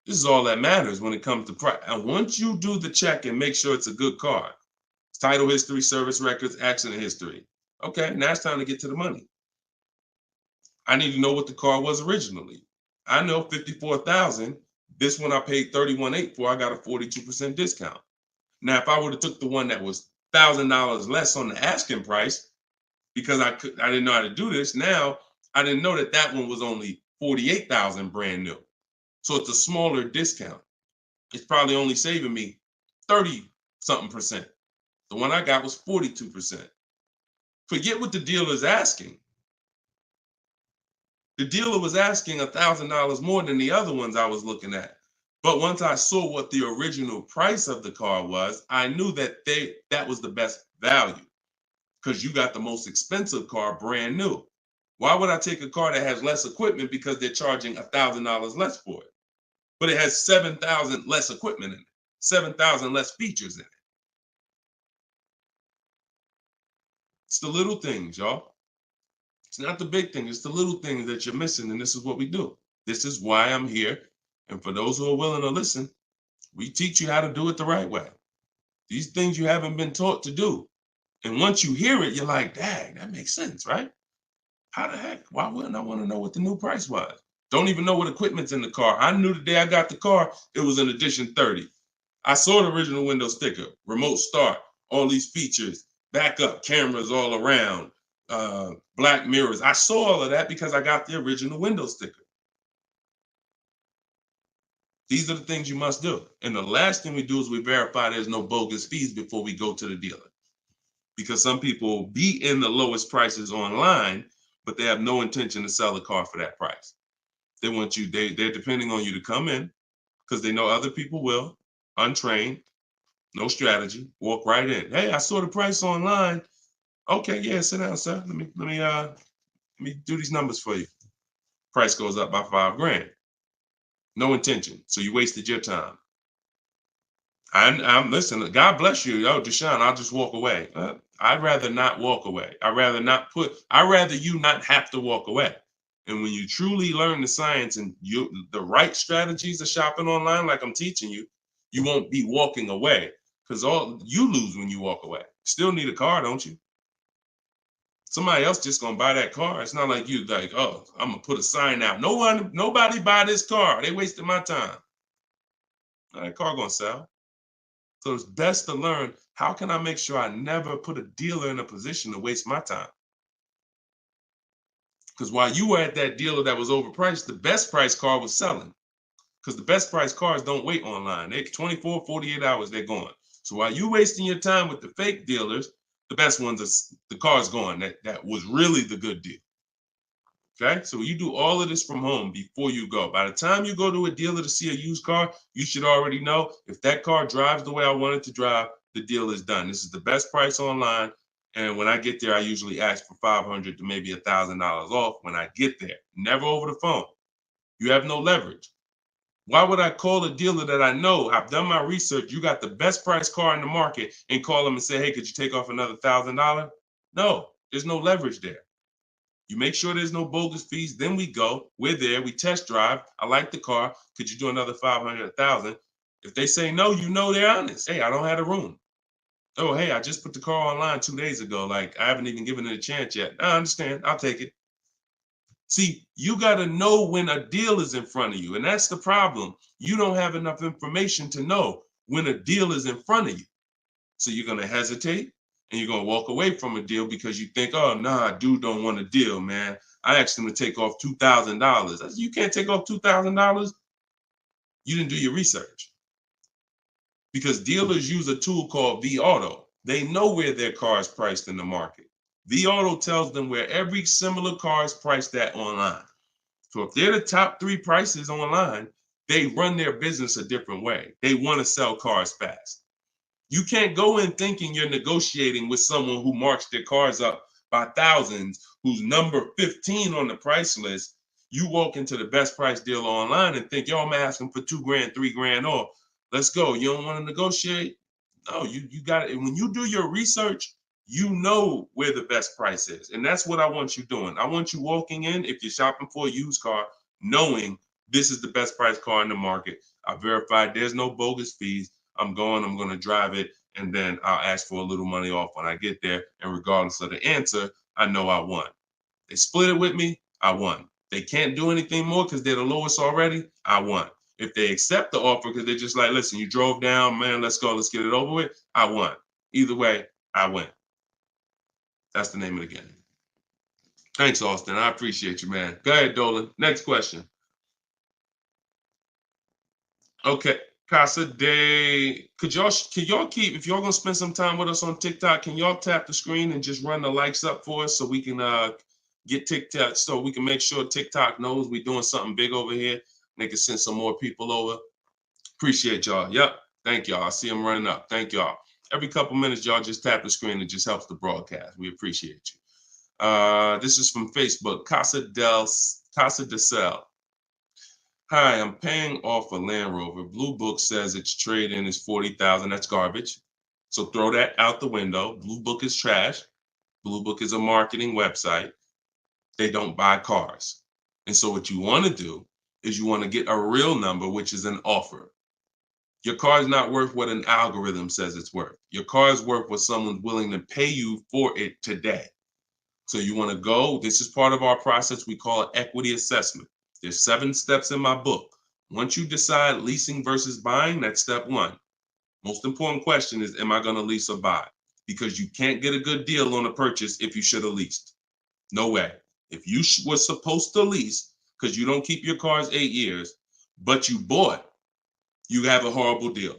This is all that matters when it comes to price. And once you do the check and make sure it's a good car, title history, service records, accident history. Okay, now it's time to get to the money. I need to know what the car was originally. I know 54,000. This one I paid 31.8 for. I got a 42% discount. Now, if I would have took the one that was $1,000 less on the asking price, because I didn't know how to do this. Now I didn't know that one was only 48,000 brand new. So it's a smaller discount. It's probably only saving me 30 something percent. The one I got was 42%. Forget what the dealer's asking. The dealer was asking $1,000 more than the other ones I was looking at. But once I saw what the original price of the car was, I knew that that was the best value because you got the most expensive car brand new. Why would I take a car that has less equipment because they're charging $1,000 less for it? But it has 7,000 less equipment in it, 7,000 less features in it. It's the little things, y'all. It's not the big thing. It's the little things that you're missing. And this is what we do. This is why I'm here. And for those who are willing to listen, we teach you how to do it the right way. These things you haven't been taught to do. And once you hear it, you're like, dang, that makes sense, right? How the heck? Why wouldn't I want to know what the new price was? Don't even know what equipment's in the car. I knew the day I got the car, it was an edition 30. I saw the original window sticker, remote start, all these features, backup cameras all around, black mirrors. I saw all of that because I got the original window sticker. These are the things you must do. And the last thing we do is we verify there's no bogus fees before we go to the dealer. Because some people will be in the lowest prices online, but they have no intention to sell the car for that price. They want you, they're depending on you to come in because they know other people will, untrained, no strategy, walk right in. Hey, I saw the price online. Okay, yeah, sit down, sir. Let me do these numbers for you. Price goes up by $5,000. No intention. So you wasted your time. I'm listen, God bless you. Yo, Deshone, I'll just walk away. I'd rather not walk away. I'd rather you not have to walk away. And when you truly learn the science and the right strategies of shopping online, like I'm teaching you, you won't be walking away because all you lose when you walk away. Still need a car, don't you? Somebody else just gonna buy that car. It's not like you like, oh, I'm gonna put a sign out. Nobody buy this car. They wasted my time. That car gonna sell. So it's best to learn, how can I make sure I never put a dealer in a position to waste my time? Because while you were at that dealer that was overpriced, the best price car was selling. Because the best price cars don't wait online. They 24, 48 hours, they're gone. So while you wasting your time with the fake dealers, the best ones are the car's gone. That was really the good deal. Okay, so you do all of this from home before you go. By the time you go to a dealer to see a used car, you should already know if that car drives the way I want it to drive, the deal is done. This is the best price online. And when I get there, I usually ask for $500 to maybe $1,000 off when I get there. Never over the phone. You have no leverage. Why would I call a dealer that I know, I've done my research, you got the best price car in the market, and call them and say, hey, could you take off another $1,000? No, there's no leverage there. You make sure there's no bogus fees. Then we go. We're there. We test drive. I like the car. Could you do another 500, 1,000? If they say no, you know they're honest. Hey, I don't have a room. Oh, hey, I just put the car online 2 days ago. Like, I haven't even given it a chance yet. I understand. I'll take it. See, you got to know when a deal is in front of you. And that's the problem. You don't have enough information to know when a deal is in front of you. So you're going to hesitate. And you're going to walk away from a deal because you think, oh, nah, dude don't want a deal, man. I asked him to take off $2,000. You can't take off $2,000. You didn't do your research. Because dealers use a tool called vAuto. They know where their car is priced in the market. vAuto tells them where every similar car is priced at online. So if they're the top 3 prices online, they run their business a different way. They want to sell cars fast. You can't go in thinking you're negotiating with someone who marks their cars up by thousands, who's number 15 on the price list. You walk into the best price deal online and think, yo, I'm asking for $2,000, $3,000 off. Let's go. You don't want to negotiate? No, you got it. And when you do your research, you know where the best price is. And that's what I want you doing. I want you walking in, if you're shopping for a used car, knowing this is the best price car in the market. I verified there's no bogus fees. I'm going to drive it, and then I'll ask for a little money off when I get there. And regardless of the answer, I know I won. They split it with me, I won. They can't do anything more because they're the lowest already, I won. If they accept the offer because they're just like, listen, you drove down, man, let's go, let's get it over with, I won. Either way, I win. That's the name of the game. Thanks, Austin. I appreciate you, man. Go ahead, Dolan. Next question. Okay. Casa Day, could y'all keep, if y'all gonna spend some time with us on TikTok, can y'all tap the screen and just run the likes up for us so we can get TikTok, so we can make sure TikTok knows we're doing something big over here. They can send some more people over. Appreciate y'all. Yep. Thank y'all. I see them running up. Thank y'all. Every couple minutes, y'all just tap the screen. It just helps the broadcast. We appreciate you. This is from Facebook. Casa de Cel. Hi, I'm paying off a Land Rover. Blue Book says its trade-in is $40,000. That's garbage. So throw that out the window. Blue Book is trash. Blue Book is a marketing website. They don't buy cars. And so what you want to do is you want to get a real number, which is an offer. Your car is not worth what an algorithm says it's worth. Your car is worth what someone's willing to pay you for it today. So you want to go, this is part of our process. We call it equity assessment. There's 7 steps in my book. Once you decide leasing versus buying, that's step 1. Most important question is, am I going to lease or buy? Because you can't get a good deal on a purchase if you should have leased. No way. If you were supposed to lease, because you don't keep your cars 8 years, but you bought, you have a horrible deal.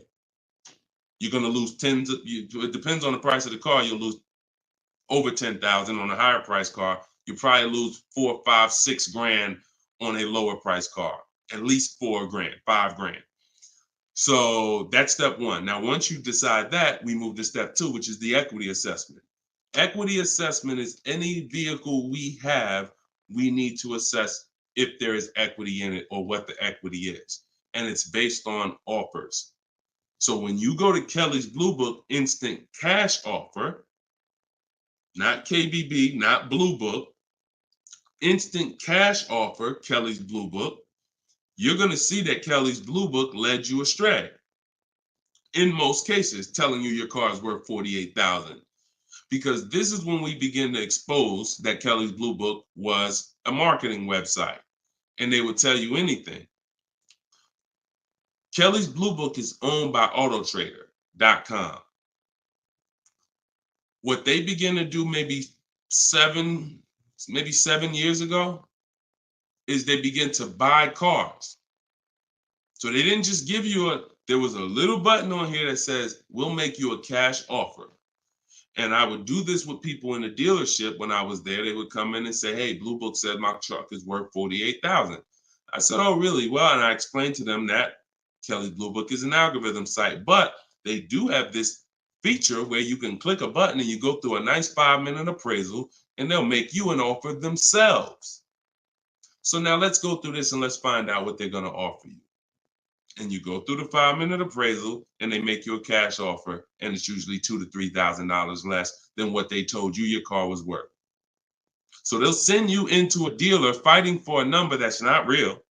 You're going to lose it depends on the price of the car. You'll lose over 10,000 on a higher price car. You probably lose 4, 5, 6 grand on a lower price car, at least 4 grand, 5 grand. So that's step 1. Now, once you decide that, we move to step 2, which is the equity assessment. Equity assessment is any vehicle we have, we need to assess if there is equity in it or what the equity is. And it's based on offers. So when you go to Kelly's Blue Book instant cash offer, not KBB, not Blue Book, instant cash offer, Kelly's Blue Book, you're going to see that Kelly's Blue Book led you astray. In most cases, telling you your car is worth $48,000. Because this is when we begin to expose that Kelly's Blue Book was a marketing website and they would tell you anything. Kelly's Blue Book is owned by Autotrader.com. What they began to do maybe 7 years ago is they begin to buy cars. So they didn't just give you there was a little button on here that says, we'll make you a cash offer. And I would do this with people in the dealership when I was there. They would come in and say, hey, Blue Book said my truck is worth $48,000. I said, oh, really? Well, and I explained to them that Kelly's Blue Book is an algorithm site, but they do have this feature where you can click a button and you go through a nice 5-minute appraisal and they'll make you an offer themselves. So now let's go through this and let's find out what they're going to offer you. And you go through the 5-minute appraisal and they make you a cash offer, and it's usually $2,000 to $3,000 less than what they told you your car was worth. So they'll send you into a dealer fighting for a number that's not real,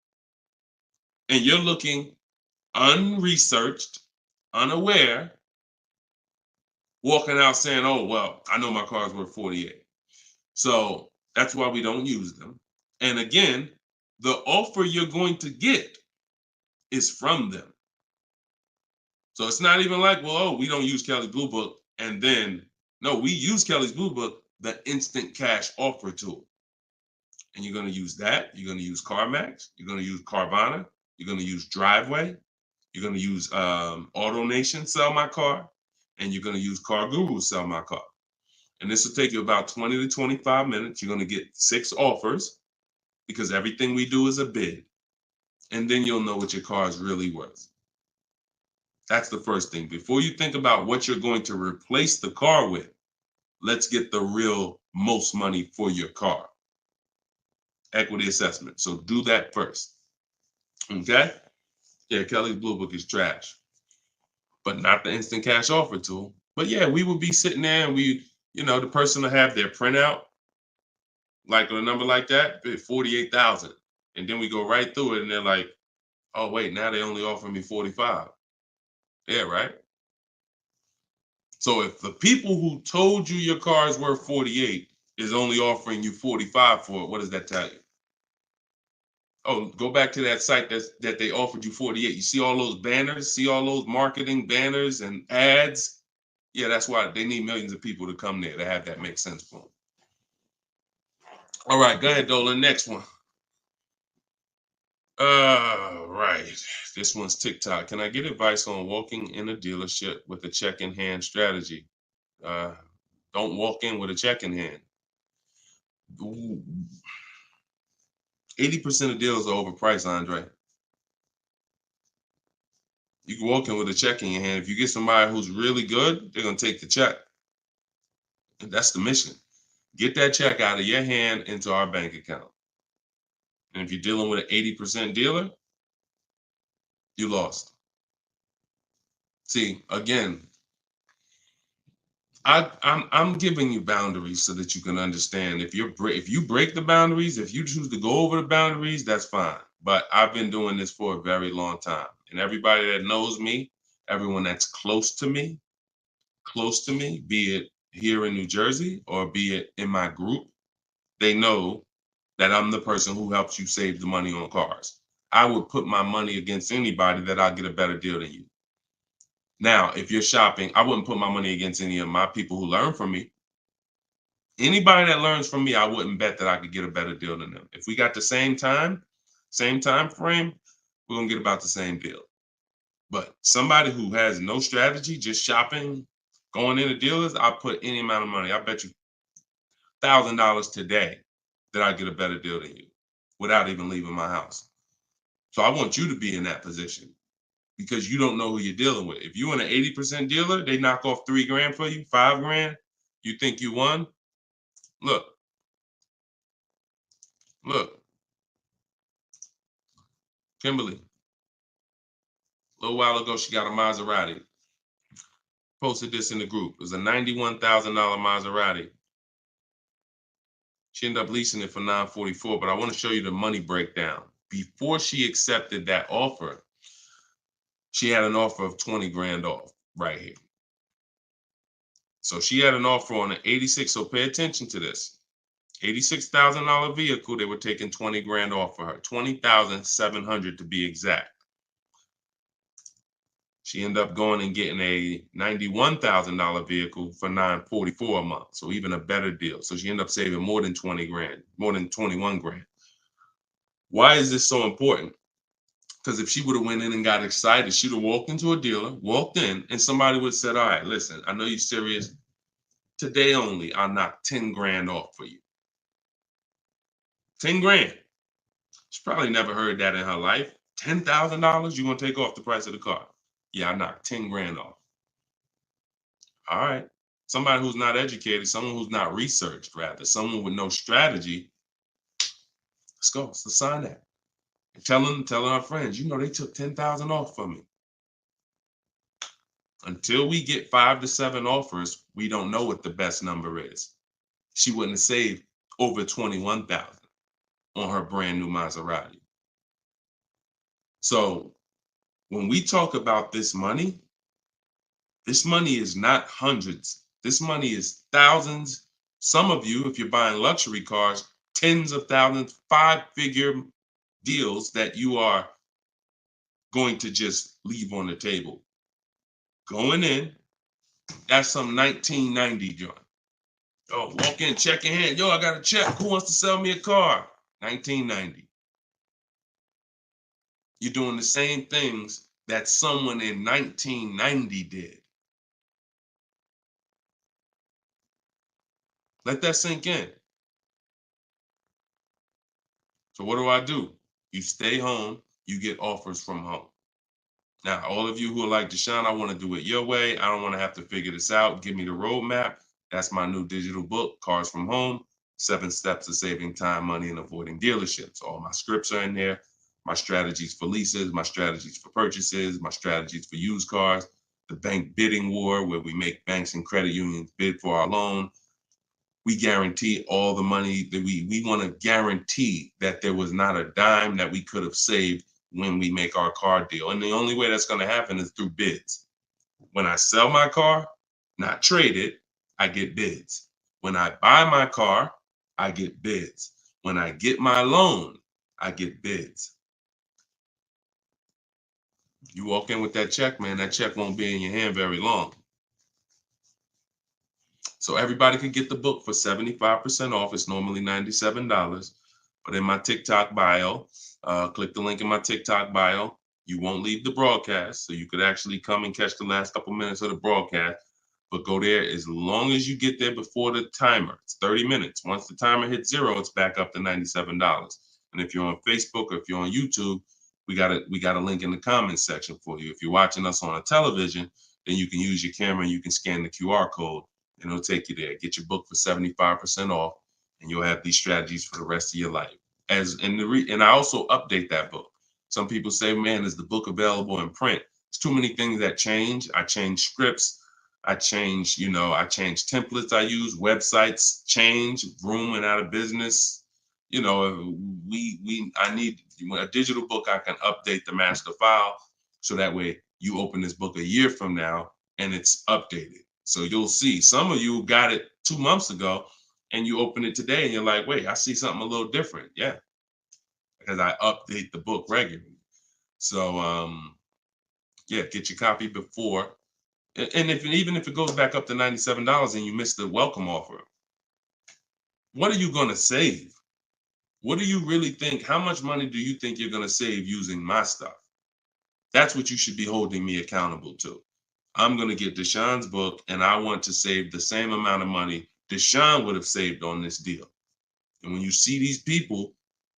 and you're looking unresearched, unaware, walking out saying, oh, well, I know my car's worth 48. So that's why we don't use them. And again, the offer you're going to get is from them. So it's not even like, well, oh, we don't use Kelly's Blue Book. And then, no, we use Kelly's Blue Book, the instant cash offer tool. And you're going to use that. You're going to use CarMax. You're going to use Carvana. You're going to use Driveway. You're going to use AutoNation, Sell My Car. And you're going to use Car Guru, Sell My Car. And this will take you about 20 to 25 minutes. You're going to get 6 offers because everything we do is a bid. And then you'll know what your car is really worth. That's the first thing. Before you think about what you're going to replace the car with, let's get the real most money for your car. Equity assessment. So do that first. Okay? Yeah, Kelly's Blue Book is trash, but not the instant cash offer tool. But yeah, we would be sitting there and the person will have their printout, like a number like that, 48,000. And then we go right through it and they're like, oh, wait, now they only offer me 45. Yeah, right? So if the people who told you your car is worth 48 is only offering you 45 for it, what does that tell you? Oh, go back to that site that they offered you 48. You see all those banners, see all those marketing banners and ads? Yeah, that's why they need millions of people to come there to have that make sense for them. All right, go ahead, Dolan. Next one. Right. This one's TikTok. Can I get advice on walking in a dealership with a check in hand strategy? Don't walk in with a check in hand. 80% of deals are overpriced, Andre. You can walk in with a check in your hand. If you get somebody who's really good, they're going to take the check. And that's the mission. Get that check out of your hand into our bank account. And if you're dealing with an 80% dealer, you lost. See, again, I'm giving you boundaries so that you can understand. If you break the boundaries, if you choose to go over the boundaries, that's fine. But I've been doing this for a very long time, and everybody that knows me, everyone that's close to me, be it here in New Jersey or be it in my group, they know that I'm the person who helps you save the money on cars. I would put my money against anybody that I'll get a better deal than you. Now, if you're shopping, I wouldn't put my money against any of my people who learn from me. Anybody that learns from me, I wouldn't bet that I could get a better deal than them. If we got the same time frame, we're gonna get about the same deal. But somebody who has no strategy, just shopping, going into dealers, I'll put any amount of money. I bet you $1,000 today that I get a better deal than you without even leaving my house. So I want you to be in that position because you don't know who you're dealing with. If you're in an 80% dealer, they knock off $3,000 for you, $5,000. You think you won? Look, Kimberly. A little while ago, she got a Maserati. Posted this in the group. It was a $91,000 Maserati. She ended up leasing it for $944, but I want to show you the money breakdown. Before she accepted that offer, she had an offer of 20 grand off right here. So she had an offer on an 86. So pay attention to this. $86,000 vehicle, they were taking 20 grand off for her. 20,700 to be exact. She ended up going and getting a $91,000 vehicle for $944 a month. So even a better deal. So she ended up saving more than 20 grand, more than 21 grand. Why is this so important? Because if she would have went in and got excited, she'd have walked into a dealer, walked in, and somebody would have said, all right, listen, I know you're serious. Today only, I'll knock 10 grand off for you. 10 grand. She probably never heard that in her life. $10,000 you're going to take off the price of the car. Yeah, I knocked 10 grand off. All right. Somebody who's not educated, someone who's not researched, rather, someone with no strategy. Let's go. Let's sign that. And telling our friends, you know, they took 10,000 off from me. Until we get 5 to 7 offers, we don't know what the best number is. She wouldn't have saved over 21,000 on her brand new Maserati. So when we talk about this money is not hundreds. This money is thousands. Some of you, if you're buying luxury cars, tens of thousands, 5-figure deals that you are going to just leave on the table. Going in, that's some 1990 joint. Oh, walk in, check in hand. Yo, I got a check. Who wants to sell me a car? 1990. You're doing the same things that someone in 1990 did. Let that sink in. So what do? You stay home, you get offers from home. Now, all of you who are like, Deshone, I want to do it your way. I don't want to have to figure this out. Give me the roadmap. That's my new digital book, Cars from Home, 7 Steps to Saving Time, Money, and Avoiding Dealerships. All my scripts are in there. My strategies for leases, my strategies for purchases, my strategies for used cars, the bank bidding war, where we make banks and credit unions bid for our loan. We guarantee all the money that we want to guarantee that there was not a dime that we could have saved when we make our car deal. And the only way that's going to happen is through bids. When I sell my car, not trade it, I get bids. When I buy my car, I get bids. When I get my loan, I get bids. You walk in with that check, man, that check won't be in your hand very long. So everybody could get the book for 75% off. It's normally $97. But in my TikTok bio, click the link in my TikTok bio. You won't leave the broadcast, so you could actually come and catch the last couple minutes of the broadcast. But go there as long as you get there before the timer. It's 30 minutes. Once the timer hits 0, it's back up to $97. And if you're on Facebook or if you're on YouTube, we got a link in the comments section for you. If you're watching us on a television, then you can use your camera and you can scan the QR code and it'll take you there. Get your book for 75% off, and you'll have these strategies for the rest of your life. And I also update that book. Some people say, man, is the book available in print? There's too many things that change. I change scripts. I change templates I use, websites change, Vroom went out of business. I need a digital book. I can update the master file so that way you open this book a year from now and it's updated. So you'll see some of you got it 2 months ago and you open it today and you're like, wait, I see something a little different. Yeah, because I update the book regularly. So yeah, get your copy before. And even if it goes back up to $97 and you miss the welcome offer, what are you going to save? What do you really think? How much money do you think you're going to save using my stuff? That's what you should be holding me accountable to. I'm going to get Deshone's book, and I want to save the same amount of money Deshone would have saved on this deal. And when you see these people,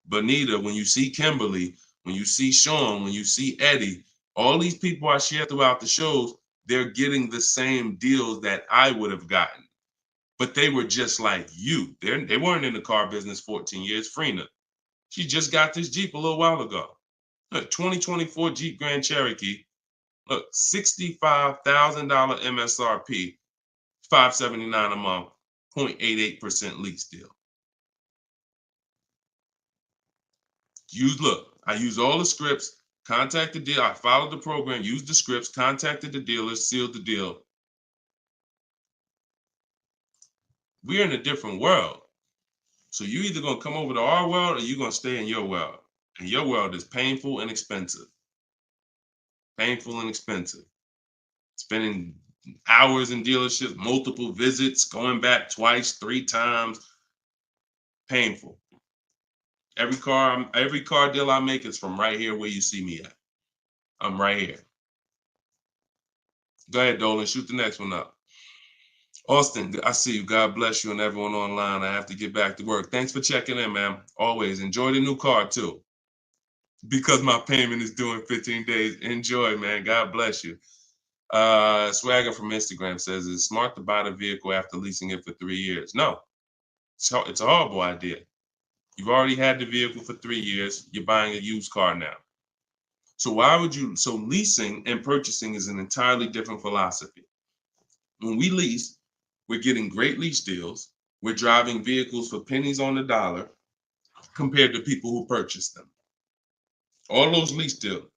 Bonita, when you see Kimberly, when you see Sean, when you see Eddie, all these people I share throughout the shows, they're getting the same deals that I would have gotten. But they were just like you. They weren't in the car business 14 years. Frina, she just got this Jeep a little while ago. Look, 2024 Jeep Grand Cherokee. Look, $65,000 MSRP, $579 a month, 0.88% lease deal. I use all the scripts, contacted the dealer, I followed the program, used the scripts, contacted the dealer, sealed the deal. We're in a different world. So you either gonna come over to our world or you're gonna stay in your world. And your world is painful and expensive. Painful and expensive. Spending hours in dealerships, multiple visits, going back twice, 3 times. Painful. Every car deal I make is from right here where you see me at. I'm right here. Go ahead, Dolan, shoot the next one up. Austin, I see you. God bless you and everyone online. I have to get back to work. Thanks for checking in, man. Always enjoy the new car too. Because my payment is due in 15 days. Enjoy, man. God bless you. Swagger from Instagram says, it's smart to buy the vehicle after leasing it for 3 years. No, it's a horrible idea. You've already had the vehicle for 3 years. You're buying a used car now. So leasing and purchasing is an entirely different philosophy. When we lease, we're getting great lease deals. We're driving vehicles for pennies on the dollar compared to people who purchase them. All those lease deals.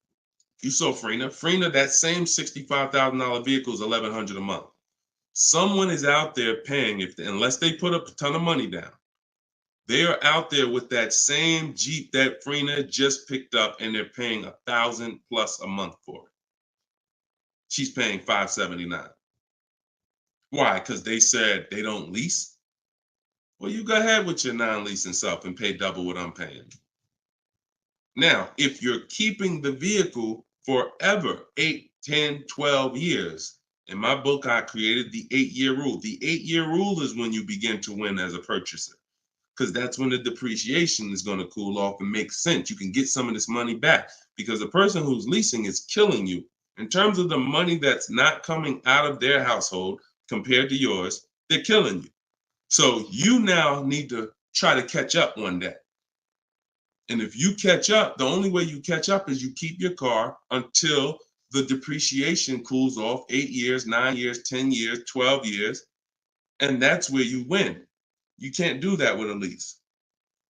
You saw Frina, that same $65,000 vehicle is $1,100 a month. Someone is out there paying, unless they put up a ton of money down, they are out there with that same Jeep that Frina just picked up and they're paying $1,000 plus a month for it. She's paying $579. Why? Because they said they don't lease? Well, you go ahead with your non-leasing stuff and pay double what I'm paying. Now, if you're keeping the vehicle forever, 8, 10, 12 years, in my book, I created the 8-year rule. The 8-year rule is when you begin to win as a purchaser, because that's when the depreciation is going to cool off and make sense. You can get some of this money back because the person who's leasing is killing you. In terms of the money that's not coming out of their household compared to yours, they're killing you. So you now need to try to catch up one day. And if you catch up, the only way you catch up is you keep your car until the depreciation cools off 8 years, 9 years, 10 years, 12 years. And that's where you win. You can't do that with a lease.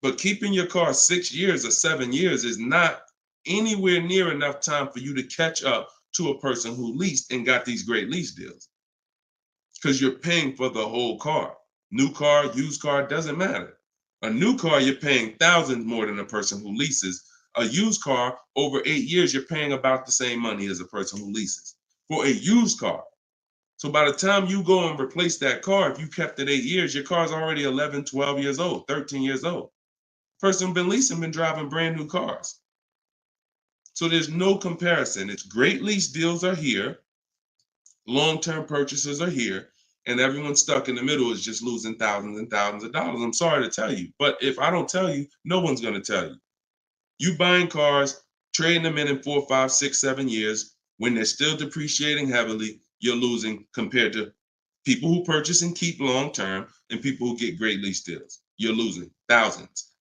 But keeping your car 6 years or 7 years is not anywhere near enough time for you to catch up to a person who leased and got these great lease deals. Because you're paying for the whole car. New car, used car, doesn't matter. A new car, you're paying thousands more than a person who leases. A used car, over 8 years, you're paying about the same money as a person who leases for a used car. So by the time you go and replace that car, if you kept it 8 years, your car's already 11, 12 years old, 13 years old. Person been leasing, been driving brand new cars. So there's no comparison. It's great lease deals are here, long-term purchases are here, and everyone stuck in the middle is just losing thousands and thousands of dollars. I'm sorry to tell you, but if I don't tell you, no one's going to tell you. You buying cars, trading them in 4, 5, 6, 7 years, when they're still depreciating heavily, you're losing compared to people who purchase and keep long-term and people who get great lease deals. You're losing thousands.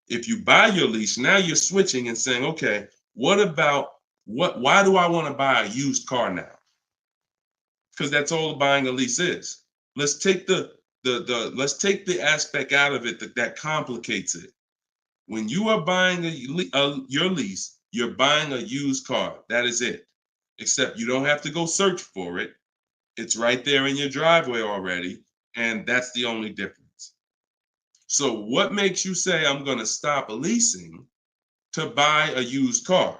If you buy your lease, now you're switching and saying, okay, why do I want to buy a used car now? Because that's all buying a lease is. Let's take let's take the aspect out of it that complicates it. When you are buying your lease, you're buying a used car. That is it. Except you don't have to go search for it. It's right there in your driveway already, and that's the only difference. So what makes you say I'm going to stop leasing to buy a used car?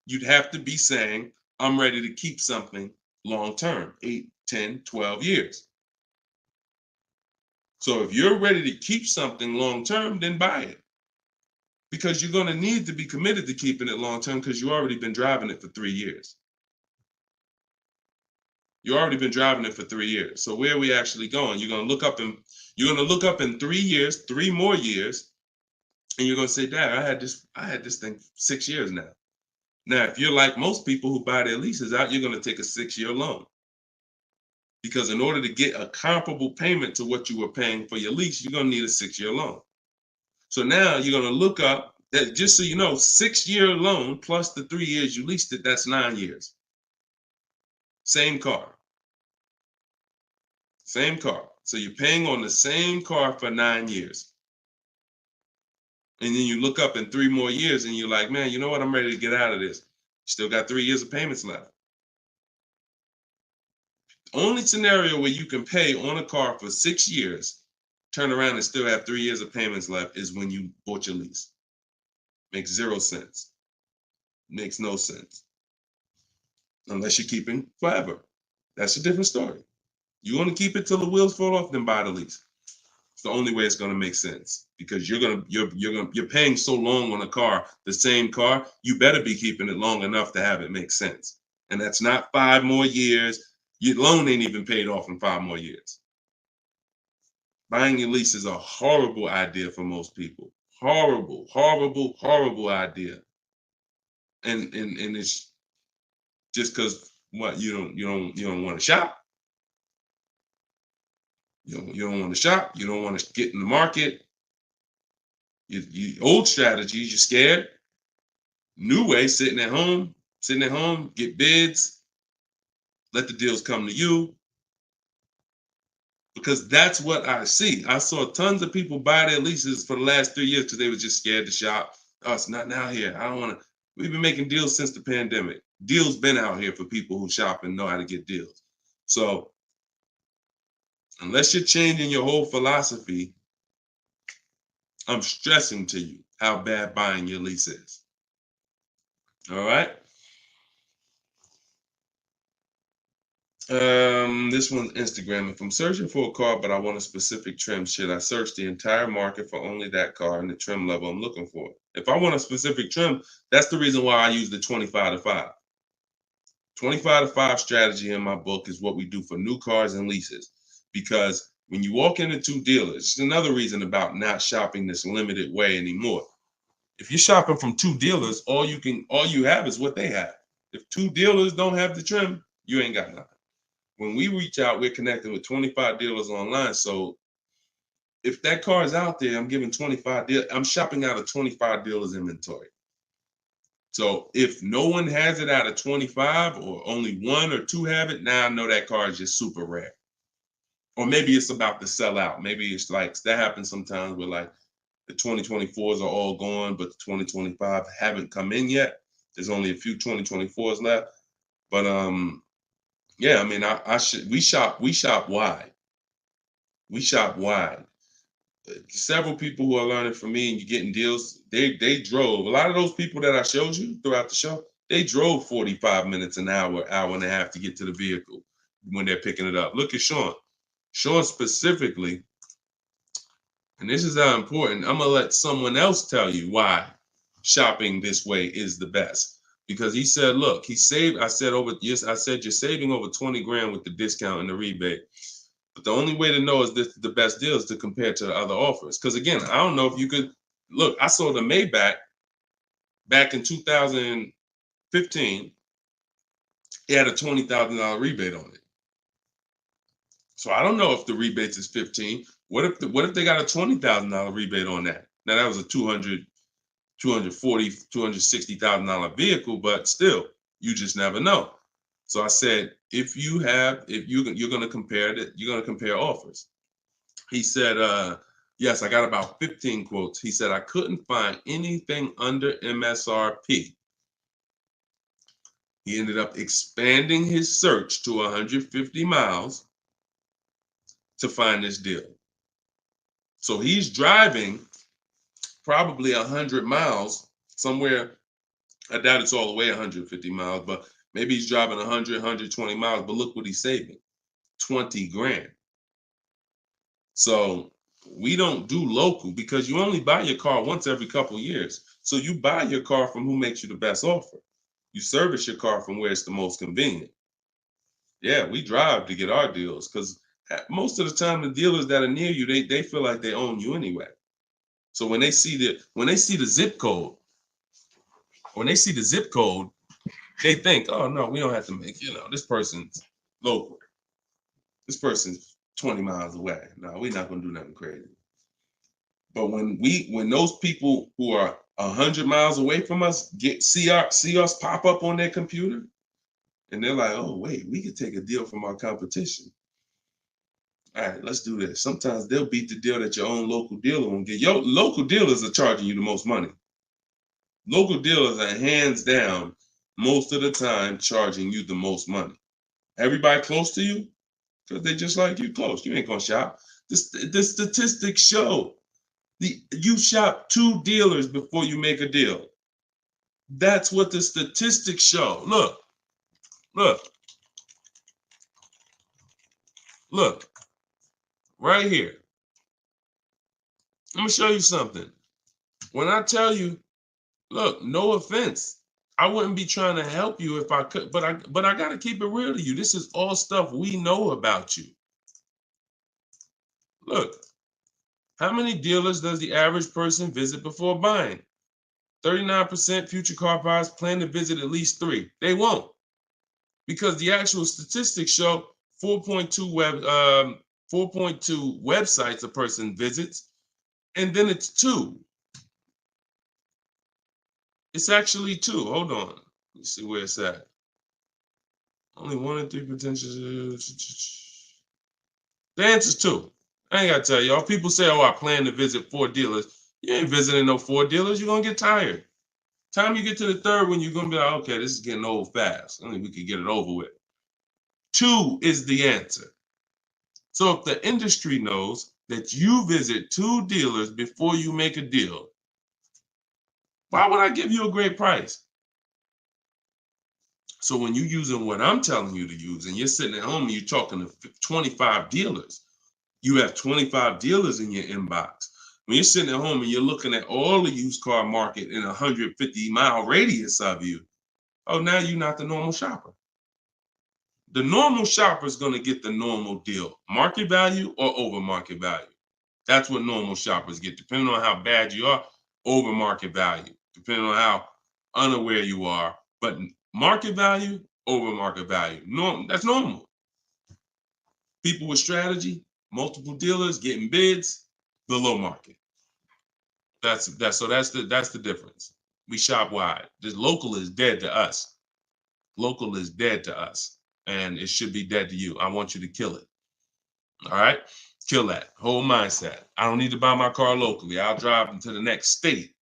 You'd have to be saying I'm ready to keep something long term, 8, 10, 12 years. So if you're ready to keep something long term, then buy it. Because you're going to need to be committed to keeping it long term because you've already been driving it for 3 years. You've already been driving it for 3 years. So where are we actually going? You're going to look up in 3 years, 3 more years, and you're going to say, Dad, I had this thing 6 years now. Now, if you're like most people who buy their leases out, you're going to take a 6-year loan. Because in order to get a comparable payment to what you were paying for your lease, you're going to need a 6-year loan. So now you're going to look up that, just so you know, 6-year loan plus the 3 years you leased it, that's 9 years. Same car. Same car. So you're paying on the same car for 9 years. And then you look up in 3 more years and you're like, man, you know what? I'm ready to get out of this. Still got 3 years of payments left. Only scenario where you can pay on a car for 6 years, turn around and still have 3 years of payments left is when you bought your lease. Makes 0 sense. Makes no sense. Unless you're keeping forever. That's a different story. You want to keep it till the wheels fall off, then buy the lease. It's the only way it's going to make sense because you're paying so long on a car, the same car, you better be keeping it long enough to have it make sense. And that's not 5 more years. Your loan ain't even paid off in 5 more years. Buying your lease is a horrible idea for most people. Horrible, horrible, horrible idea. And it's just because what you don't want to shop. You don't want to shop. You don't want to get in the market. Old strategies, you're scared. New way, sitting at home, get bids, let the deals come to you. Because that's what I see. I saw tons of people buy their leases for the last 3 years because they were just scared to shop. Oh, it's not now here. I don't want to. We've been making deals since the pandemic. Deals been out here for people who shop and know how to get deals. So unless you're changing your whole philosophy, I'm stressing to you how bad buying your lease is. All right. This one's Instagram. If I'm searching for a car, but I want a specific trim, should I search the entire market for only that car and the trim level I'm looking for? If I want a specific trim, that's the reason why I use the 25 to 5. 25 to 5 strategy in my book is what we do for new cars and leases. Because when you walk into 2 dealers, it's another reason about not shopping this limited way anymore. If you're shopping from 2 dealers, all you have is what they have. If 2 dealers don't have the trim, you ain't got nothing. When we reach out, we're connecting with 25 dealers online. So if that car is out there, I'm giving 25 dealers. I'm shopping out of 25 dealers inventory. So if no one has it out of 25 or only 1 or 2 have it, now I know that car is just super rare. Or maybe it's about to sell out. Maybe it's like that happens sometimes where like the 2024s are all gone, but the 2025 haven't come in yet. There's only a few 2024s left. But yeah, I mean, we shop wide. We shop wide. Several people who are learning from me and you're getting deals, they drove. A lot of those people that I showed you throughout the show, they drove 45 minutes, an hour and a half to get to the vehicle when they're picking it up. Look at Sean. Sean specifically And this is how important. I'm gonna let someone else tell you why shopping this way is the best. Because he said, look, he saved. I said I said you're saving over 20 grand with the discount and the rebate. But the only way to know is this the best deal is to compare to the other offers. Because again, I don't know if you could look. I sold a Maybach back in 2015. It had a $20,000 rebate on it. So I don't know if the rebates is 15. What if they got a $20,000 rebate on that? Now that was a $260,000 vehicle, but still, you just never know. So I said, if you're gonna compare it, you're gonna compare offers. He said, yes, I got about 15 quotes. He said I couldn't find anything under MSRP. He ended up expanding his search to 150 miles to find this deal. So he's driving probably 100 miles somewhere. I doubt it's all the way 150 miles, but maybe he's driving 100, 120 miles. But look what he's saving, 20 grand. So we don't do local because you only buy your car once every couple of years. So you buy your car from who makes you the best offer. You service your car from where it's the most convenient. Yeah, we drive to get our deals because most of the time the dealers that are near you, they feel like they own you anyway. So when they see the zip code, they think, oh no, we don't have to make, this person's local. This person's 20 miles away. No, we're not gonna do nothing crazy. But when those people who are 100 miles away from us see us pop up on their computer, and they're like, oh wait, we could take a deal from our competition. All right, let's do this. Sometimes they'll beat the deal that your own local dealer won't get. Your local dealers are charging you the most money. Local dealers are hands down most of the time charging you the most money. Everybody close to you, because they just like you close. You ain't gonna shop. The statistics show you shop 2 dealers before you make a deal. That's what the statistics show. Look, right here. Let me show you something. When I tell you, look, no offense, I wouldn't be trying to help you if I could, but I gotta keep it real to you. This is all stuff we know about you. Look, how many dealers does the average person visit before buying? 39% future car buyers plan to visit at least 3. They won't, because the actual statistics show 4.2 websites a person visits, and then it's 2. It's actually 2. Hold on. Let's see where it's at. Only 1 in 3 potential. The answer's 2. I ain't got to tell y'all. People say, oh, I plan to visit 4 dealers. You ain't visiting no 4 dealers. You're going to get tired. Time you get to the 3rd one, you're going to be like, okay, this is getting old fast. I think we could get it over with. 2 is the answer. So if the industry knows that you visit 2 dealers before you make a deal, why would I give you a great price? So when you're using what I'm telling you to use and you're sitting at home and you're talking to 25 dealers, you have 25 dealers in your inbox. When you're sitting at home and you're looking at all the used car market in a 150-mile radius of you, oh, now you're not the normal shopper. The normal shopper is going to get the normal deal, market value or over market value. That's what normal shoppers get, depending on how bad you are, over market value, depending on how unaware you are. But market value, over market value, that's normal. People with strategy, multiple dealers getting bids, below market. That's the difference. We shop wide. This local is dead to us. Local is dead to us, and it should be dead to you. I want you to kill it. All right, kill that whole mindset. I don't need to buy my car locally. I'll drive into the next state.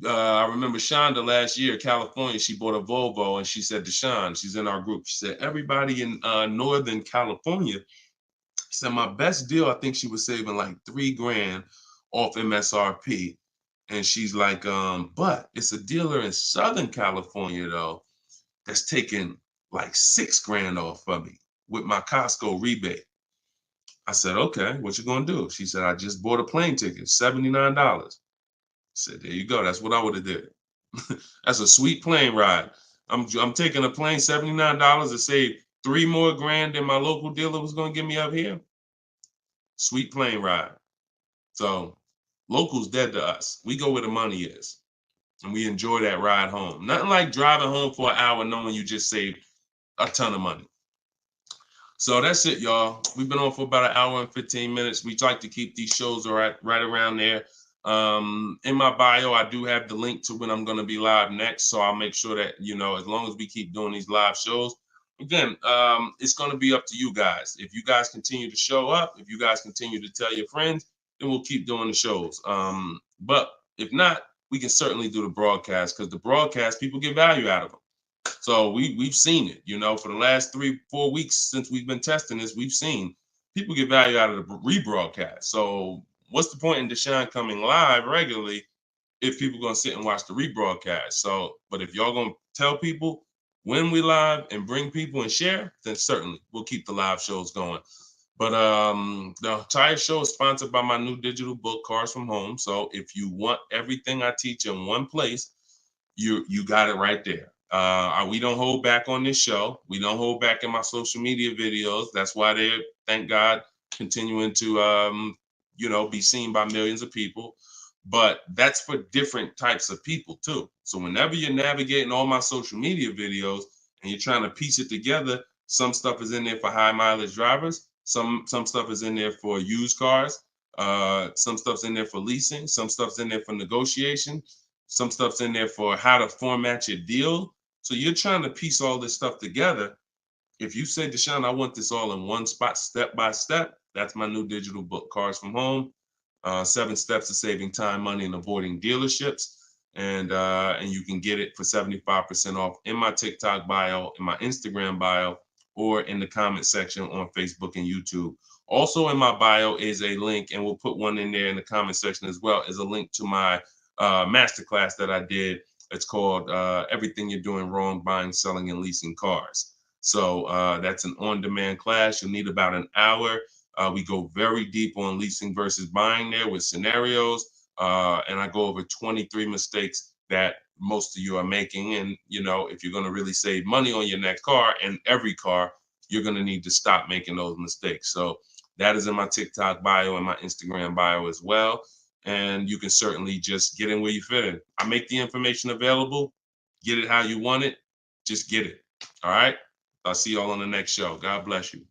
I remember Shonda last year, California. She bought a Volvo, and she said to Sean, she's in our group. She said everybody in Northern California. She said my best deal. I think she was saving like $3 grand off MSRP. And she's like, but it's a dealer in Southern California, though, that's taking like $6 grand off of me with my Costco rebate. I said, okay, what you gonna do? She said, I just bought a plane ticket, $79. I said, there you go. That's what I would have did. That's a sweet plane ride. I'm taking a plane, $79 to save 3 more grand than my local dealer was gonna give me up here. Sweet plane ride. So local's dead to us. We go where the money is. And we enjoy that ride home. Nothing like driving home for an hour knowing you just saved a ton of money. So that's it, y'all. We've been on for about an hour and 15 minutes. We like to keep these shows right around there. In my bio, I do have the link to when I'm going to be live next. So I'll make sure that, as long as we keep doing these live shows, again, it's going to be up to you guys. If you guys continue to show up, if you guys continue to tell your friends, then we'll keep doing the shows. But if not, we can certainly do the broadcast, because the broadcast, people get value out of them. So we've seen it, for the last 3-4 weeks since we've been testing this, we've seen people get value out of the rebroadcast. So what's the point in Deshone coming live regularly if people are going to sit and watch the rebroadcast? So, but if y'all going to tell people when we live and bring people and share, then certainly we'll keep the live shows going. But the entire show is sponsored by my new digital book, Cars from Home. So if you want everything I teach in one place, you got it right there. We don't hold back on this show. We don't hold back in my social media videos. That's why they're, thank God, continuing to be seen by millions of people. But that's for different types of people too. So whenever you're navigating all my social media videos and you're trying to piece it together, some stuff is in there for high mileage drivers. Some stuff is in there for used cars. Some stuff's in there for leasing. Some stuff's in there for negotiation. Some stuff's in there for how to format your deal. So you're trying to piece all this stuff together. If you say, Deshone, I want this all in one spot, step by step, that's my new digital book, Cars from Home. 7 steps to saving time, money, and avoiding dealerships. And you can get it for 75% off in my TikTok bio, in my Instagram bio, or in the comment section on Facebook and YouTube. Also in my bio is a link, and we'll put one in there in the comment section as well, is a link to my masterclass that I did. It's called Everything You're Doing Wrong Buying, Selling, and Leasing Cars. So that's an on-demand class. You'll need about an hour. We go very deep on leasing versus buying there with scenarios. And I go over 23 mistakes that most of you are making. And, if you're going to really save money on your next car and every car, you're going to need to stop making those mistakes. So that is in my TikTok bio and my Instagram bio as well. And you can certainly just get in where you fit in. I make the information available. Get it how you want it. Just get it. All right. I'll see y'all on the next show. God bless you.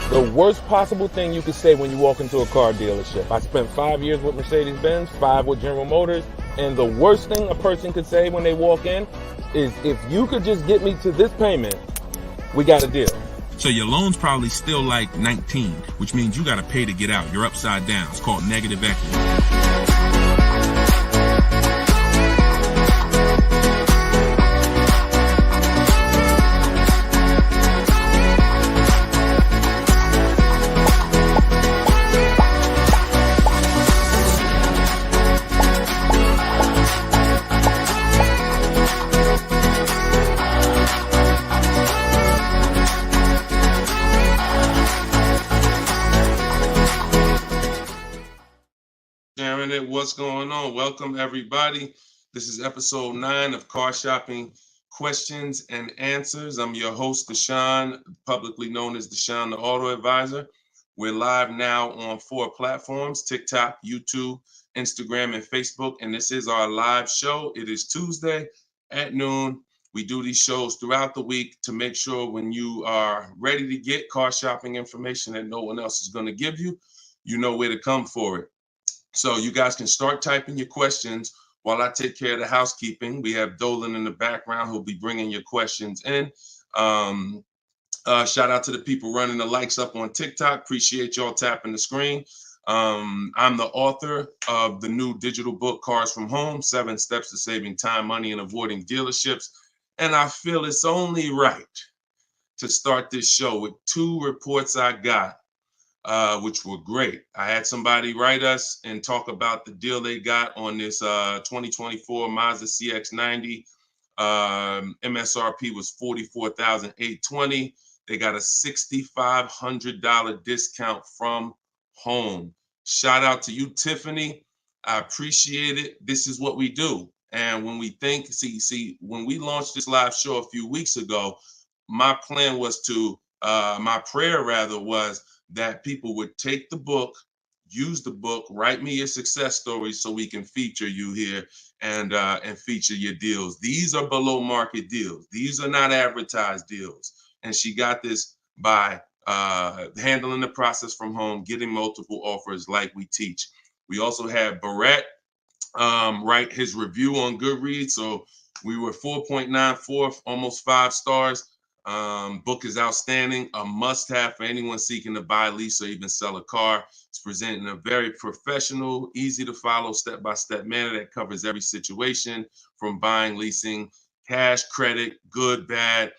The worst possible thing you could say when you walk into a car dealership. I spent 5 years with Mercedes-Benz, 5 with General Motors, and the worst thing a person could say when they walk in is, if you could just get me to this payment, we got a deal. So your loan's probably still like 19, which means you got to pay to get out. You're upside down. It's called negative equity. What's going on? Welcome, everybody. This is episode 9 of Car Shopping Questions and Answers. I'm your host, Deshone, publicly known as Deshone the Auto Advisor. We're live now on 4 platforms: TikTok, YouTube, Instagram, and Facebook. And this is our live show. It is Tuesday at noon. We do these shows throughout the week to make sure when you are ready to get car shopping information that no one else is going to give you, you know where to come for it. So you guys can start typing your questions while I take care of the housekeeping. We have Dolan in the background who'll be bringing your questions in. Shout out to the people running the likes up on TikTok. Appreciate y'all tapping the screen. I'm the author of the new digital book, Cars from Home, 7 Steps to Saving Time, Money, and Avoiding Dealerships. And I feel it's only right to start this show with 2 reports I got, which were great. I had somebody write us and talk about the deal they got on this 2024 Mazda CX-90. MSRP was $44,820. They got a $6,500 discount from home. Shout out to you, Tiffany. I appreciate it. This is what we do. And when we think, when we launched this live show a few weeks ago, my plan was my prayer rather was that people would take the book, use the book, write me your success stories so we can feature you here and feature your deals. These are below market deals. These are not advertised deals. And she got this by handling the process from home, getting multiple offers like we teach. We also had Barrett write his review on Goodreads. So we were 4.94, almost 5 stars. Book is outstanding, a must-have for anyone seeking to buy, lease, or even sell a car. It's presented in a very professional, easy-to-follow, step-by-step manner that covers every situation from buying, leasing, cash, credit, good, bad.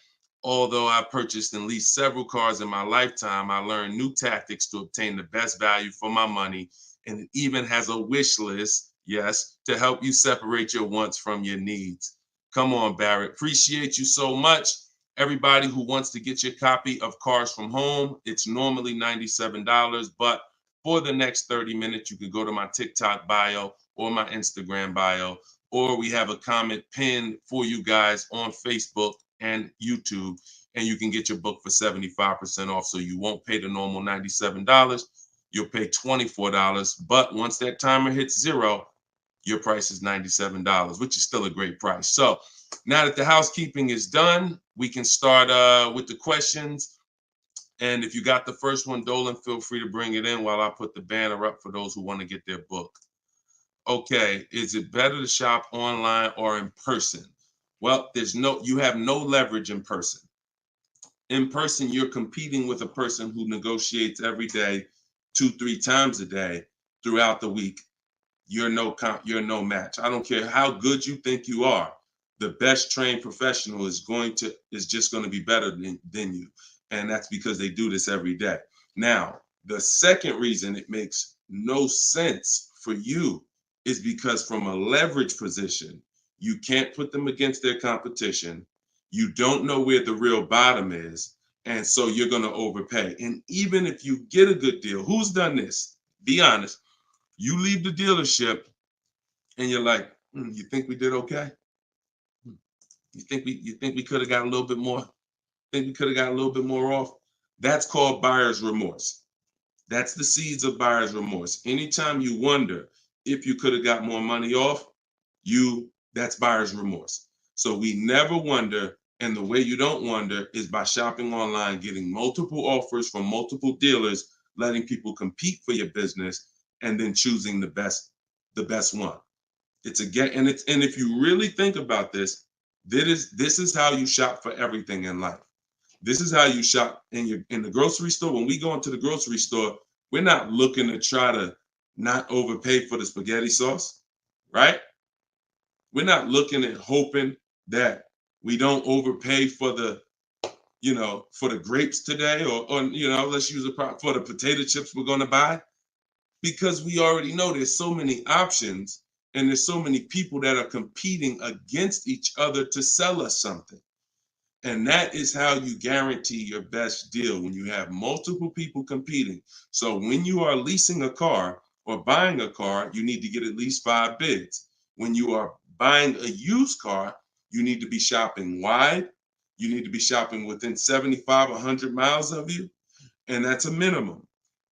Although I've purchased and leased several cars in my lifetime, I learned new tactics to obtain the best value for my money, and it even has a wish list, yes, to help you separate your wants from your needs. Come on, Barrett. Appreciate you so much. Everybody who wants to get your copy of Cars from Home, it's normally $97, but for the next 30 minutes, you can go to my TikTok bio or my Instagram bio, or we have a comment pinned for you guys on Facebook and YouTube, and you can get your book for 75% off. So you won't pay the normal $97. You'll pay $24. But once that timer hits 0, your price is $97, which is still a great price. So now that the housekeeping is done, we can start with the questions. And if you got the first one, Dolan, feel free to bring it in while I put the banner up for those who want to get their book. Okay, is it better to shop online or in person? Well, you have no leverage in person. In person, you're competing with a person who negotiates every day, 2-3 times a day throughout the week. You're no match. I don't care how good you think you are. The best trained professional is just going to be better than you. And that's because they do this every day. Now, the second reason it makes no sense for you is because from a leverage position, you can't put them against their competition. You don't know where the real bottom is. And so you're going to overpay. And even if you get a good deal, who's done this? Be honest. You leave the dealership and you're like, you think we did okay? You think we could have got a little bit more? Think we could have got a little bit more off? That's called buyer's remorse. That's the seeds of buyer's remorse. Anytime you wonder if you could have got more money off, that's buyer's remorse. So we never wonder, and the way you don't wonder is by shopping online, getting multiple offers from multiple dealers, letting people compete for your business, and then choosing the best one. And if you really think about this, this is how you shop for everything in life. This is how you shop in the grocery store. When we go into the grocery store, we're not looking to try to not overpay for the spaghetti sauce, right? We're not looking at hoping that we don't overpay for the grapes today, or let's use for the potato chips we're going to buy, because we already know there's so many options and there's so many people that are competing against each other to sell us something. And that is how you guarantee your best deal, when you have multiple people competing. So when you are leasing a car or buying a car, you need to get at least 5 bids. When you are buying a used car, you need to be shopping wide. You need to be shopping within 75, 100 miles of you. And that's a minimum.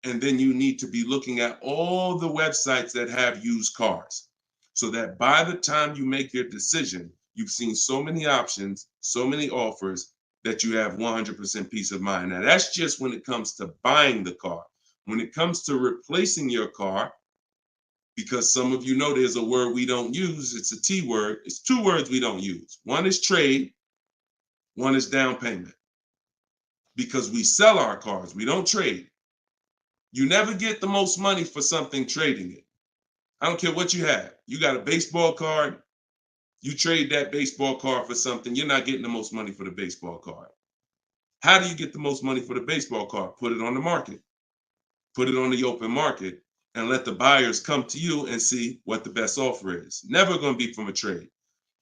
And then you need to be looking at all the websites that have used cars, so that by the time you make your decision, you've seen so many options, so many offers, that you have 100% peace of mind. Now, that's just when it comes to buying the car. When it comes to replacing your car, because some of you know there's a word we don't use, it's a T word. It's 2 words we don't use. One is trade, one is down payment. Because we sell our cars, we don't trade. You never get the most money for something trading it. I don't care what you have. You got a baseball card, You trade that baseball card for something, you're not getting the most money for the baseball card. How do you get the most money for the baseball card? Put it on the market. Put it on the open market and let the buyers come to you and see what the best offer is. Never going to be from a trade.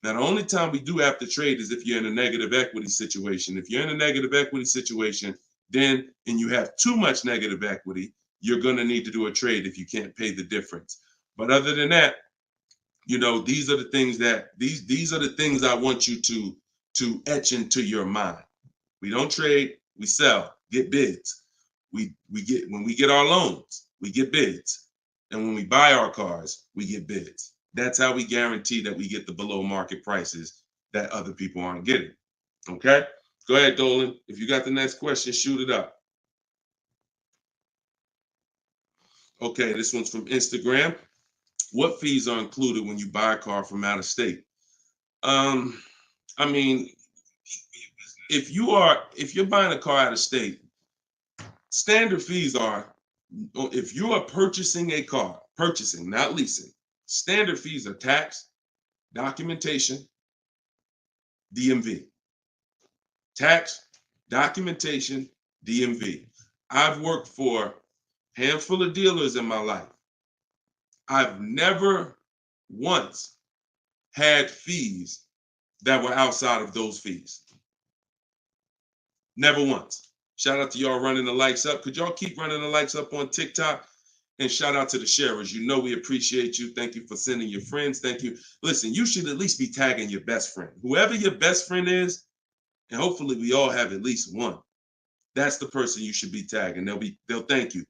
Now, the only time we do have to trade is if you're in a negative equity situation. If you're in a negative equity situation, then, and you have too much negative equity, you're going to need to do a trade if you can't pay the difference. But other than that, you know, these are the things that these are the things I want you to etch into your mind. We don't trade, we sell, get bids. We get, when we get our loans, we get bids. And when we buy our cars, we get bids. That's how we guarantee that we get the below market prices that other people aren't getting. Okay? Go ahead, Dolan. If you got the next question, shoot it up. Okay, this one's from Instagram. What fees are included when you buy a car from out of state? I mean, if you're buying a car out of state, standard fees are, if you are purchasing a car, purchasing, not leasing, standard fees are tax, documentation, DMV. Tax, documentation, DMV. I've worked for a handful of dealers in my life. I've never once had fees that were outside of those fees. Never once. Shout out to y'all running the likes up. Could y'all keep running the likes up on TikTok? And shout out to the sharers. You know we appreciate you. Thank you for sending your friends. Thank you. Listen, you should at least be tagging your best friend. Whoever your best friend is, and hopefully we all have at least one. That's the person you should be tagging. They'll thank you.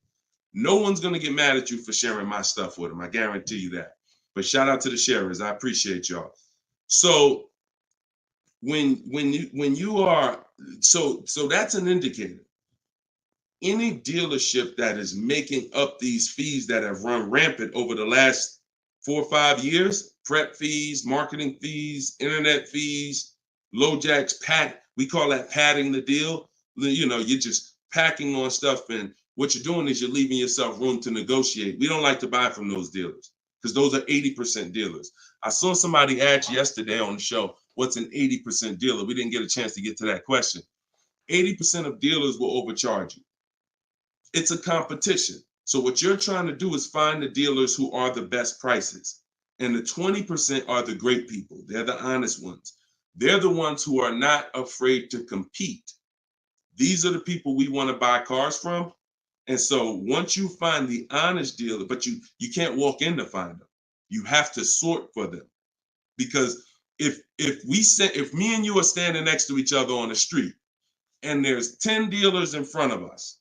No one's gonna get mad at you for sharing my stuff with them. I guarantee you that. But shout out to the sharers. I appreciate y'all. So when you are, so that's an indicator. Any dealership that is making up these fees that have run rampant over the last 4 or 5 years, prep fees, marketing fees, internet fees, low jacks, we call that padding the deal. You know, you're just packing on stuff, and what you're doing is you're leaving yourself room to negotiate. We don't like to buy from those dealers because those are 80% dealers. I saw somebody ask yesterday on the show, what's an 80% dealer? We didn't get a chance to get to that question. 80% of dealers will overcharge you. It's a competition. So what you're trying to do is find the dealers who are the best prices. And the 20% are the great people. They're the honest ones. They're the ones who are not afraid to compete. These are the people we want to buy cars from. And so once you find the honest dealer, but you can't walk in to find them. You have to sort for them. Because if me and you are standing next to each other on the street and there's 10 dealers in front of us,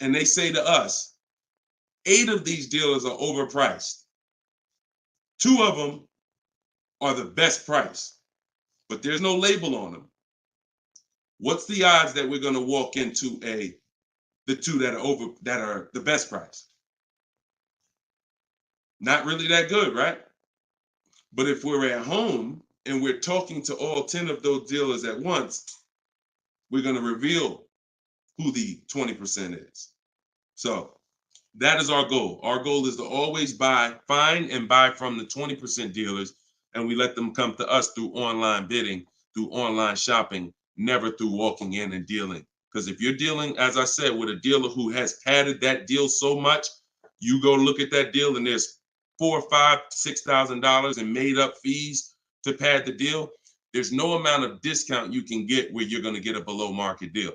and they say to us, 8 of these dealers are overpriced. 2 of them are the best price, but there's no label on them. What's the odds that we're going to walk into the 2 that are the best price? Not really that good, right? But if we're at home and we're talking to all 10 of those dealers at once, we're going to reveal who the 20% is. So that is our goal. Our goal is to always find and buy from the 20% dealers, and we let them come to us through online bidding, through online shopping, never through walking in and dealing. Because if you're dealing, as I said, with a dealer who has padded that deal so much, you go look at that deal and there's $4,000, $5,000, $6,000 in made up fees to pad the deal. There's no amount of discount you can get where you're going to get a below market deal.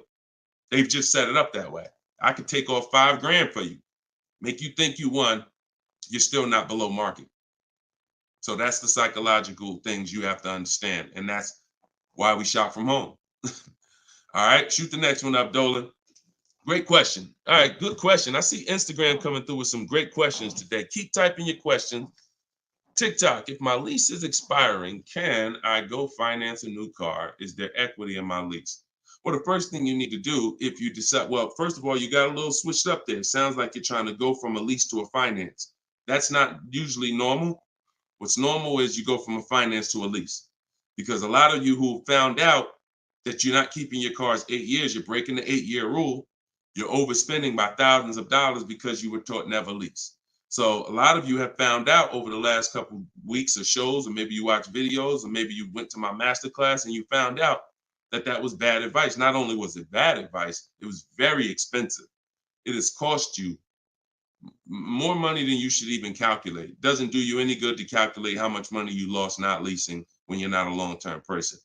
They've just set it up that way. I could take off $5,000 for you, make you think you won. You're still not below market. So that's the psychological things you have to understand. And that's why we shop from home. All right, shoot the next one up, Dolan. Great question. All right, good question. I see Instagram coming through with some great questions today. Keep typing your questions. TikTok, if my lease is expiring, can I go finance a new car? Is there equity in my lease? Well, the first thing you need to do if you decide, well, first of all, you got a little switched up there. It sounds like you're trying to go from a lease to a finance. That's not usually normal. What's normal is you go from a finance to a lease. Because a lot of you who found out that you're not keeping your cars 8 years, you're breaking the 8-year rule, you're overspending by thousands of dollars because you were taught never lease. So a lot of you have found out over the last couple weeks of shows, or maybe you watch videos, or maybe you went to my masterclass and you found out that that was bad advice. Not only was it bad advice, it was very expensive. It has cost you more money than you should even calculate. It doesn't do you any good to calculate how much money you lost not leasing when you're not a long-term person.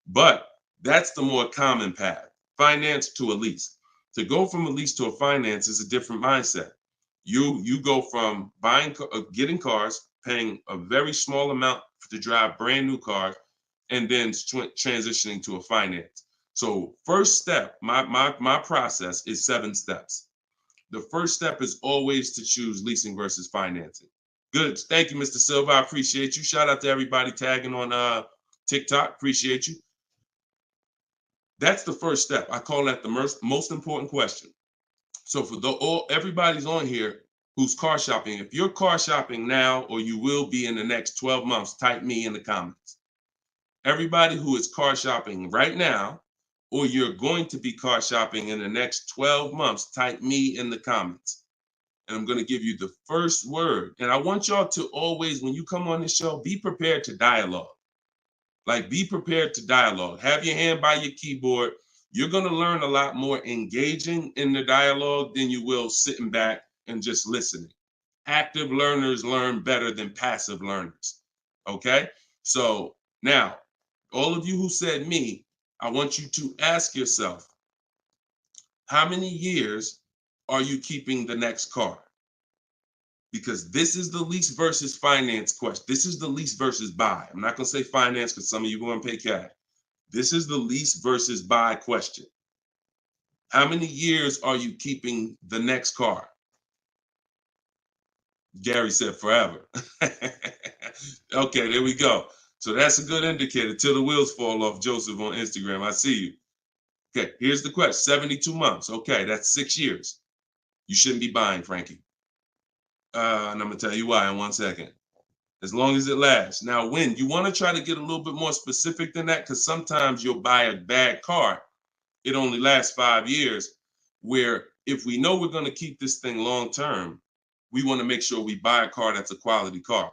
But that's the more common path, finance to a lease. To go from a lease to a finance is a different mindset. You go from getting cars, paying a very small amount to drive brand new cars, and then transitioning to a finance. So first step, my process is 7 steps. The first step is always to choose leasing versus financing. Good. Thank you, Mr. Silva. I appreciate you. Shout out to everybody tagging on TikTok. Appreciate you. That's the first step. I call that the most important question. So for everybody's on here who's car shopping, if you're car shopping now or you will be in the next 12 months, type me in the comments. Everybody who is car shopping right now, or you're going to be car shopping in the next 12 months, type me in the comments. And I'm going to give you the first word. And I want y'all to always, when you come on this show, be prepared to dialogue. Like, be prepared to dialogue. Have your hand by your keyboard. You're going to learn a lot more engaging in the dialogue than you will sitting back and just listening. Active learners learn better than passive learners. Okay? So now, all of you who said me, I want you to ask yourself, how many years are you keeping the next car? Because this is the lease versus finance question. This is the lease versus buy. I'm not going to say finance because some of you are going to pay cash. This is the lease versus buy question. How many years are you keeping the next car? Gary said forever. Okay, there we go. So that's a good indicator till the wheels fall off, Joseph on Instagram. I see you. Okay, here's the question. 72 months. Okay, that's 6 years. You shouldn't be buying, Frankie. And I'm going to tell you why in 1 second. As long as it lasts. Now, when you want to try to get a little bit more specific than that, because sometimes you'll buy a bad car. It only lasts 5 years, where if we know we're going to keep this thing long term, we want to make sure we buy a car that's a quality car.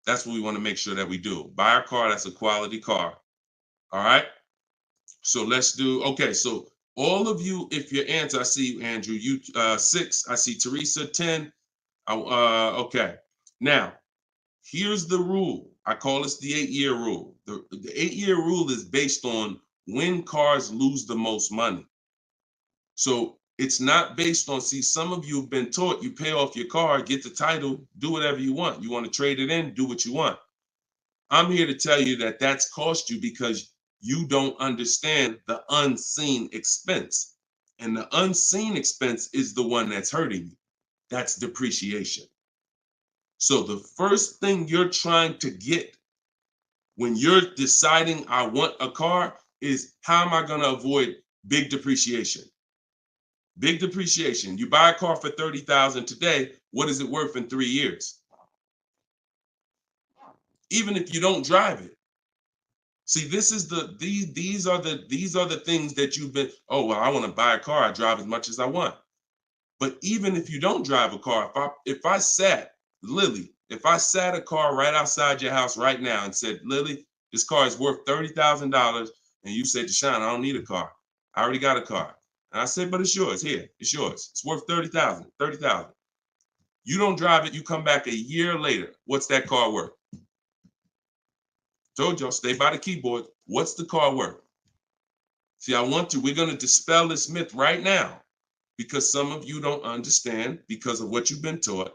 That's what we want to make sure that we do. Buy a car that's a quality car. All right. So let's do, okay. So all of you, if your answer, I see you, Andrew, you 6, I see Teresa 10. Okay. Now, here's the rule. I call this the 8-year rule. The 8-year rule is based on when cars lose the most money. So it's not based on, see, some of you have been taught you pay off your car, get the title, do whatever you want. You want to trade it in, do what you want. I'm here to tell you that that's cost you because you don't understand the unseen expense. And the unseen expense is the one that's hurting you. That's depreciation. So the first thing you're trying to get when you're deciding I want a car is, how am I going to avoid big depreciation? Big depreciation. You buy a car for $30,000 today. What is it worth in 3 years? Even if you don't drive it. See, this is these are the things that you've been, oh, well, I want to buy a car. I drive as much as I want. But even if you don't drive a car, if I sat a car right outside your house right now and said, Lily, this car is worth $30,000, and you said, Deshone, I don't need a car. I already got a car. And I said, but it's yours. Here, it's yours. It's worth $30,000. You don't drive it. You come back a year later. What's that car worth? Told y'all, stay by the keyboard. What's the car worth? See, we're going to dispel this myth right now, because some of you don't understand, because of what you've been taught,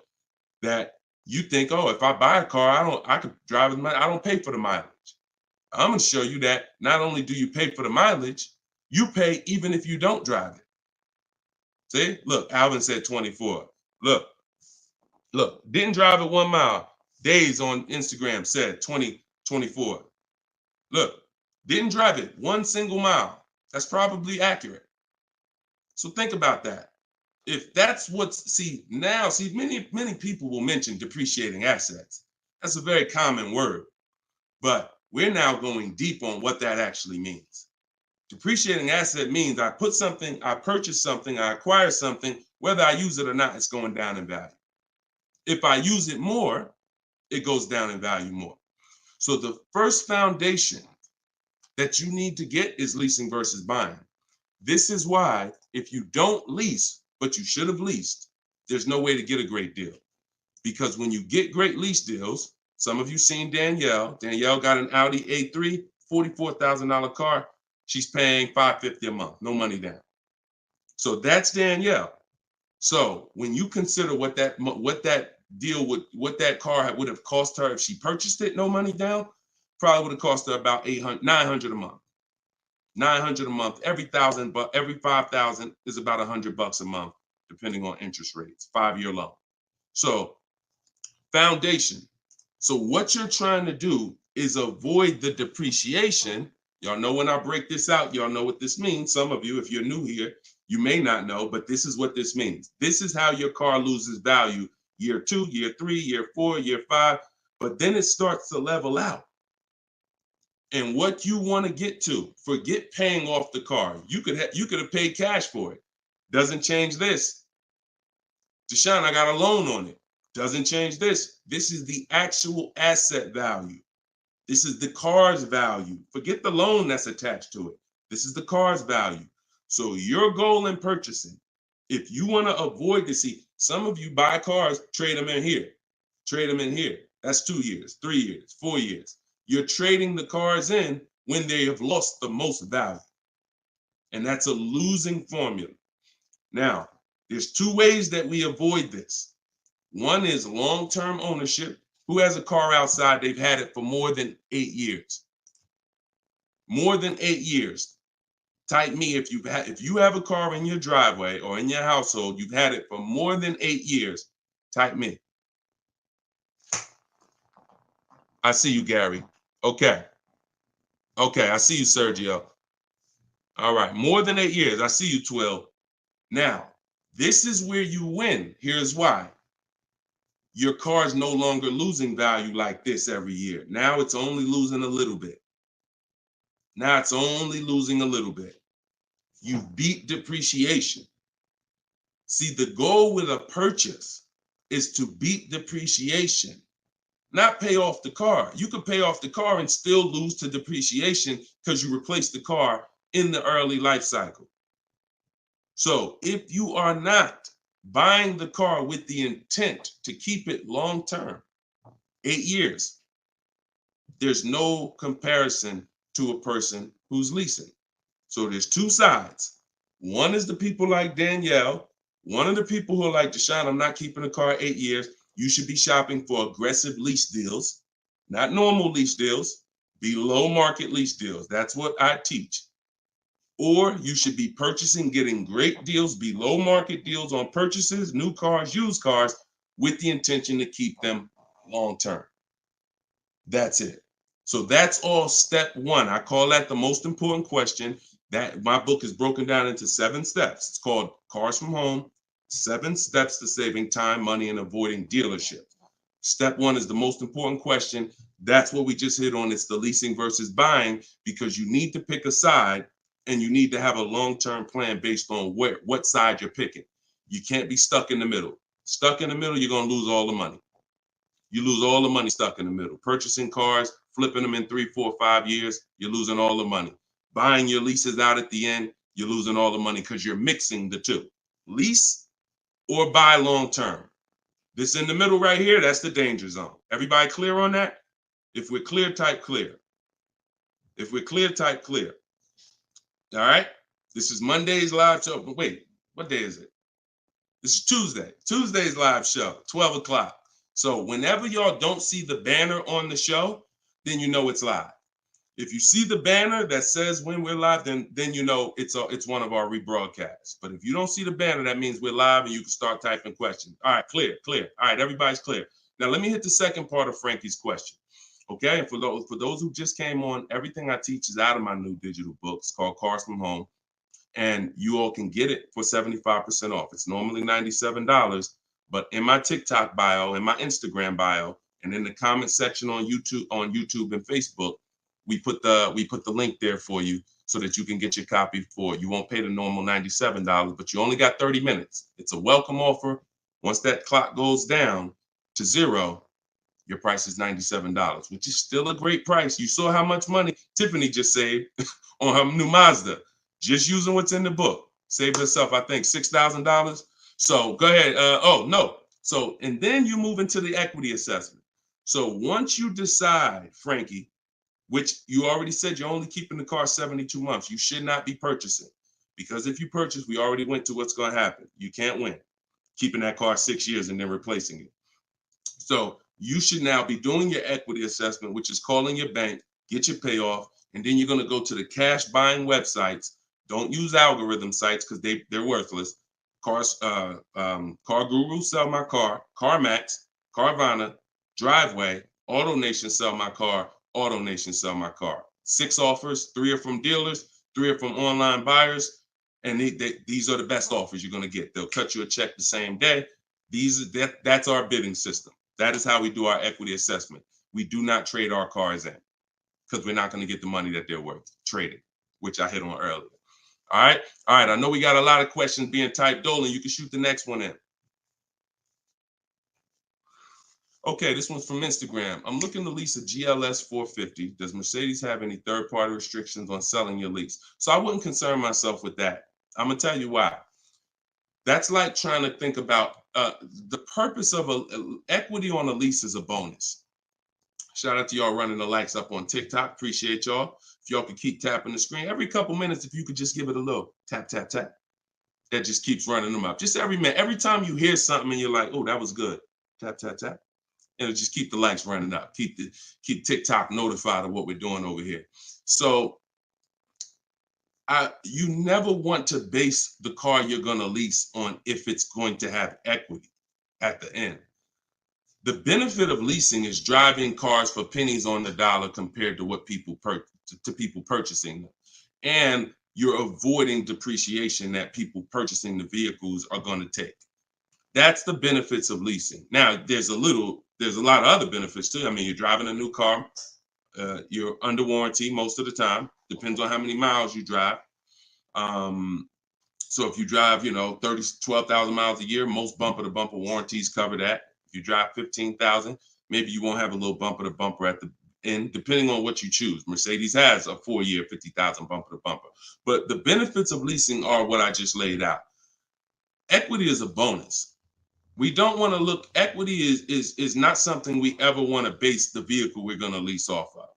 that you think, oh, if I buy a car, I could drive it. I don't pay for the mileage. I'm going to show you that not only do you pay for the mileage, you pay even if you don't drive it. See, look, Alvin said 24. Look, didn't drive it 1 mile. Days on Instagram said 24. Look, didn't drive it 1 single mile. That's probably accurate. So think about that. If that's many people will mention depreciating assets. That's a very common word, but we're now going deep on what that actually means. Depreciating asset means I purchase something, I acquire something, whether I use it or not, it's going down in value. If I use it more, it goes down in value more. So the first foundation that you need to get is leasing versus buying. This is why if you don't lease, but you should have leased, there's no way to get a great deal. Because when you get great lease deals, some of you seen Danielle. Danielle got an Audi A3, $44,000 car. She's paying $550 a month, no money down. So that's Danielle. So when you consider what that deal would, what that car would have cost her if she purchased it, no money down, probably would have cost her about $900 a month. $900 a month. Every 1,000, but every 5,000 is about $100 a month, depending on interest rates. 5-year loan. So foundation. So what you're trying to do is avoid the depreciation. Y'all know when I break this out, y'all know what this means. Some of you, if you're new here, you may not know, but this is what this means. This is how your car loses value year 2, year 3, year 4, year 5, but then it starts to level out. And what you want to get to, forget paying off the car. You could have paid cash for it. Doesn't change this. Deshone, I got a loan on it. Doesn't change this. This is the actual asset value. This is the car's value. Forget the loan that's attached to it. This is the car's value. So your goal in purchasing, if you want to avoid this, see, some of you buy cars, trade them in here. Trade them in here. That's 2 years, 3 years, 4 years. You're trading the cars in when they have lost the most value. And that's a losing formula. Now, there's 2 ways that we avoid this. One is long-term ownership. Who has a car outside? They've had it for more than 8 years. More than 8 years. Type me if you have a car in your driveway or in your household, you've had it for more than 8 years. Type me. I see you, Gary. Okay. Okay, I see you, Sergio. All right, more than 8 years. I see you, Twill. Now, this is where you win. Here's why. Your car is no longer losing value like this every year. Now it's only losing a little bit. Now it's only losing a little bit. You beat depreciation. See, the goal with a purchase is to beat depreciation, not pay off the car. You could pay off the car and still lose to depreciation because you replaced the car in the early life cycle. So if you are not buying the car with the intent to keep it long term, 8 years, there's no comparison to a person who's leasing. So there's 2 sides. One is the people like Danielle. One of the people who are like, Deshone, I'm not keeping a car 8 years. You should be shopping for aggressive lease deals, not normal lease deals, below market lease deals. That's what I teach. Or you should be purchasing, getting great deals, below market deals on purchases, new cars, used cars, with the intention to keep them long term. That's it. So that's all step 1. I call that the most important question. That my book is broken down into 7 steps. It's called Cars from Home, 7 Steps to Saving Time, Money, and Avoiding Dealership. Step 1 is the most important question. That's what we just hit on. It's the leasing versus buying, because you need to pick a side and you need to have a long-term plan based on what side you're picking. You can't be stuck in the middle. Stuck in the middle, you're going to lose all the money. You lose all the money stuck in the middle. Purchasing cars, flipping them in 3, 4, 5 years, you're losing all the money. Buying your leases out at the end, you're losing all the money because you're mixing the 2. Lease or buy long-term. This in the middle right here, that's the danger zone. Everybody clear on that? If we're clear, type clear. If we're clear, type clear. All right? This is Monday's live show. But wait, what day is it? This is Tuesday. Tuesday's live show, 12 o'clock. So whenever y'all don't see the banner on the show, then you know it's live. If you see the banner that says when we're live, then you know it's one of our rebroadcasts. But if you don't see the banner, that means we're live and you can start typing questions. All right, clear. All right, everybody's clear. Now let me hit the second part of Frankie's question. Okay, and for those who just came on, everything I teach is out of my new digital book. It's called Cars from Home. And you all can get it for 75% off. It's normally $97, but in my TikTok bio, in my Instagram bio, and in the comment section on YouTube and Facebook, we put the link there for you so that you can get your copy for it. You won't pay the normal $97, but you only got 30 minutes. It's a welcome offer. Once that clock goes down, to 0, your price is $97, which is still a great price. You saw how much money Tiffany just saved on her new Mazda, just using what's in the book. Saved herself, I think, $6,000. So go ahead. Oh, no. So, and then you move into the equity assessment. So once you decide, Frankie, which you already said you're only keeping the car 72 months, you should not be purchasing. Because if you purchase, we already went to what's going to happen. You can't win keeping that car 6 years and then replacing it. So you should now be doing your equity assessment, which is calling your bank, get your payoff, and then you're going to go to the cash buying websites. Don't use algorithm sites because they're worthless. Car Guru, Sell My Car, CarMax, Carvana, Driveway, AutoNation, Sell My Car, AutoNation, Sell My Car. 6 offers, 3 are from dealers, 3 are from online buyers, and these are the best offers you're going to get. They'll cut you a check the same day. That's our bidding system. That is how we do our equity assessment. We do not trade our cars in because we're not going to get the money that they're worth trading, which I hit on earlier. All right. I know we got a lot of questions being typed. Dolan, you can shoot the next one in. Okay, this one's from Instagram. I'm looking to lease a GLS 450. Does Mercedes have any third-party restrictions on selling your lease? So I wouldn't concern myself with that. I'm going to tell you why. That's like trying to think about the purpose of equity on a lease is a bonus. Shout out to y'all running the likes up on TikTok. Appreciate y'all. If y'all could keep tapping the screen every couple minutes, if you could just give it a little tap, tap, tap. That just keeps running them up. Just every minute. Every time you hear something and you're like, oh, that was good. Tap, tap, tap. And it'll just keep the likes running up. Keep TikTok notified of what we're doing over here. So you never want to base the car you're going to lease on if it's going to have equity at the end. The benefit of leasing is driving cars for pennies on the dollar compared to what people purchasing them. And you're avoiding depreciation that people purchasing the vehicles are going to take. That's the benefits of leasing. Now, there's a lot of other benefits too. I mean, you're driving a new car. You're under warranty most of the time. Depends on how many miles you drive. So if you drive, 12,000 miles a year, most bumper to bumper warranties cover that. If you drive 15,000, maybe you won't have a little bumper to bumper at the end, depending on what you choose. Mercedes has a 4-year 50,000 bumper to bumper. But the benefits of leasing are what I just laid out. Equity is a bonus. We don't want to look, equity is not something we ever want to base the vehicle we're going to lease off of.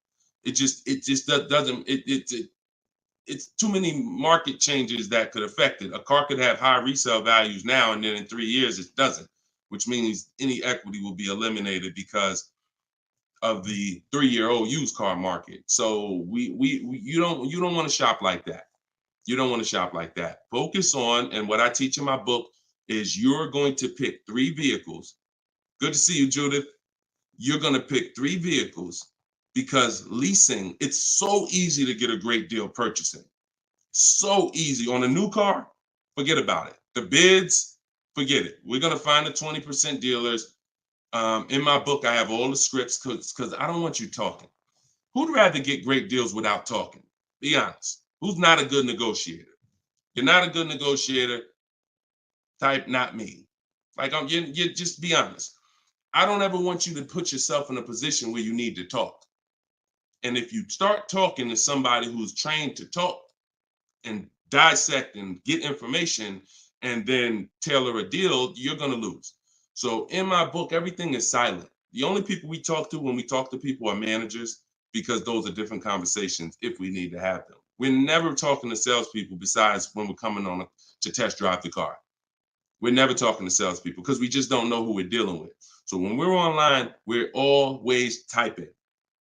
It just doesn't, it's too many market changes that could affect it. A car could have high resale values now, and then in 3 years it doesn't, which means any equity will be eliminated because of the 3-year-old used car market. So you don't want to shop like that. You don't want to shop like that. Focus on, and what I teach in my book is you're going to pick 3 vehicles. Good to see you, Judith. You're going to pick 3 vehicles because leasing, it's so easy to get a great deal purchasing. So easy. On a new car, forget about it. The bids, forget it. We're going to find the 20% dealers. In my book, I have all the scripts because I don't want you talking. Who'd rather get great deals without talking? Be honest. Who's not a good negotiator? You're not a good negotiator. Type not me. Like you just be honest. I don't ever want you to put yourself in a position where you need to talk. And if you start talking to somebody who's trained to talk and dissect and get information and then tailor a deal, you're going to lose. So in my book, everything is silent. The only people we talk to when we talk to people are managers, because those are different conversations if we need to have them. We're never talking to salespeople besides when we're coming on to test drive the car. We're never talking to salespeople because we just don't know who we're dealing with. So when we're online, we're always typing.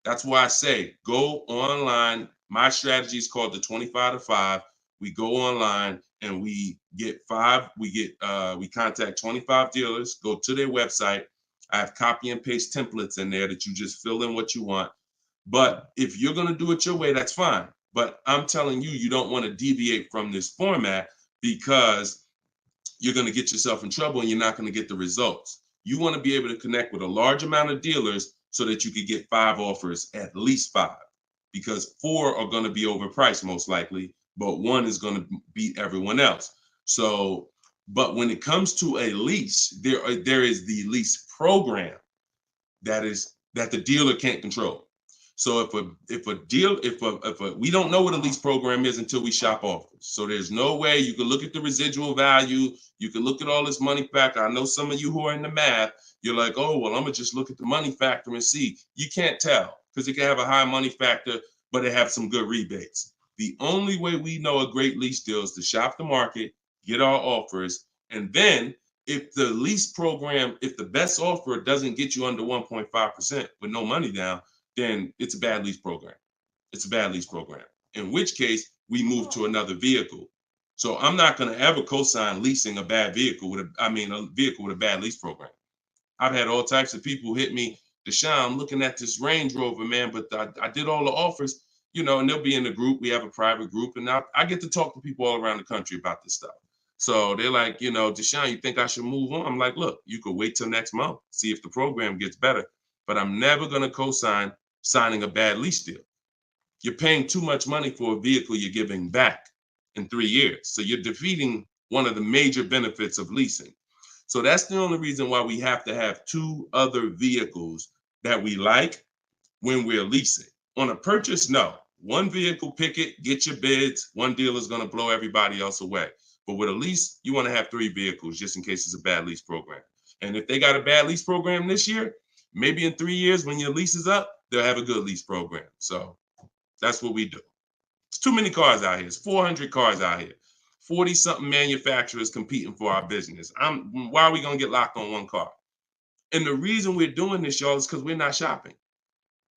That's why I say go online. My strategy is called the 25 to 5. We go online and we contact 25 dealers, go to their website. I have copy and paste templates in there that you just fill in what you want. But if you're going to do it your way, that's fine. But I'm telling you, you don't want to deviate from this format because you're going to get yourself in trouble and you're not going to get the results. You want to be able to connect with a large amount of dealers so that you could get 5 offers, at least 5, because 4 are going to be overpriced most likely, but 1 is going to beat everyone else. So, but when it comes to a lease, there is the lease program. that the dealer can't control. So if we don't know what a lease program is until we shop offers. So there's no way you can look at the residual value. You can look at all this money factor. I know some of you who are in the math, you're like, oh, well, I'm gonna just look at the money factor and see. You can't tell because it can have a high money factor, but it have some good rebates. The only way we know a great lease deal is to shop the market, get our offers, and then if the lease program, if the best offer doesn't get you under 1.5% with no money down, then it's a bad lease program. It's a bad lease program. In which case, we move to another vehicle. So I'm not going to ever co-sign leasing a bad vehicle a vehicle with a bad lease program. I've had all types of people hit me, Deshone, I'm looking at this Range Rover, man, but I did all the offers, and they'll be in the group. We have a private group, and I get to talk to people all around the country about this stuff. So they're like, Deshone, you think I should move on? I'm like, look, you could wait till next month, see if the program gets better, but I'm never going to co-sign signing a bad lease deal. You're paying too much money for a vehicle you're giving back in 3 years. So you're defeating one of the major benefits of leasing. So that's the only reason why we have to have 2 other vehicles that we like when we're leasing. On a purchase, no. One vehicle, pick it, get your bids. One dealer is going to blow everybody else away. But with a lease, you want to have 3 vehicles just in case it's a bad lease program. And if they got a bad lease program this year, maybe in 3 years when your lease is up, they'll have a good lease program. So that's what we do. It's too many cars out here. It's 400 cars out here. 40-something manufacturers competing for our business. Why are we going to get locked on one car? And the reason we're doing this, y'all, is because we're not shopping.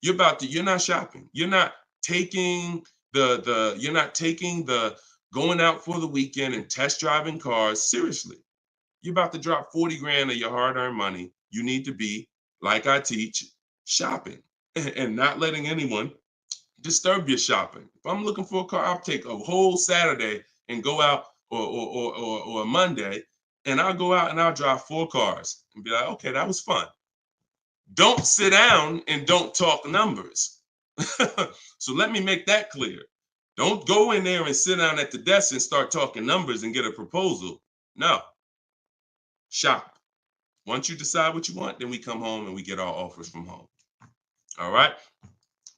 You're not shopping. You're not taking the going out for the weekend and test driving cars seriously. You're about to drop 40 grand of your hard-earned money. You need to be, like I teach, shopping and not letting anyone disturb your shopping. If I'm looking for a car, I'll take a whole Saturday and go out or a Monday, and I'll go out and I'll drive 4 cars and be like, okay, that was fun. Don't sit down and don't talk numbers. So let me make that clear. Don't go in there and sit down at the desk and start talking numbers and get a proposal. No. Shop. Once you decide what you want, then we come home and we get our offers from home. All right.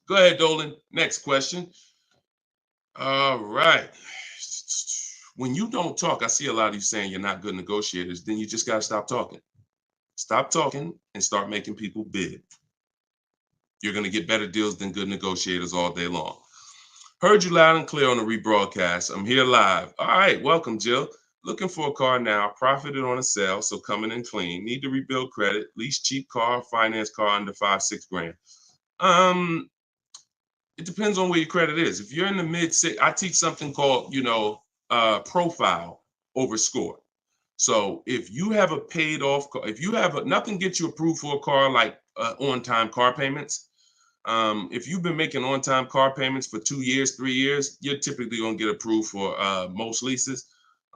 Go ahead, Dolan. Next question. All right. When you don't talk, I see a lot of you saying you're not good negotiators. Then you just got to stop talking. Stop talking and start making people bid. You're going to get better deals than good negotiators all day long. Heard you loud and clear on the rebroadcast. I'm here live. All right. Welcome, Jill. Looking for a car now. Profited on a sale, so coming in clean. Need to rebuild credit. Lease cheap car, finance car under 5-6 grand. It depends on where your credit is. If you're in the mid-6, I teach something called, profile over score. So if you have a paid off car, if you have nothing gets you approved for a car like on-time car payments. If you've been making on-time car payments for 2 years, 3 years, you're typically gonna get approved for most leases.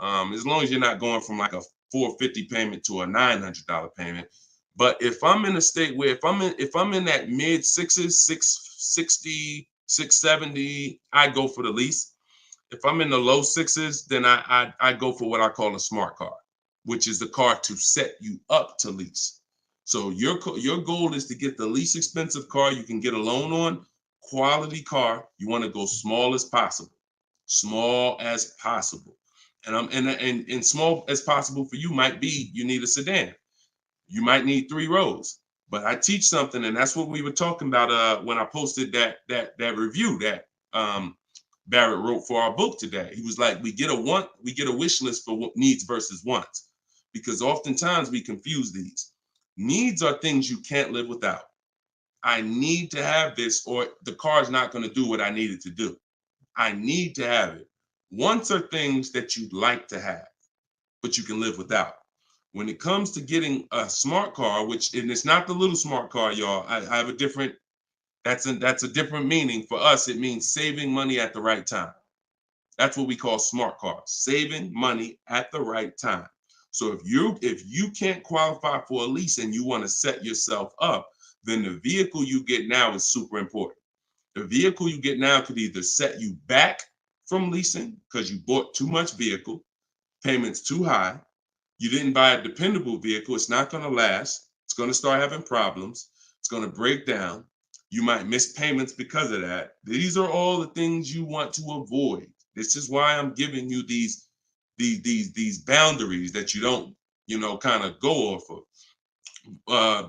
As long as you're not going from like a $450 payment to a $900 payment. But if I'm in a state where if I'm in that mid-6s, 660, 670, I go for the lease. If I'm in the low 6s, then I go for what I call a smart car, which is the car to set you up to lease. So your goal is to get the least expensive car you can get a loan on, quality car. You want to go small as possible, and small as possible for you might be you need a sedan. You might need 3 rows. But I teach something, and that's what we were talking about when I posted that review that Barrett wrote for our book today. He was like, we get a wish list for needs versus wants, because oftentimes we confuse these. Needs are things you can't live without. I need to have this, or the car's not going to do what I need it to do. I need to have it. Wants are things that you'd like to have, but you can live without. When it comes to getting a smart car, and it's not the little smart car, y'all. I have a different. That's a different meaning for us. It means saving money at the right time. That's what we call smart cars. Saving money at the right time. So if you can't qualify for a lease and you want to set yourself up, then the vehicle you get now is super important. The vehicle you get now could either set you back from leasing because you bought too much vehicle, payments too high. You didn't buy a dependable vehicle. It's not going to last. It's going to start having problems. It's going to break down. You might miss payments because of that. These are all the things you want to avoid. This is why I'm giving you these boundaries that you don't, kind of go off of.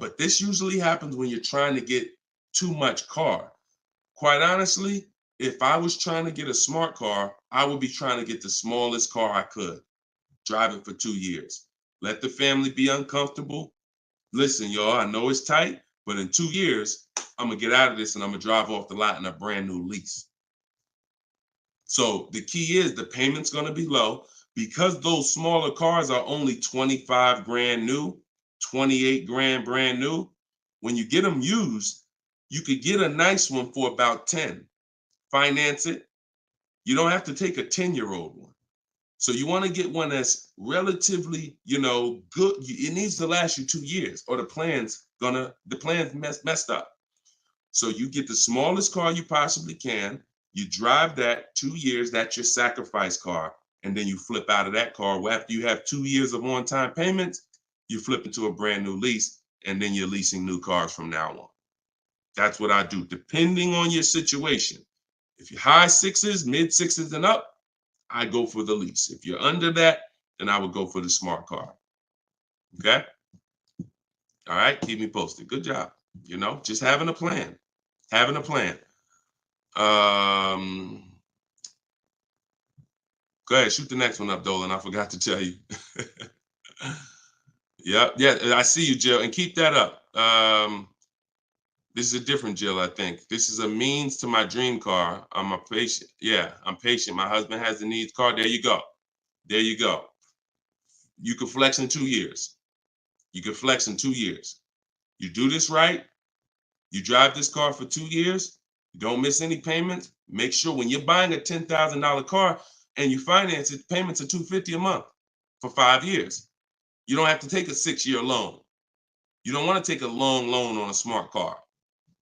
But this usually happens when you're trying to get too much car. Quite honestly, if I was trying to get a smart car, I would be trying to get the smallest car I could, drive it for 2 years. Let the family be uncomfortable. Listen, y'all, I know it's tight, but in 2 years, I'm gonna get out of this and I'm gonna drive off the lot in a brand new lease. So the key is the payment's gonna be low because those smaller cars are only 25 grand new, 28 grand brand new. When you get them used, you could get a nice one for about 10. Finance it. You don't have to take a 10-year-old one. So you want to get one that's relatively, good. It needs to last you 2 years, or the plan's messed up. So you get the smallest car you possibly can. You drive that 2 years. That's your sacrifice car, and then you flip out of that car. Well, after you have 2 years of on-time payments, you flip into a brand new lease, and then you're leasing new cars from now on. That's what I do, depending on your situation. If you're high sixes, mid sixes, and up, I go for the lease. If you're under that, then I would go for the smart car. Okay? All right, keep me posted. Good job. Just having a plan. Having a plan. Go ahead, shoot the next one up, Dolan. I forgot to tell you. Yeah, I see you, Jill, and keep that up. This is a different Jill, I think. This is a means to my dream car. I'm a patient. Yeah, I'm patient. My husband has the needs car. There you go. There you go. You can flex in 2 years. You can flex in 2 years. You do this right. You drive this car for 2 years. You don't miss any payments. Make sure when you're buying a $10,000 car and you finance it, payments are $250 a month for 5 years. You don't have to take a 6-year loan. You don't want to take a long loan on a smart car.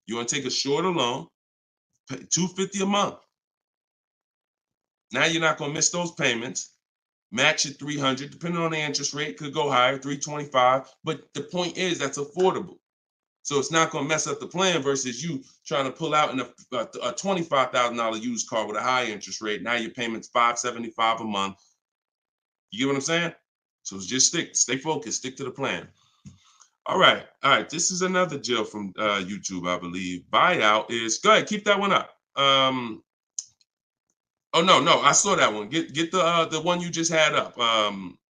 You want to take a shorter loan, pay $250 a month. Now you're not going to miss those payments. Max at 300, depending on the interest rate, could go higher, 325. But the point is that's affordable. So it's not going to mess up the plan versus you trying to pull out in a $25,000 used car with a high interest rate. Now your payment's $575 a month. You get what I'm saying? So just stay focused, stick to the plan. All right. This is another Jill from YouTube, I believe. Buyout is, go ahead, keep that one up. Oh no, I saw that one. Get the one you just had up,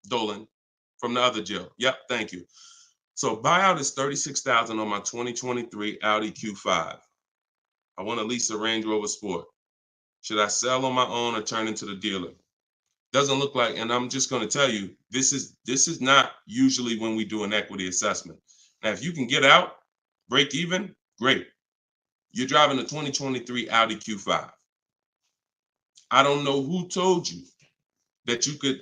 Dolan, from the other Jill. Yep, thank you. So buyout is $36,000 on my 2023 Audi Q5. I want to lease a Range Rover Sport. Should I sell on my own or turn into the dealer? Doesn't look like, and I'm just going to tell you, this is not usually when we do an equity assessment. Now, if you can get out, break even, great. You're driving a 2023 Audi Q5. I don't know who told you that you could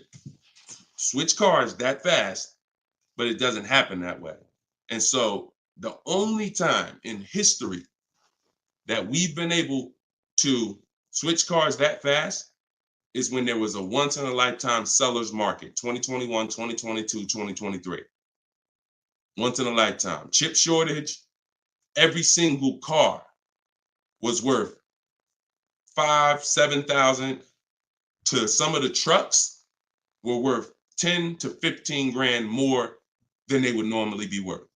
switch cars that fast, but it doesn't happen that way. And so the only time in history that we've been able to switch cars that fast is when there was a once in a lifetime seller's market, 2021, 2022, 2023. Once in a lifetime. Chip shortage, every single car was worth 5,000, 7,000. To some of the trucks were worth 10 to 15 grand more than they would normally be worth.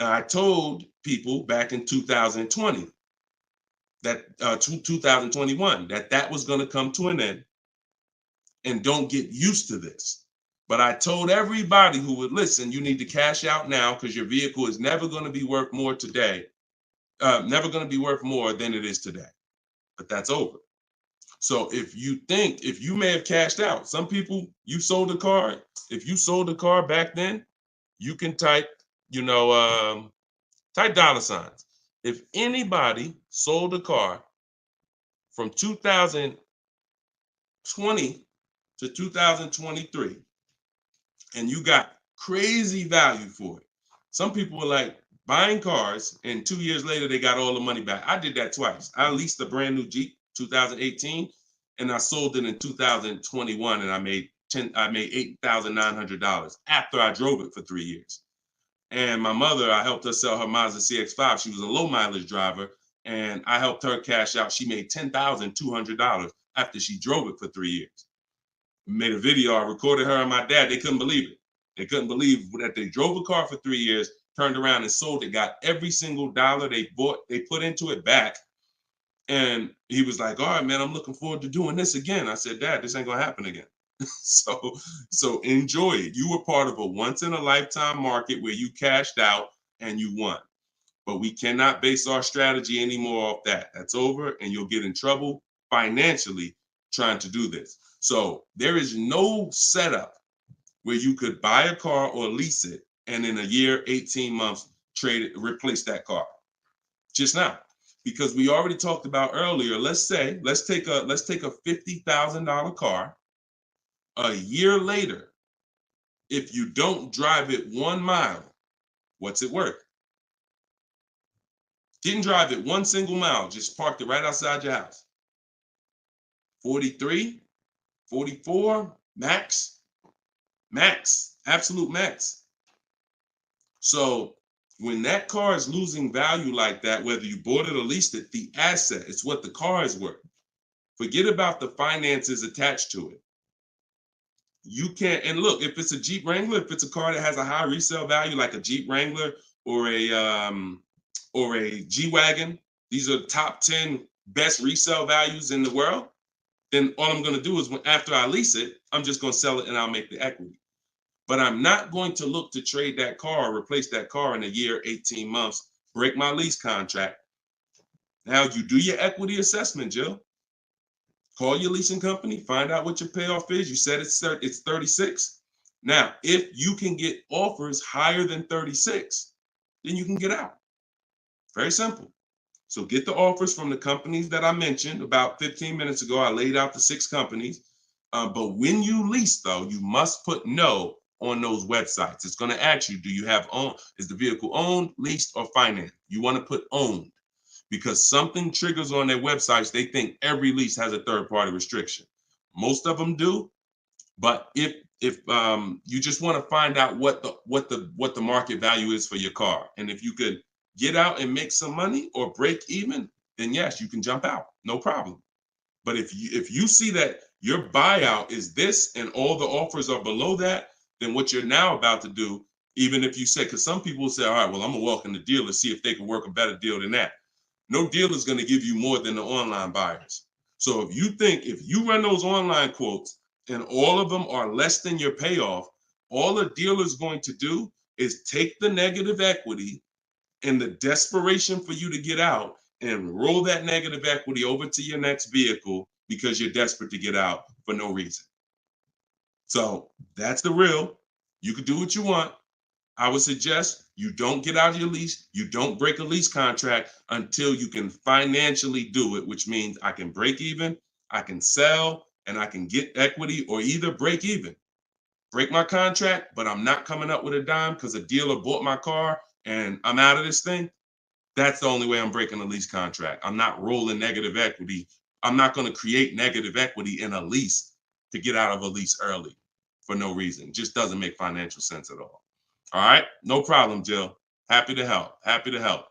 Now, I told people back in 2020 that 2021 that was going to come to an end, and don't get used to this. But I told everybody who would listen, you need to cash out now because your vehicle is never going to be worth more today, never going to be worth more than it is today. But that's over. So if you may have cashed out, some people, you sold a car. If you sold a car back then, you can type, type dollar signs. If anybody sold a car from 2020 to 2023, and you got crazy value for it. Some people were like buying cars, and 2 years later, they got all the money back. I did that twice. I leased a brand new Jeep, 2018, and I sold it in 2021, and I made $8,900 after I drove it for 3 years. And my mother, I helped her sell her Mazda CX-5. She was a low mileage driver, and I helped her cash out. She made $10,200 after she drove it for 3 years. Made a video. I recorded her and my dad. They couldn't believe it. They couldn't believe that they drove a car for 3 years, turned around and sold it, got every single dollar they put into it back. And he was like, all right, man, I'm looking forward to doing this again. I said, Dad, this ain't gonna happen again. So enjoy it. You were part of a once in a lifetime market where you cashed out and you won. But we cannot base our strategy anymore off that. That's over, and you'll get in trouble financially trying to do this. So there is no setup where you could buy a car or lease it and in a year, 18 months, trade it, replace that car. Just not. Because we already talked about earlier, let's take a $50,000 car. A year later, if you don't drive it 1 mile, what's it worth? Didn't drive it 1 single mile, just parked it right outside your house. 43, 44, max, absolute max. So when that car is losing value like that, whether you bought it or leased it, the asset, it's what the car is worth. Forget about the finances attached to it. You can't, and look, if it's a Jeep Wrangler, if it's a car that has a high resale value, like a Jeep Wrangler or a G-Wagon, these are top 10 best resale values in the world, then all I'm gonna do is after I lease it, I'm just gonna sell it and I'll make the equity. But I'm not going to look to trade that car or replace that car in a year, 18 months, break my lease contract. Now you do your equity assessment, Jill. Call your leasing company, find out what your payoff is. You said it's 36. Now, if you can get offers higher than 36, then you can get out. Very simple. So get the offers from the companies that I mentioned about 15 minutes ago. I laid out the 6 companies. But when you lease, though, you must put no on those websites. It's going to ask you, do you have is the vehicle owned, leased, or financed? You want to put owned, because something triggers on their websites. They think every lease has a third-party restriction. Most of them do, but if you just want to find out what the market value is for your car, and if you could get out and make some money or break even, then yes, you can jump out, no problem. But if you see that your buyout is this and all the offers are below that, then what you're now about to do, even if you say, because some people will say, all right, well, I'm gonna walk in the dealer, see if they can work a better deal than that. No dealer is going to give you more than the online buyers. So if you run those online quotes and all of them are less than your payoff, all a dealer is going to do is take the negative equity and the desperation for you to get out and roll that negative equity over to your next vehicle because you're desperate to get out for no reason. So that's the real. You can do what you want. I would suggest you don't get out of your lease. You don't break a lease contract until you can financially do it, which means I can break even, I can sell, and I can get equity, or either break even. Break my contract, but I'm not coming up with a dime because a dealer bought my car and I'm out of this thing. That's the only way I'm breaking a lease contract. I'm not rolling negative equity. I'm not going to create negative equity in a lease to get out of a lease early for no reason. It just doesn't make financial sense at all. All right, no problem, Jill. Happy to help. Happy to help.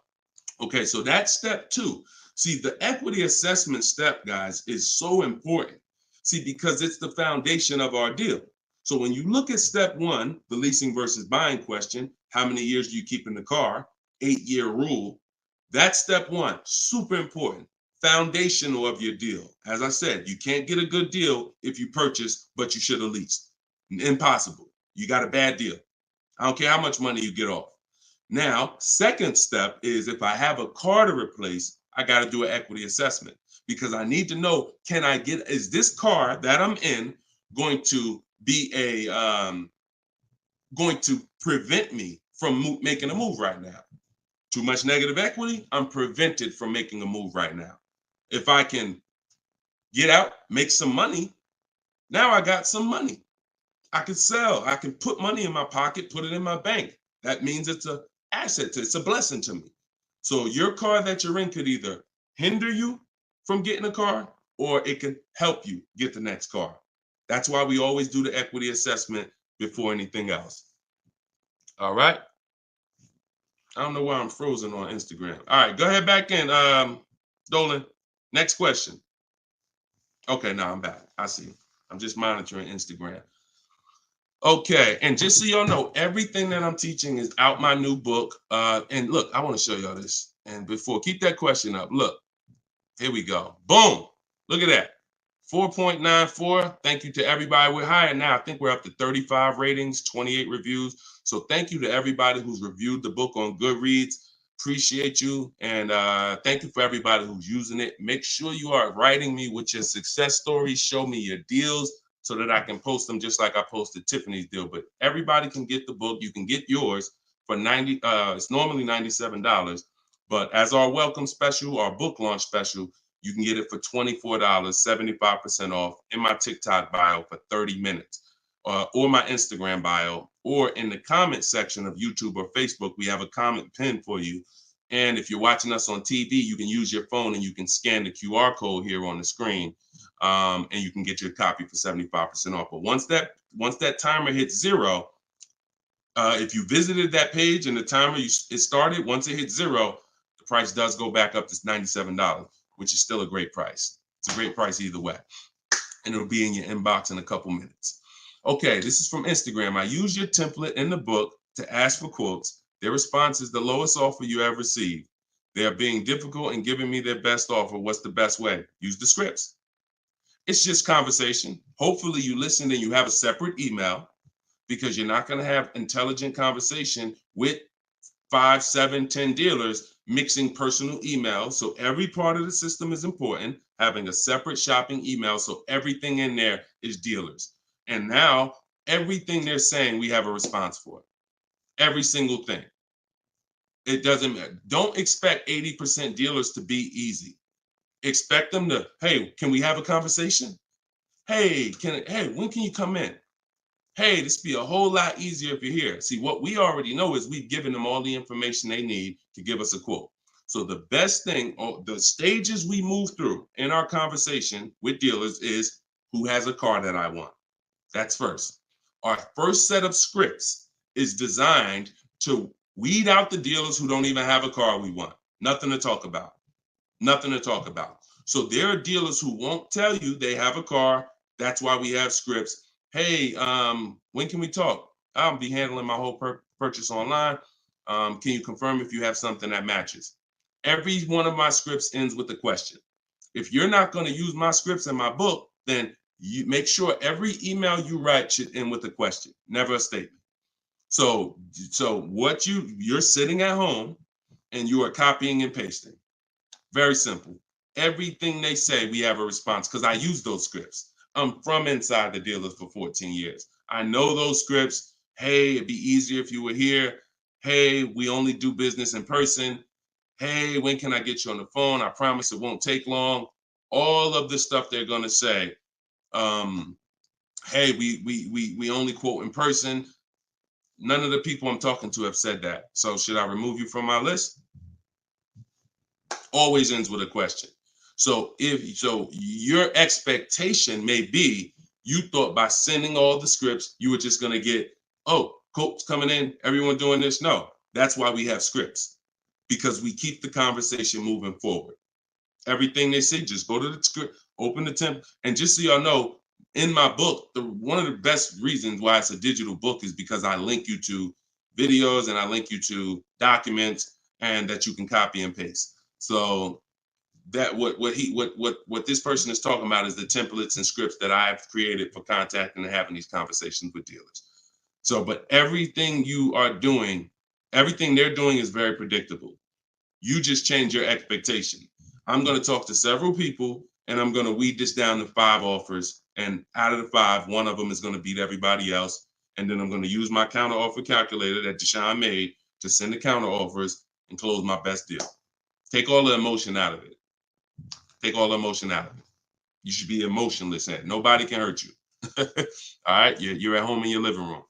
Okay, so that's step 2. See, the equity assessment step, guys, is so important. See, because it's the foundation of our deal. So when you look at step 1, the leasing versus buying question, how many years do you keep in the car? 8-year rule. That's step 1, super important. Foundational of your deal. As I said, you can't get a good deal if you purchase, but you should have leased. Impossible. You got a bad deal. I don't care how much money you get off. Now, second step is if I have a car to replace, I got to do an equity assessment because I need to know, is this car that I'm in going to be going to prevent me from making a move right now? Too much negative equity, I'm prevented from making a move right now. If I can get out, make some money, now I got some money. I can sell. I can put money in my pocket, put it in my bank. That means it's an asset. It's a blessing to me. So your car that you're in could either hinder you from getting a car or it can help you get the next car. That's why we always do the equity assessment before anything else. All right. I don't know why I'm frozen on Instagram. All right, go ahead back in, Dolan. Next question. Okay, now I'm back. I see. I'm just monitoring Instagram. Okay, and just so y'all know, everything that I'm teaching is out my new book. And look, I want to show y'all this. And before, keep that question up. Look, here we go. Boom. Look at that. 4.94. Thank you to everybody. We're higher now. I think we're up to 35 ratings, 28 reviews. So thank you to everybody who's reviewed the book on Goodreads. Appreciate you. And thank you for everybody who's using it. Make sure you are writing me with your success stories. Show me your deals so that I can post them just like I posted Tiffany's deal. But everybody can get the book. You can get yours for $90. It's normally $97. But as our welcome special, our book launch special, you can get it for $24, 75% off in my TikTok bio for 30 minutes, or my Instagram bio, or in the comment section of YouTube or Facebook. We have a comment pin for you. And if you're watching us on TV, you can use your phone and you can scan the QR code here on the screen, and you can get your copy for 75% off. But once that timer hits 0, if you visited that page and the timer it started, once it hits 0, the price does go back up to $97, which is still a great price. It's a great price either way. And it'll be in your inbox in a couple minutes. Okay, this is from Instagram. I use your template in the book to ask for quotes. Their response is the lowest offer you ever received. They are being difficult and giving me their best offer. What's the best way? Use the scripts. It's just conversation. Hopefully you listen and you have a separate email, because you're not going to have intelligent conversation with 5, 7, 10 dealers mixing personal emails. So every part of the system is important, having a separate shopping email. So everything in there is dealers. And now everything they're saying, we have a response for. Every single thing. It doesn't matter. Don't expect 80% dealers to be easy. Expect them to, hey, can we have a conversation? Hey, when can you come in? Hey, this be a whole lot easier if you're here. See, what we already know is we've given them all the information they need to give us a quote. So the best thing, or the stages we move through in our conversation with dealers, is who has a car that I want. That's first. Our first set of scripts is designed to weed out the dealers who don't even have a car we want. Nothing to talk about. Nothing to talk about. So there are dealers who won't tell you they have a car. That's why we have scripts. Hey, when can we talk? I'll be handling my whole purchase online. Can you confirm if you have something that matches? Every one of my scripts ends with a question. If you're not going to use my scripts in my book, then you make sure every email you write should end with a question, never a statement. So what you're sitting at home and you are copying and pasting. Very simple. Everything they say, we have a response, because I use those scripts. I'm from inside the dealers for 14 years. I know those scripts. Hey, it'd be easier if you were here. Hey, we only do business in person. Hey, when can I get you on the phone? I promise it won't take long. All of the stuff they're going to say. Hey, we only quote in person. None of the people I'm talking to have said that. So should I remove you from my list? Always ends with a question. So your expectation may be, you thought by sending all the scripts, you were just going to get, oh, quotes coming in, everyone doing this. No, that's why we have scripts, because we keep the conversation moving forward. Everything they say, just go to the script, open the template. And just so y'all know, in my book, one of the best reasons why it's a digital book is because I link you to videos and I link you to documents, and that you can copy and paste. So that what this person is talking about is the templates and scripts that I've created for contacting and having these conversations with dealers. So, but everything you are doing, everything they're doing is very predictable. You just change your expectation. I'm going to talk to several people and I'm going to weed this down to 5 offers. And out of the 5, one of them is going to beat everybody else. And then I'm going to use my counter offer calculator that Deshone made to send the counter offers and close my best deal. Take all the emotion out of it. Take all the emotion out of it. You should be emotionless. Nobody can hurt you. All right, you're at home in your living room.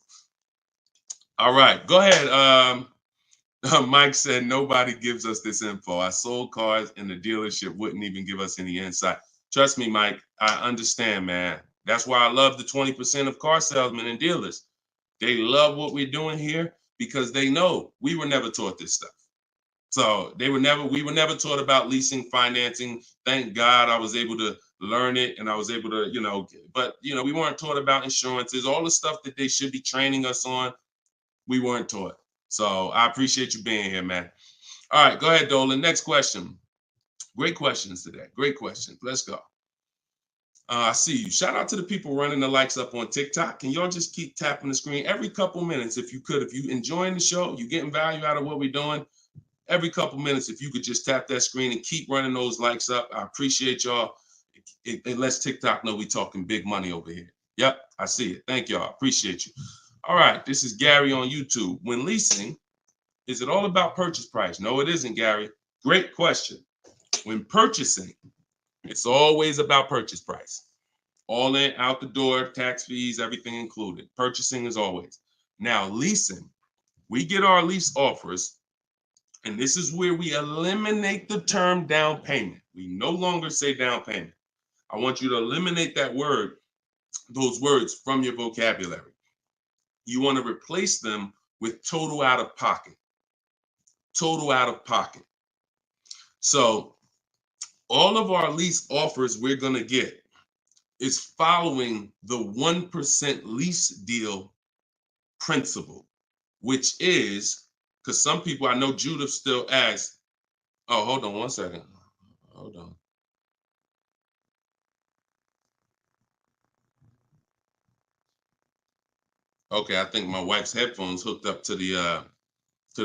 All right, go ahead. Mike said nobody gives us this info. I sold cars and the dealership wouldn't even give us any insight. Trust me, Mike, I understand, man. That's why I love the 20% of car salesmen and dealers. They love what we're doing here because they know we were never taught this stuff. So we were never taught about leasing, financing. Thank God I was able to learn it, and I was able to, but we weren't taught about insurances, all the stuff that they should be training us on. We weren't taught. So I appreciate you being here, man. All right, go ahead, Dolan. Next question. Great questions today. Great questions. Let's go. I see you. Shout out to the people running the likes up on TikTok. Can y'all just keep tapping the screen every couple minutes if you could? If you enjoying the show, you getting value out of what we're doing, every couple minutes, if you could just tap that screen and keep running those likes up. I appreciate y'all. It lets TikTok know we talking big money over here. Yep, I see it. Thank y'all. Appreciate you. All right, this is Gary on YouTube. When leasing, is it all about purchase price? No, it isn't, Gary. Great question. When purchasing, it's always about purchase price. All in, out the door, tax fees, everything included. Purchasing is always. Now, leasing, we get our lease offers, and this is where we eliminate the term down payment. We no longer say down payment. I want you to eliminate that word, those words from your vocabulary. You want to replace them with total out of pocket. Total out of pocket. So all of our lease offers we're going to get is following the 1% lease deal principle, which is, because some people, I know Judith still asks, oh, hold on one second. Hold on. Okay, I think my wife's headphones hooked up to the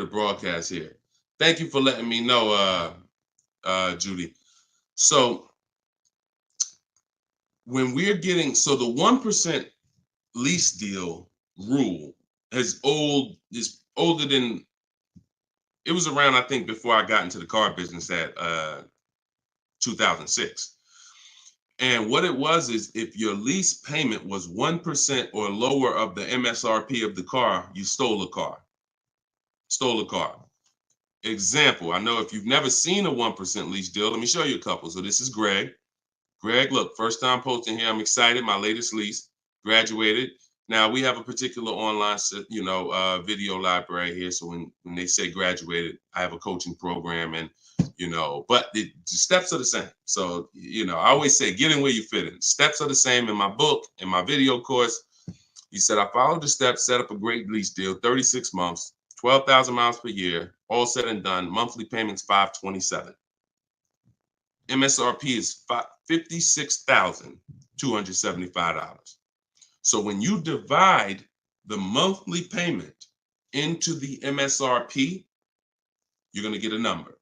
broadcast here. Thank you for letting me know, Judy. So when we're getting, so the 1% lease deal rule is older than, it was around, I think, before I got into the car business at 2006. And what it was is if your lease payment was 1% or lower of the MSRP of the car, you stole a car. Stole a car. Example, I know if you've never seen a 1% lease deal, let me show you a couple. So this is Greg. Greg, look, first time posting here. I'm excited. My latest lease, graduated. Now we have a particular online, video library here. So when they say graduated, I have a coaching program, and but the steps are the same. So I always say, get in where you fit in. Steps are the same in my book, in my video course. He said, I followed the steps, set up a great lease deal, 36 months, 12,000 miles per year, all said and done. Monthly payments $527. MSRP is $56,275. So when you divide the monthly payment into the MSRP, you're going to get a number.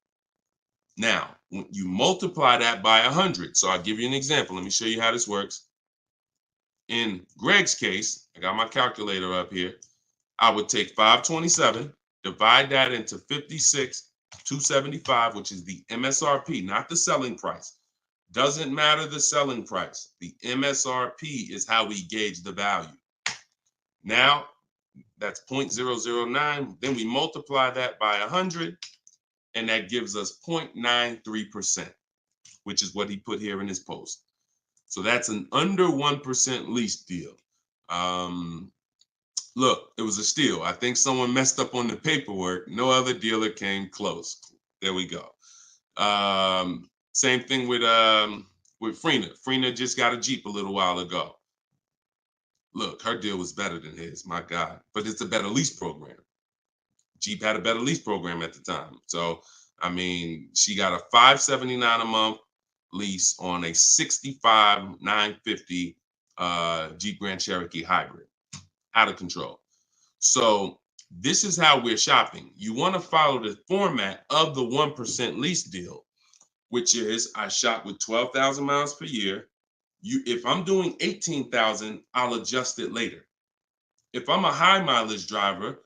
Now, when you multiply that by 100, so I'll give you an example. Let me show you how this works. In Greg's case, I got my calculator up here. I would take 527, divide that into 56,275, which is the MSRP, not the selling price. Doesn't matter the selling price. The MSRP is how we gauge the value. Now, that's 0.009. Then we multiply that by 100, and that gives us 0.93%, which is what he put here in his post. So that's an under 1% lease deal. Look, it was a steal. I think someone messed up on the paperwork. No other dealer came close. There we go. Same thing with Freena. Freena just got a Jeep a little while ago. Look, her deal was better than his, my God. But it's a better lease program. Jeep had a better lease program at the time. So, I mean, she got a $579 a month lease on a 65,950 Jeep Grand Cherokee hybrid. Out of control. So this is how we're shopping. You want to follow the format of the 1% lease deal, which is I shop with 12,000 miles per year. If I'm doing 18,000, I'll adjust it later. If I'm a high mileage driver,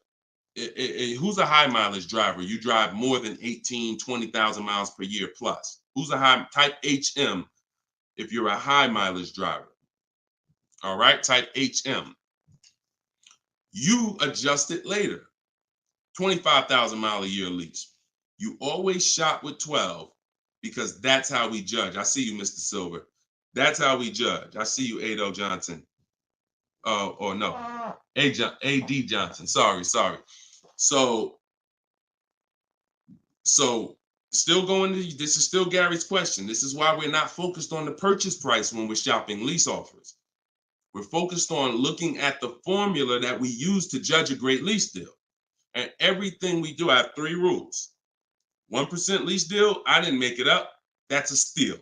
who's a high mileage driver? You drive more than 20,000 miles per year plus. Who's a high type HM if you're a high mileage driver? All right, type HM. You adjust it later. 25,000 mile a year lease. You always shop with 12 because that's how we judge. I see you, Mr. Silver. That's how we judge. I see you, Ado Johnson. Or no, AD Johnson. Sorry. So still going to, this is still Gary's question. This is why we're not focused on the purchase price when we're shopping lease offers. We're focused on looking at the formula that we use to judge a great lease deal. And everything we do, I have 3 rules. 1% lease deal, I didn't make it up. That's a steal.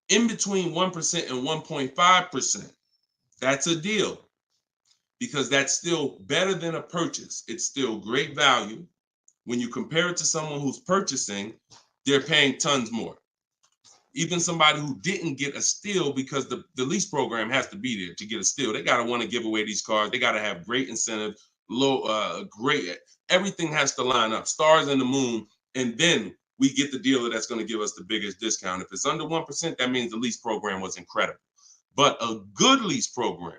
In between 1% and 1.5%, that's a deal, because that's still better than a purchase. It's still great value. When you compare it to someone who's purchasing, they're paying tons more. Even somebody who didn't get a steal, because the lease program has to be there to get a steal. They got to want to give away these cars. They got to have great incentive, great, everything has to line up, stars in the moon, and then we get the dealer that's going to give us the biggest discount. If it's under 1%, that means the lease program was incredible. But a good lease program,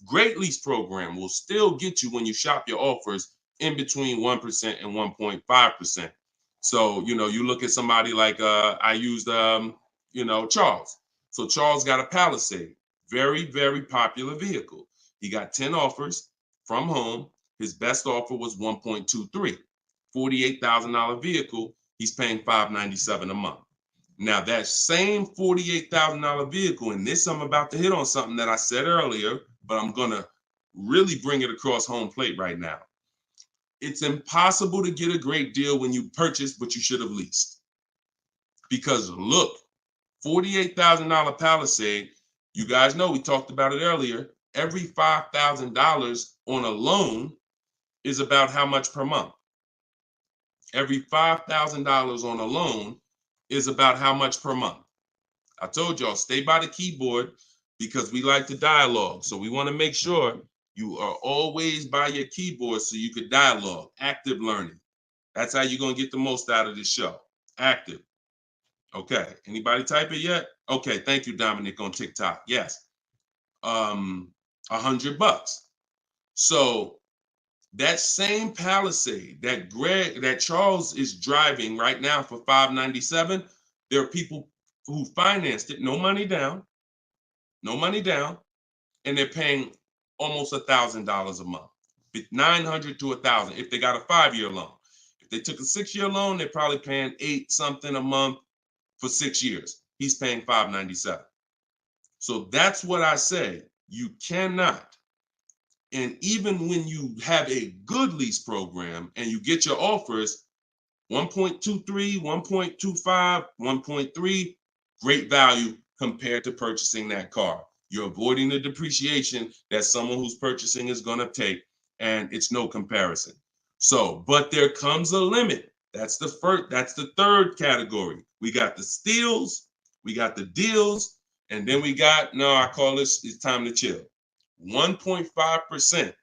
great lease program, will still get you, when you shop your offers, in between 1% and 1.5%. So, you look at somebody like, I used, Charles. So Charles got a Palisade, very, very popular vehicle. He got 10 offers from home. His best offer was 1.23, $48,000 vehicle. He's paying $597 a month. Now that same $48,000 vehicle, and this, I'm about to hit on something that I said earlier, but I'm gonna really bring it across home plate right now. It's impossible to get a great deal when you purchase, but you should have leased. Because look, $48,000 Palisade, you guys know, we talked about it earlier, every $5,000 on a loan is about how much per month? Every $5,000 on a loan is about how much per month? I told y'all, stay by the keyboard, because we like to dialogue. So we want to make sure you are always by your keyboard so you could dialogue. Active learning. That's how you're going to get the most out of this show. Active. Okay. Anybody type it yet? Okay. Thank you, Dominic, on TikTok. Yes. $100. So that same Palisade that Charles is driving right now for $597, there are people who financed it, no money down, and they're paying almost $1,000 a month, $900 to $1,000 if they got a 5-year loan. If they took a 6-year loan, they're probably paying $8 something a month for 6 years. He's paying $597. So that's what I say. You cannot. And even when you have a good lease program and you get your offers, 1.23, 1.25, 1.3, great value compared to purchasing that car. You're avoiding the depreciation that someone who's purchasing is going to take, and it's no comparison. So, but there comes a limit. That's the third category. We got the steals, we got the deals, and then we got, I call this, it's time to chill. 1.5%.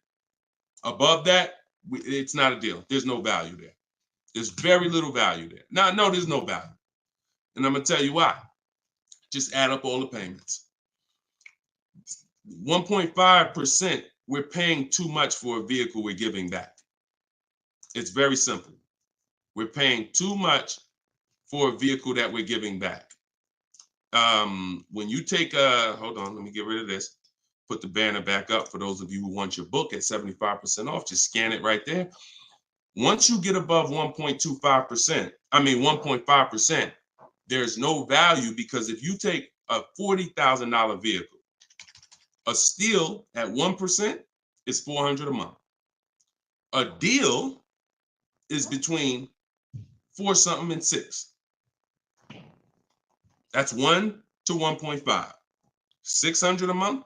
Above that, it's not a deal. There's no value there. There's very little value there. Now, no, there's no value. And I'm going to tell you why. Just add up all the payments. 1.5%, we're paying too much for a vehicle we're giving back. It's very simple. We're paying too much for a vehicle that we're giving back. When you take hold on, let me get rid of this. Put the banner back up for those of you who want your book at 75% off. Just scan it right there. Once you get above 1.5%, there's no value, because if you take a $40,000 vehicle, a steal at 1% is $400 a month. A deal is between 4 something and 6. That's 1 to 1.5. 600 a month.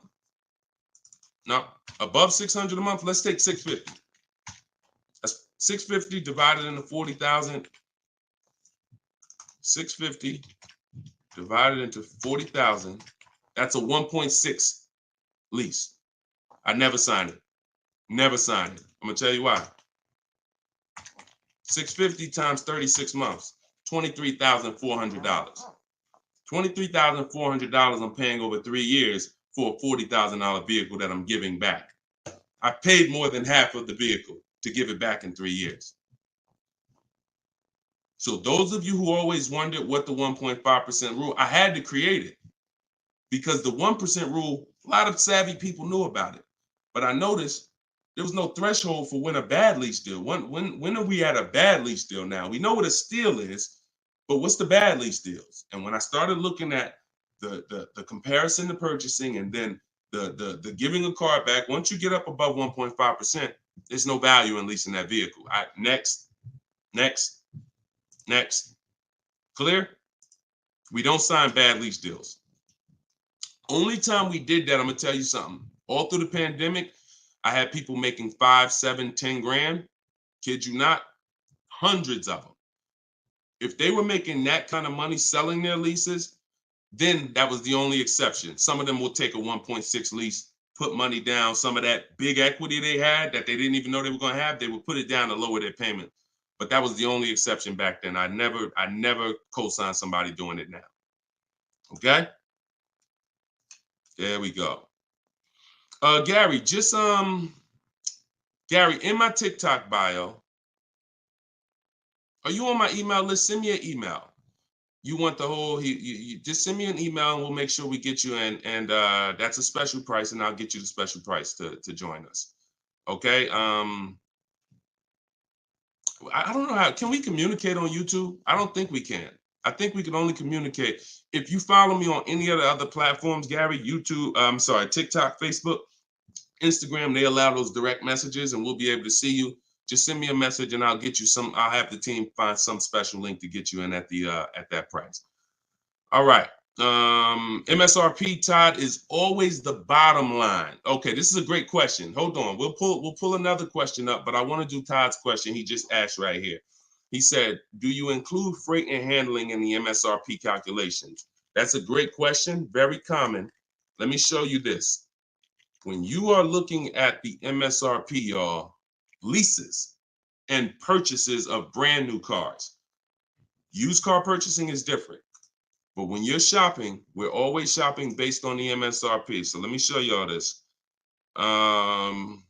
Now, above 600 a month, let's take 650. That's 650 divided into 40,000. 650 divided into 40,000. That's a 1.6 lease. I never signed it. Never signed it. I'm gonna tell you why. 650 times 36 months, $23,400. $23,400 I'm paying over 3 years for a $40,000 vehicle that I'm giving back. I paid more than half of the vehicle to give it back in 3 years. So those of you who always wondered what the 1.5% rule, I had to create it, because the 1% rule, a lot of savvy people knew about it. But I noticed There was no threshold for when a bad lease deal. When are we at a bad lease deal now? We know what a steal is, but what's the bad lease deals? And when I started looking at the comparison to purchasing and then the giving a car back, once you get up above 1.5%, there's no value in leasing that vehicle. Next. Clear? We don't sign bad lease deals. Only time we did that, I'm gonna tell you something. All through the pandemic, I had people making 5, 7, 10 grand. Kid you not, hundreds of them. If they were making that kind of money selling their leases, then that was the only exception. Some of them will take a 1.6 lease, put money down. Some of that big equity they had that they didn't even know they were going to have, they would put it down to lower their payment. But that was the only exception back then. I never co-signed somebody doing it now. Okay? There we go. Gary, Gary, in my TikTok bio, are you on my email list? Send me an email. You want the whole, you just send me an email and we'll make sure we get you in. And that's a special price, and I'll get you the special price to join us. Okay. I don't know how, can we communicate on YouTube? I don't think we can. I think we can only communicate. If you follow me on any of the other platforms, Gary, YouTube, TikTok, Facebook, Instagram, they allow those direct messages and we'll be able to see you. Just send me a message and I'll get you I'll have the team find some special link to get you in at that price. All right. MSRP, Todd, is always the bottom line. Okay, this is a great question. Hold on. We'll pull another question up, but I want to do Todd's question he just asked right here. He said, do you include freight and handling in the MSRP calculations? That's a great question. Very common. Let me show you this. When you are looking at the MSRP, y'all, leases and purchases of brand new cars, used car purchasing is different. But when you're shopping, we're always shopping based on the MSRP. So let me show y'all this. I'm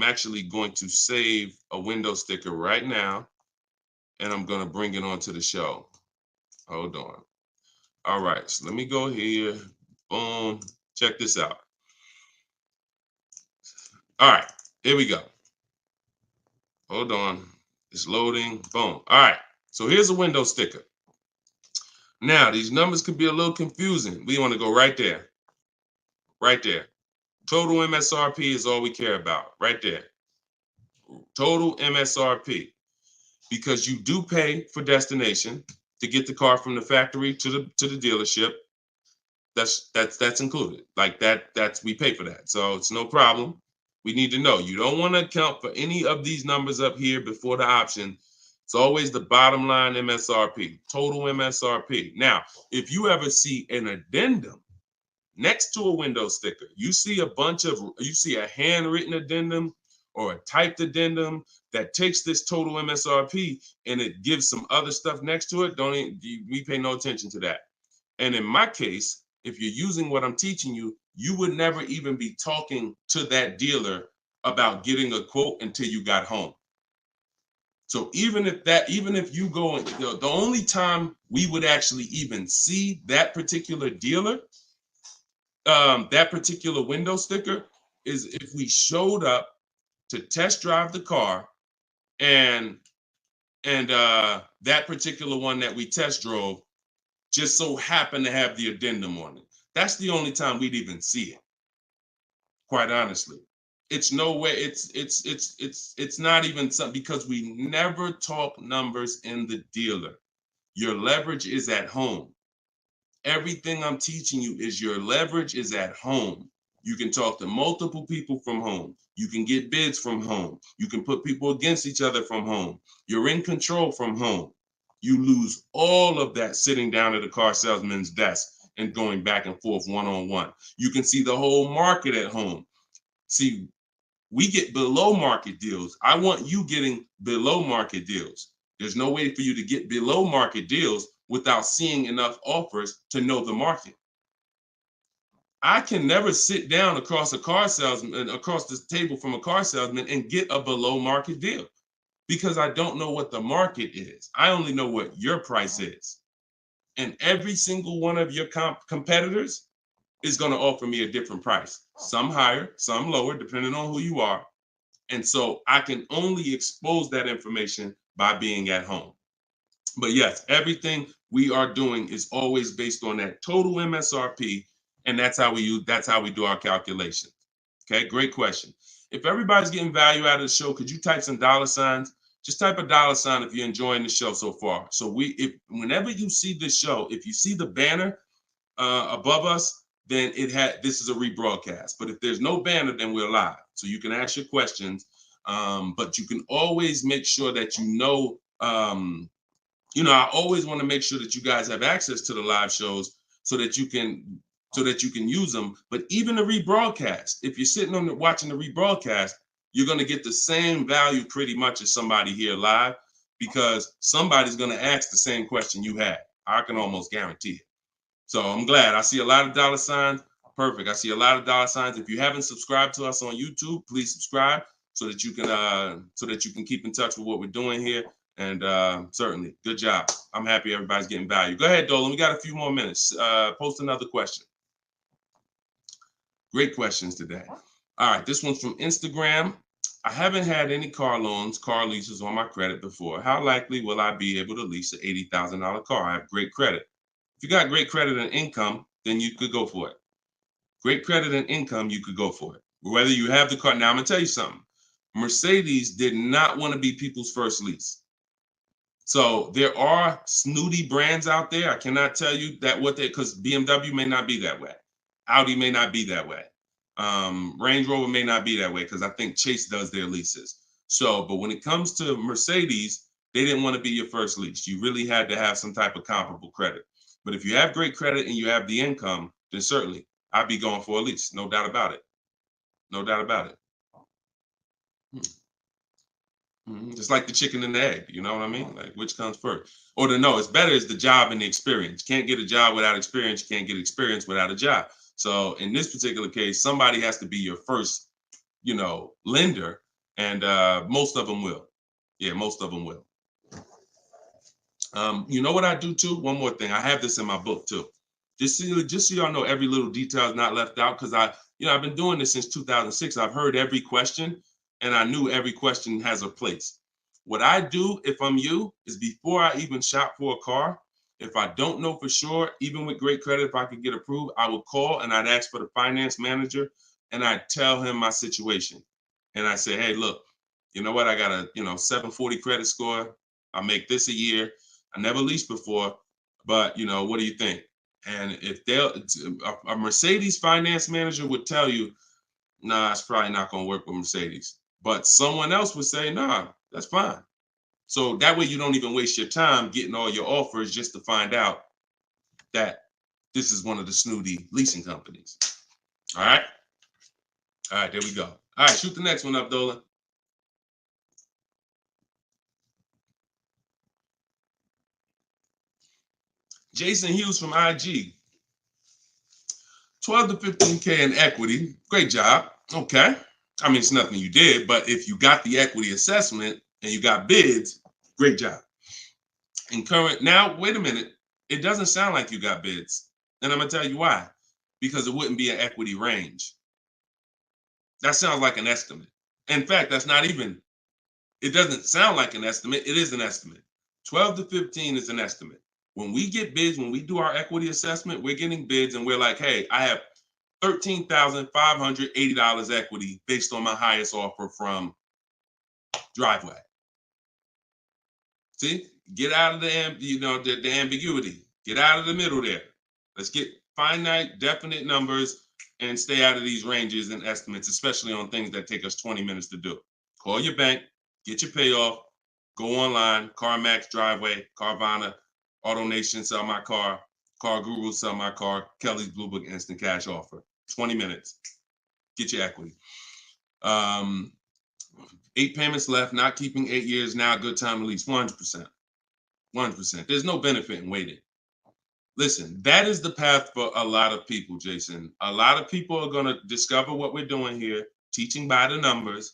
actually going to save a window sticker right now, and I'm going to bring it onto the show. Hold on. All right, so let me go here. Boom. Check this out. All right, here we go. Hold on. It's loading. Boom. All right, so here's a window sticker. Now, these numbers can be a little confusing. We want to go right there. Right there. Total MSRP is all we care about. Right there. Total MSRP. Because you do pay for destination to get the car from the factory to the dealership. That's included. Like that's we pay for that. So it's no problem. We need to know. You don't want to account for any of these numbers up here before the option. It's always the bottom line MSRP, total MSRP. Now, if you ever see an addendum next to a window sticker, you see a handwritten addendum or a typed addendum that takes this total MSRP and it gives some other stuff next to it, we pay no attention to that. And in my case, if you're using what I'm teaching you, you would never even be talking to that dealer about getting a quote until you got home. So even if you go, the only time we would actually even see that particular dealer, that particular window sticker, is if we showed up to test drive the car and that particular one that we test drove just so happened to have the addendum on it. That's the only time we'd even see it. Quite honestly. It's no way, it's not even something, because we never talk numbers in the dealer. Your leverage is at home. Everything I'm teaching you is your leverage is at home. You can talk to multiple people from home. You can get bids from home. You can put people against each other from home. You're in control from home. You lose all of that sitting down at a car salesman's desk and going back and forth one-on-one. You can see the whole market at home. See, we get below market deals. I want you getting below market deals. There's no way for you to get below market deals without seeing enough offers to know the market. I can never sit down across the table from a car salesman and get a below market deal because I don't know what the market is. I only know what your price is. And every single one of your competitors is going to offer me a different price. Some higher, some lower, depending on who you are. And so I can only expose that information by being at home. But yes, everything we are doing is always based on that total MSRP, and that's how we do our calculations. Okay, great question. If everybody's getting value out of the show, could you type some dollar signs? Just type a dollar sign if you're enjoying the show so far. So if whenever you see this show, if you see the banner above us, then this is a rebroadcast. But if there's no banner, then we're live. So you can ask your questions, but you can always make sure that I always want to make sure that you guys have access to the live shows so that you can use them. But even the rebroadcast, if you're sitting on watching the rebroadcast, you're going to get the same value pretty much as somebody here live, because somebody's going to ask the same question you had. I can almost guarantee it. So I'm glad. I see a lot of dollar signs. Perfect. I see a lot of dollar signs. If you haven't subscribed to us on YouTube, please subscribe so that you can keep in touch with what we're doing here. And certainly, good job. I'm happy everybody's getting value. Go ahead, Dolan. We got a few more minutes. Post another question. Great questions today. All right, this one's from Instagram. I haven't had any car leases on my credit before. How likely will I be able to lease an $80,000 car? I have great credit. If you got great credit and income, then you could go for it. Great credit and income, you could go for it. Whether you have the car. Now, I'm going to tell you something. Mercedes did not want to be people's first lease. So there are snooty brands out there. I cannot tell you that because BMW may not be that way. Audi may not be that way. Range Rover may not be that way, because I think Chase does their leases. So, but when it comes to Mercedes, they didn't want to be your first lease. You really had to have some type of comparable credit. But if you have great credit and you have the income, then certainly I'd be going for a lease. No doubt about it. No doubt about it. Just like the chicken and the egg, you know what I mean? Like, which comes first? Or it's better is the job and the experience. You can't get a job without experience. You can't get experience without a job. So in this particular case, somebody has to be your first, lender, and most of them will. Yeah, most of them will. You know what I do too? One more thing. I have this in my book too. Just so y'all know, every little detail is not left out, because I've been doing this since 2006. I've heard every question, and I knew every question has a place. What I do, if I'm you, is before I even shop for a car, if I don't know for sure, even with great credit, if I could get approved, I would call and I'd ask for the finance manager, and I'd tell him my situation. And I say, hey, look, you know what? I got a 740 credit score. I make this a year. I never leased before, but what do you think? And if a Mercedes finance manager would tell you, nah, it's probably not going to work with Mercedes. But someone else would say, nah, that's fine. So that way you don't even waste your time getting all your offers just to find out that this is one of the snooty leasing companies. All right. All right, there we go. All right, shoot the next one up, Dolan. Jason Hughes from IG. 12 to 15K in equity. Great job. Okay. I mean, it's nothing you did, but if you got the equity assessment and you got bids, great job. Now, wait a minute. It doesn't sound like you got bids. And I'm going to tell you why. Because it wouldn't be an equity range. That sounds like an estimate. In fact, it doesn't sound like an estimate. It is an estimate. 12 to 15 is an estimate. When we get bids, when we do our equity assessment, we're getting bids and we're like, hey, I have $13,580 equity based on my highest offer from Driveway. See, get out of the ambiguity. Get out of the middle there. Let's get finite, definite numbers and stay out of these ranges and estimates, especially on things that take us 20 minutes to do. Call your bank, get your payoff, go online, CarMax, Driveway, Carvana, AutoNation, sell my car, Car Guru, sell my car, Kelly's Blue Book, instant cash offer. 20 minutes. Get your equity. 8 payments left, not keeping 8 years, now a good time to lease. 100%. 100%. There's no benefit in waiting. Listen, that is the path for a lot of people, Jason. A lot of people are going to discover what we're doing here, teaching by the numbers,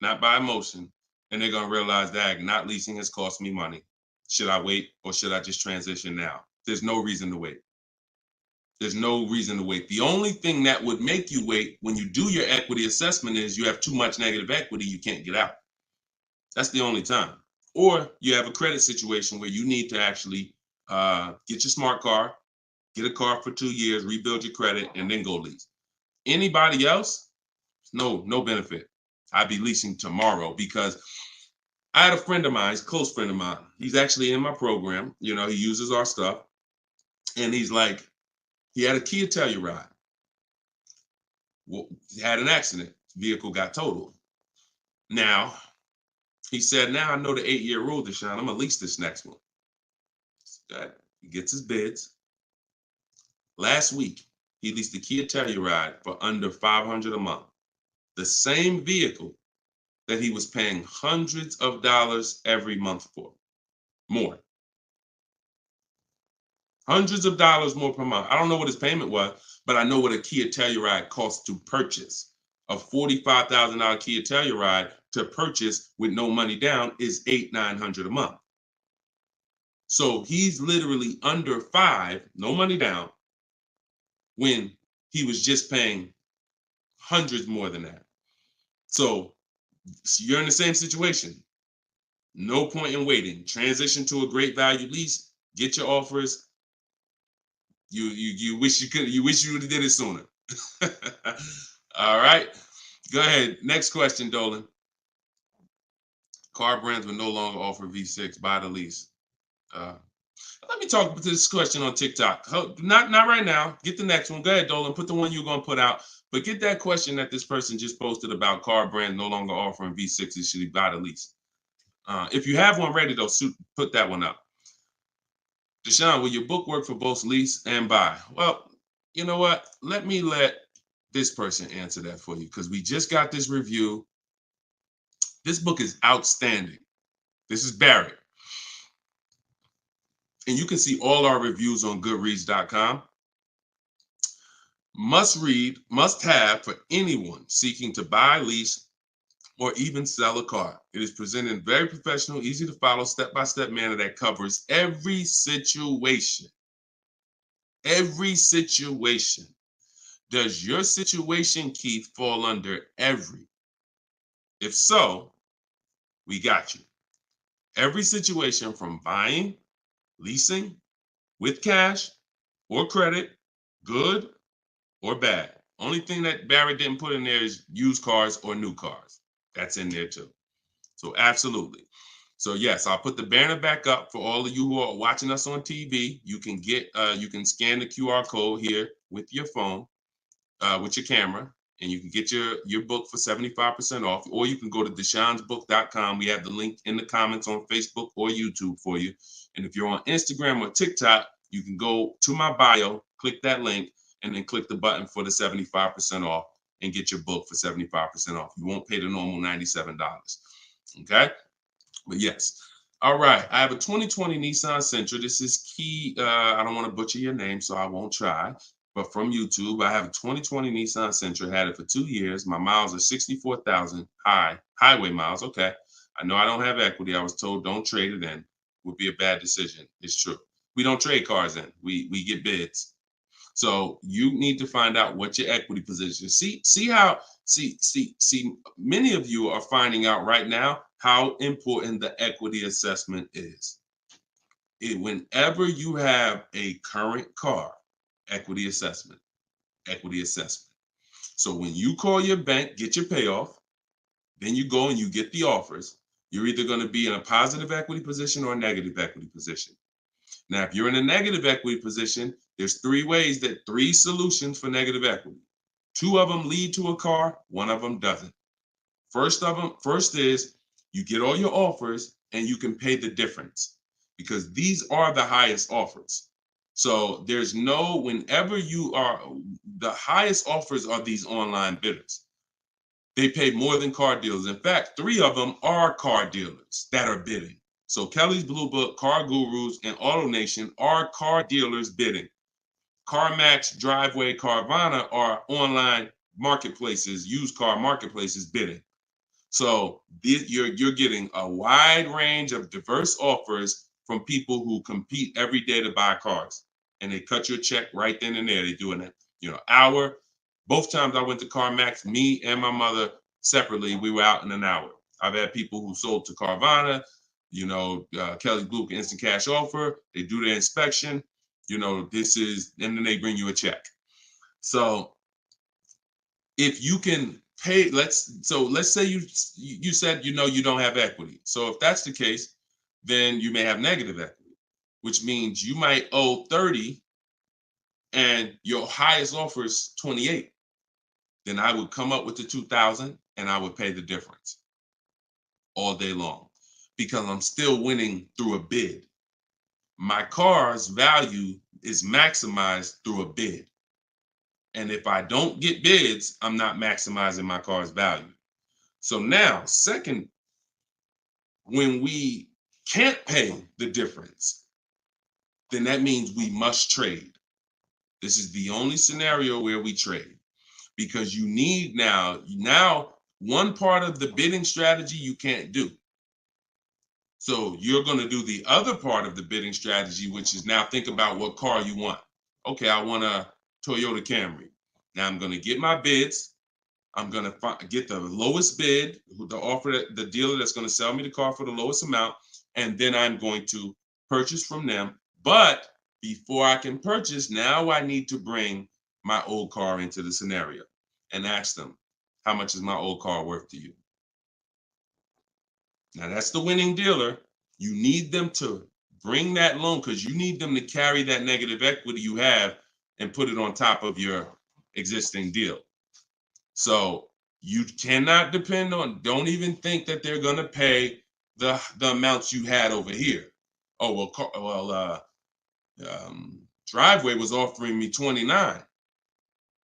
not by emotion. And they're going to realize that not leasing has cost me money. Should I wait or should I just transition now? There's no reason to wait. There's no reason to wait. The only thing that would make you wait when you do your equity assessment is you have too much negative equity, you can't get out. That's the only time. Or you have a credit situation where you need to actually get your smart car, get a car for 2 years, rebuild your credit, and then go lease. Anybody else, no benefit. I'd be leasing tomorrow because I had a friend of mine, he's a close friend of mine. He's actually in my program. You know, he uses our stuff. And he's like, he had a Kia Telluride. Well, he had an accident. Vehicle got totaled. Now, he said, now I know the 8-year rule, Deshone. I'm going to lease this next one. He gets his bids. Last week, he leased the Kia Telluride for under $500 a month. The same vehicle that he was paying hundreds of dollars every month for. More. Hundreds of dollars more per month. I don't know what his payment was, but I know what a Kia Telluride costs to purchase. A $45,000 Kia Telluride to purchase with no money down is $800-900 a month. So he's literally under $5, no money down, when he was just paying hundreds more than that. So you're in the same situation. No point in waiting. Transition to a great value lease. Get your offers. You wish you could. You wish you would have did it sooner. All right. Go ahead. Next question, Dolan. Car brands will no longer offer V6. Buy the lease. Let me talk to this question on TikTok. Not right now. Get the next one. Go ahead, Dolan. Put the one you're going to put out. But get that question that this person just posted about car brands no longer offering V6s. Should he buy the lease? If you have one ready, though, put that one up. Deshone, will your book work for both lease and buy? Well, you know what? Let this person answer that for you because we just got this review. This book is outstanding. This is Barrett. And you can see all our reviews on goodreads.com. Must read, must have for anyone seeking to buy, lease, or even sell a car. It is presented in very professional, easy to follow, step-by-step manner that covers every situation. Every situation. Does your situation, Keith, fall under every? If so, we got you. Every situation from buying, leasing, with cash or credit, good or bad. Only thing that Barrett didn't put in there is used cars or new cars. That's in there too. So absolutely. So yes, I'll put the banner back up for all of you who are watching us on TV. You can you can scan the QR code here with your phone, with your camera, and you can get your book for 75% off, or you can go to deshonesbook.com. We have the link in the comments on Facebook or YouTube for you. And if you're on Instagram or TikTok, you can go to my bio, click that link, and then click the button for the 75% off and get your book for 75% off. You won't pay the normal $97. Okay? But yes. All right. I have a 2020 Nissan Sentra. This is Key. I don't want to butcher your name, so I won't try. But from YouTube, I have a 2020 Nissan Sentra. Had it for 2 years. My miles are 64,000 highway miles. Okay. I know I don't have equity. I was told don't trade it in. Would be a bad decision. It's true. We don't trade cars in. We get bids. So you need to find out what your equity position is. See, many of you are finding out right now how important the equity assessment is. Whenever you have a current car, equity assessment. So when you call your bank, get your payoff, then you go and you get the offers, you're either going to be in a positive equity position or a negative equity position. Now, if you're in a negative equity position, there's three solutions for negative equity. 2 of them lead to a car, 1 of them doesn't. First is you get all your offers and you can pay the difference because these are the highest offers. So whenever you are, the highest offers are these online bidders. They pay more than car dealers. In fact, 3 of them are car dealers that are bidding. So Kelly's Blue Book, Car Gurus, and AutoNation are car dealers bidding. CarMax, Driveway, Carvana are online marketplaces, used car marketplaces bidding. So you're getting a wide range of diverse offers from people who compete every day to buy cars. and they cut your check right then and there. They do an hour. Both times I went to CarMax, me and my mother separately, we were out in an hour. I've had people who sold to Carvana, Kelly Blue Instant Cash Offer. They do their inspection. And then they bring you a check. So if you can pay, let's say you said you don't have equity. So if that's the case, then you may have negative equity, which means you might owe 30 and your highest offer is 28. Then I would come up with the 2,000 and I would pay the difference all day long because I'm still winning through a bid. My car's value is maximized through a bid. And if I don't get bids, I'm not maximizing my car's value. So now, second, when we can't pay the difference, then that means we must trade. This is the only scenario where we trade because you need now one part of the bidding strategy you can't do. So you're going to do the other part of the bidding strategy, which is now think about what car you want. Okay, I want a Toyota Camry. Now I'm going to get my bids. I'm going to get the lowest bid, the dealer that's going to sell me the car for the lowest amount, and then I'm going to purchase from them. But before I can purchase, now I need to bring my old car into the scenario and ask them, how much is my old car worth to you? Now that's the winning dealer. You need them to bring that loan because you need them to carry that negative equity you have and put it on top of your existing deal. So you cannot depend on, don't even think that they're going to pay the amounts you had over here. Oh, Driveway was offering me 29.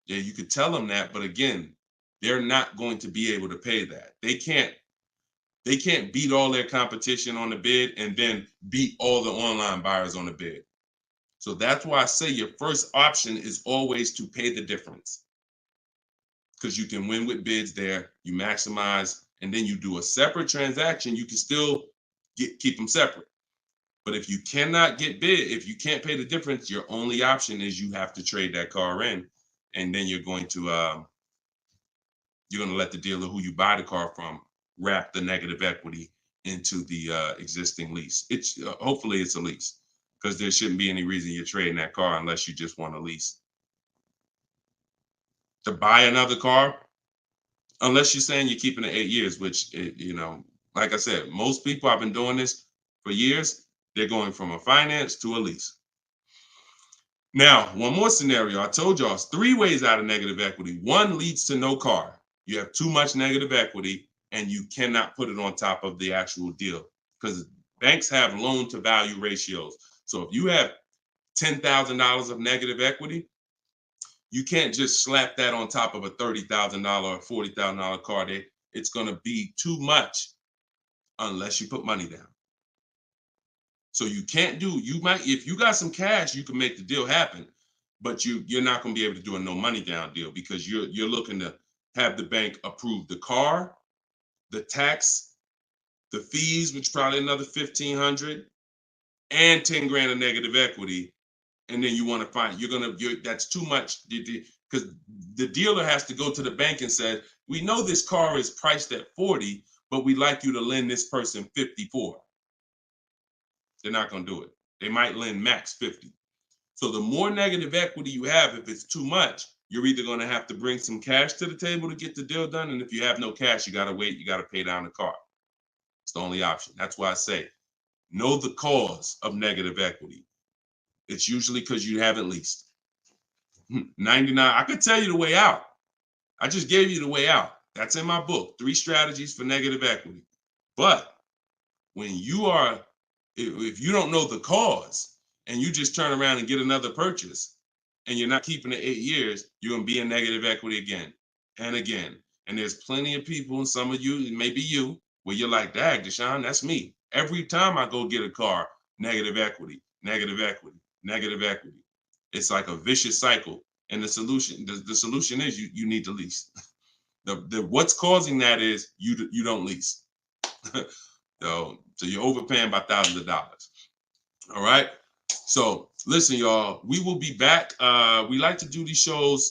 Yeah, you could tell them that, but again, they're not going to be able to pay that. They can't beat all their competition on the bid and then beat all the online buyers on the bid. So that's why I say your first option is always to pay the difference. Because you can win with bids there, you maximize, and then you do a separate transaction, you can still keep them separate. But if you cannot get bid, if you can't pay the difference, your only option is you have to trade that car in, and then you're going to let the dealer who you buy the car from wrap the negative equity into the existing lease. It's hopefully it's a lease because there shouldn't be any reason you're trading that car unless you just want a lease. To buy another car, unless you're saying you're keeping it 8 years, which, like I said, most people, I've been doing this for years, they're going from a finance to a lease. Now, one more scenario. I told y'all it's 3 ways out of negative equity. One leads to no car. You have too much negative equity and you cannot put it on top of the actual deal because banks have loan to value ratios. So if you have $10,000 of negative equity, you can't just slap that on top of a $30,000 or $40,000 car. It's going to be too much unless you put money down. So you can't if you got some cash, you can make the deal happen, but you're not going to be able to do a no money down deal because you're looking to have the bank approve the car, the tax, the fees, which probably another $1,500, and 10 grand of negative equity. And then you want to find that's too much because the dealer has to go to the bank and say, we know this car is priced at 40, but we'd like you to lend this person 54. They're not going to do it. They might lend max 50. So the more negative equity you have, if it's too much, you're either going to have to bring some cash to the table to get the deal done. And if you have no cash, you got to wait. You got to pay down the car. It's the only option. That's why I say, know the cause of negative equity. It's usually because you haven't leased. 99, I could tell you the way out. I just gave you the way out. That's in my book, 3 strategies for negative equity. But when if you don't know the cause and you just turn around and get another purchase and you're not keeping it 8 years, you're going to be in negative equity again and again. And there's plenty of people, and some of you, it may be you, where you're like, dag, Deshone, that's me. Every time I go get a car, negative equity, negative equity, negative equity. It's like a vicious cycle. And the solution is you need to lease. What's causing that is you don't lease. So you're overpaying by thousands of dollars. All right. So listen, y'all, we will be back. We like to do these shows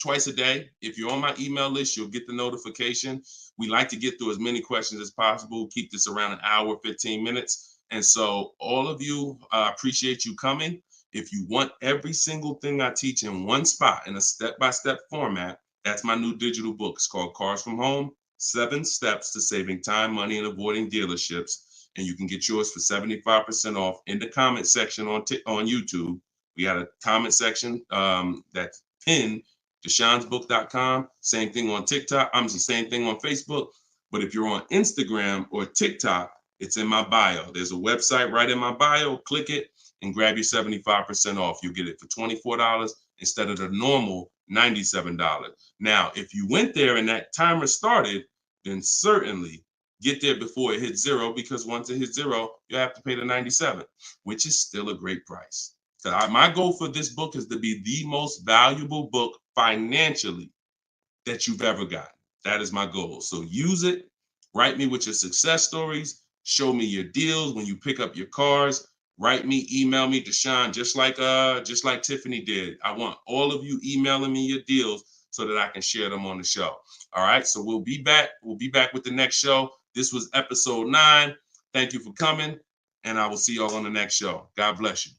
twice a day. If you're on my email list, you'll get the notification. We like to get through as many questions as possible, keep this around an hour, 15 minutes. And so all of you, appreciate you coming. If you want every single thing I teach in one spot in a step-by-step format, that's my new digital book. It's called Cars from Home, 7 Steps to Saving Time, Money, and Avoiding Dealerships. And you can get yours for 75% off in the comment section on YouTube. We got a comment section that's pinned, deshonsbook.com. Same thing on TikTok. I'm the same thing on Facebook. But if you're on Instagram or TikTok, it's in my bio. There's a website right in my bio. Click it and grab your 75% off. You'll get it for $24 instead of the normal $97. Now, if you went there and that timer started, then certainly get there before it hits zero, because once it hits zero, you have to pay the $97, which is still a great price. So my goal for this book is to be the most valuable book financially that you've ever gotten. That is my goal. So use it. Write me with your success stories. Show me your deals when you pick up your cars. Write me, email me, Deshone, just like Tiffany did. I want all of you emailing me your deals so that I can share them on the show. All right. So we'll be back. We'll be back with the next show. This was episode 9. Thank you for coming, and I will see y'all on the next show. God bless you.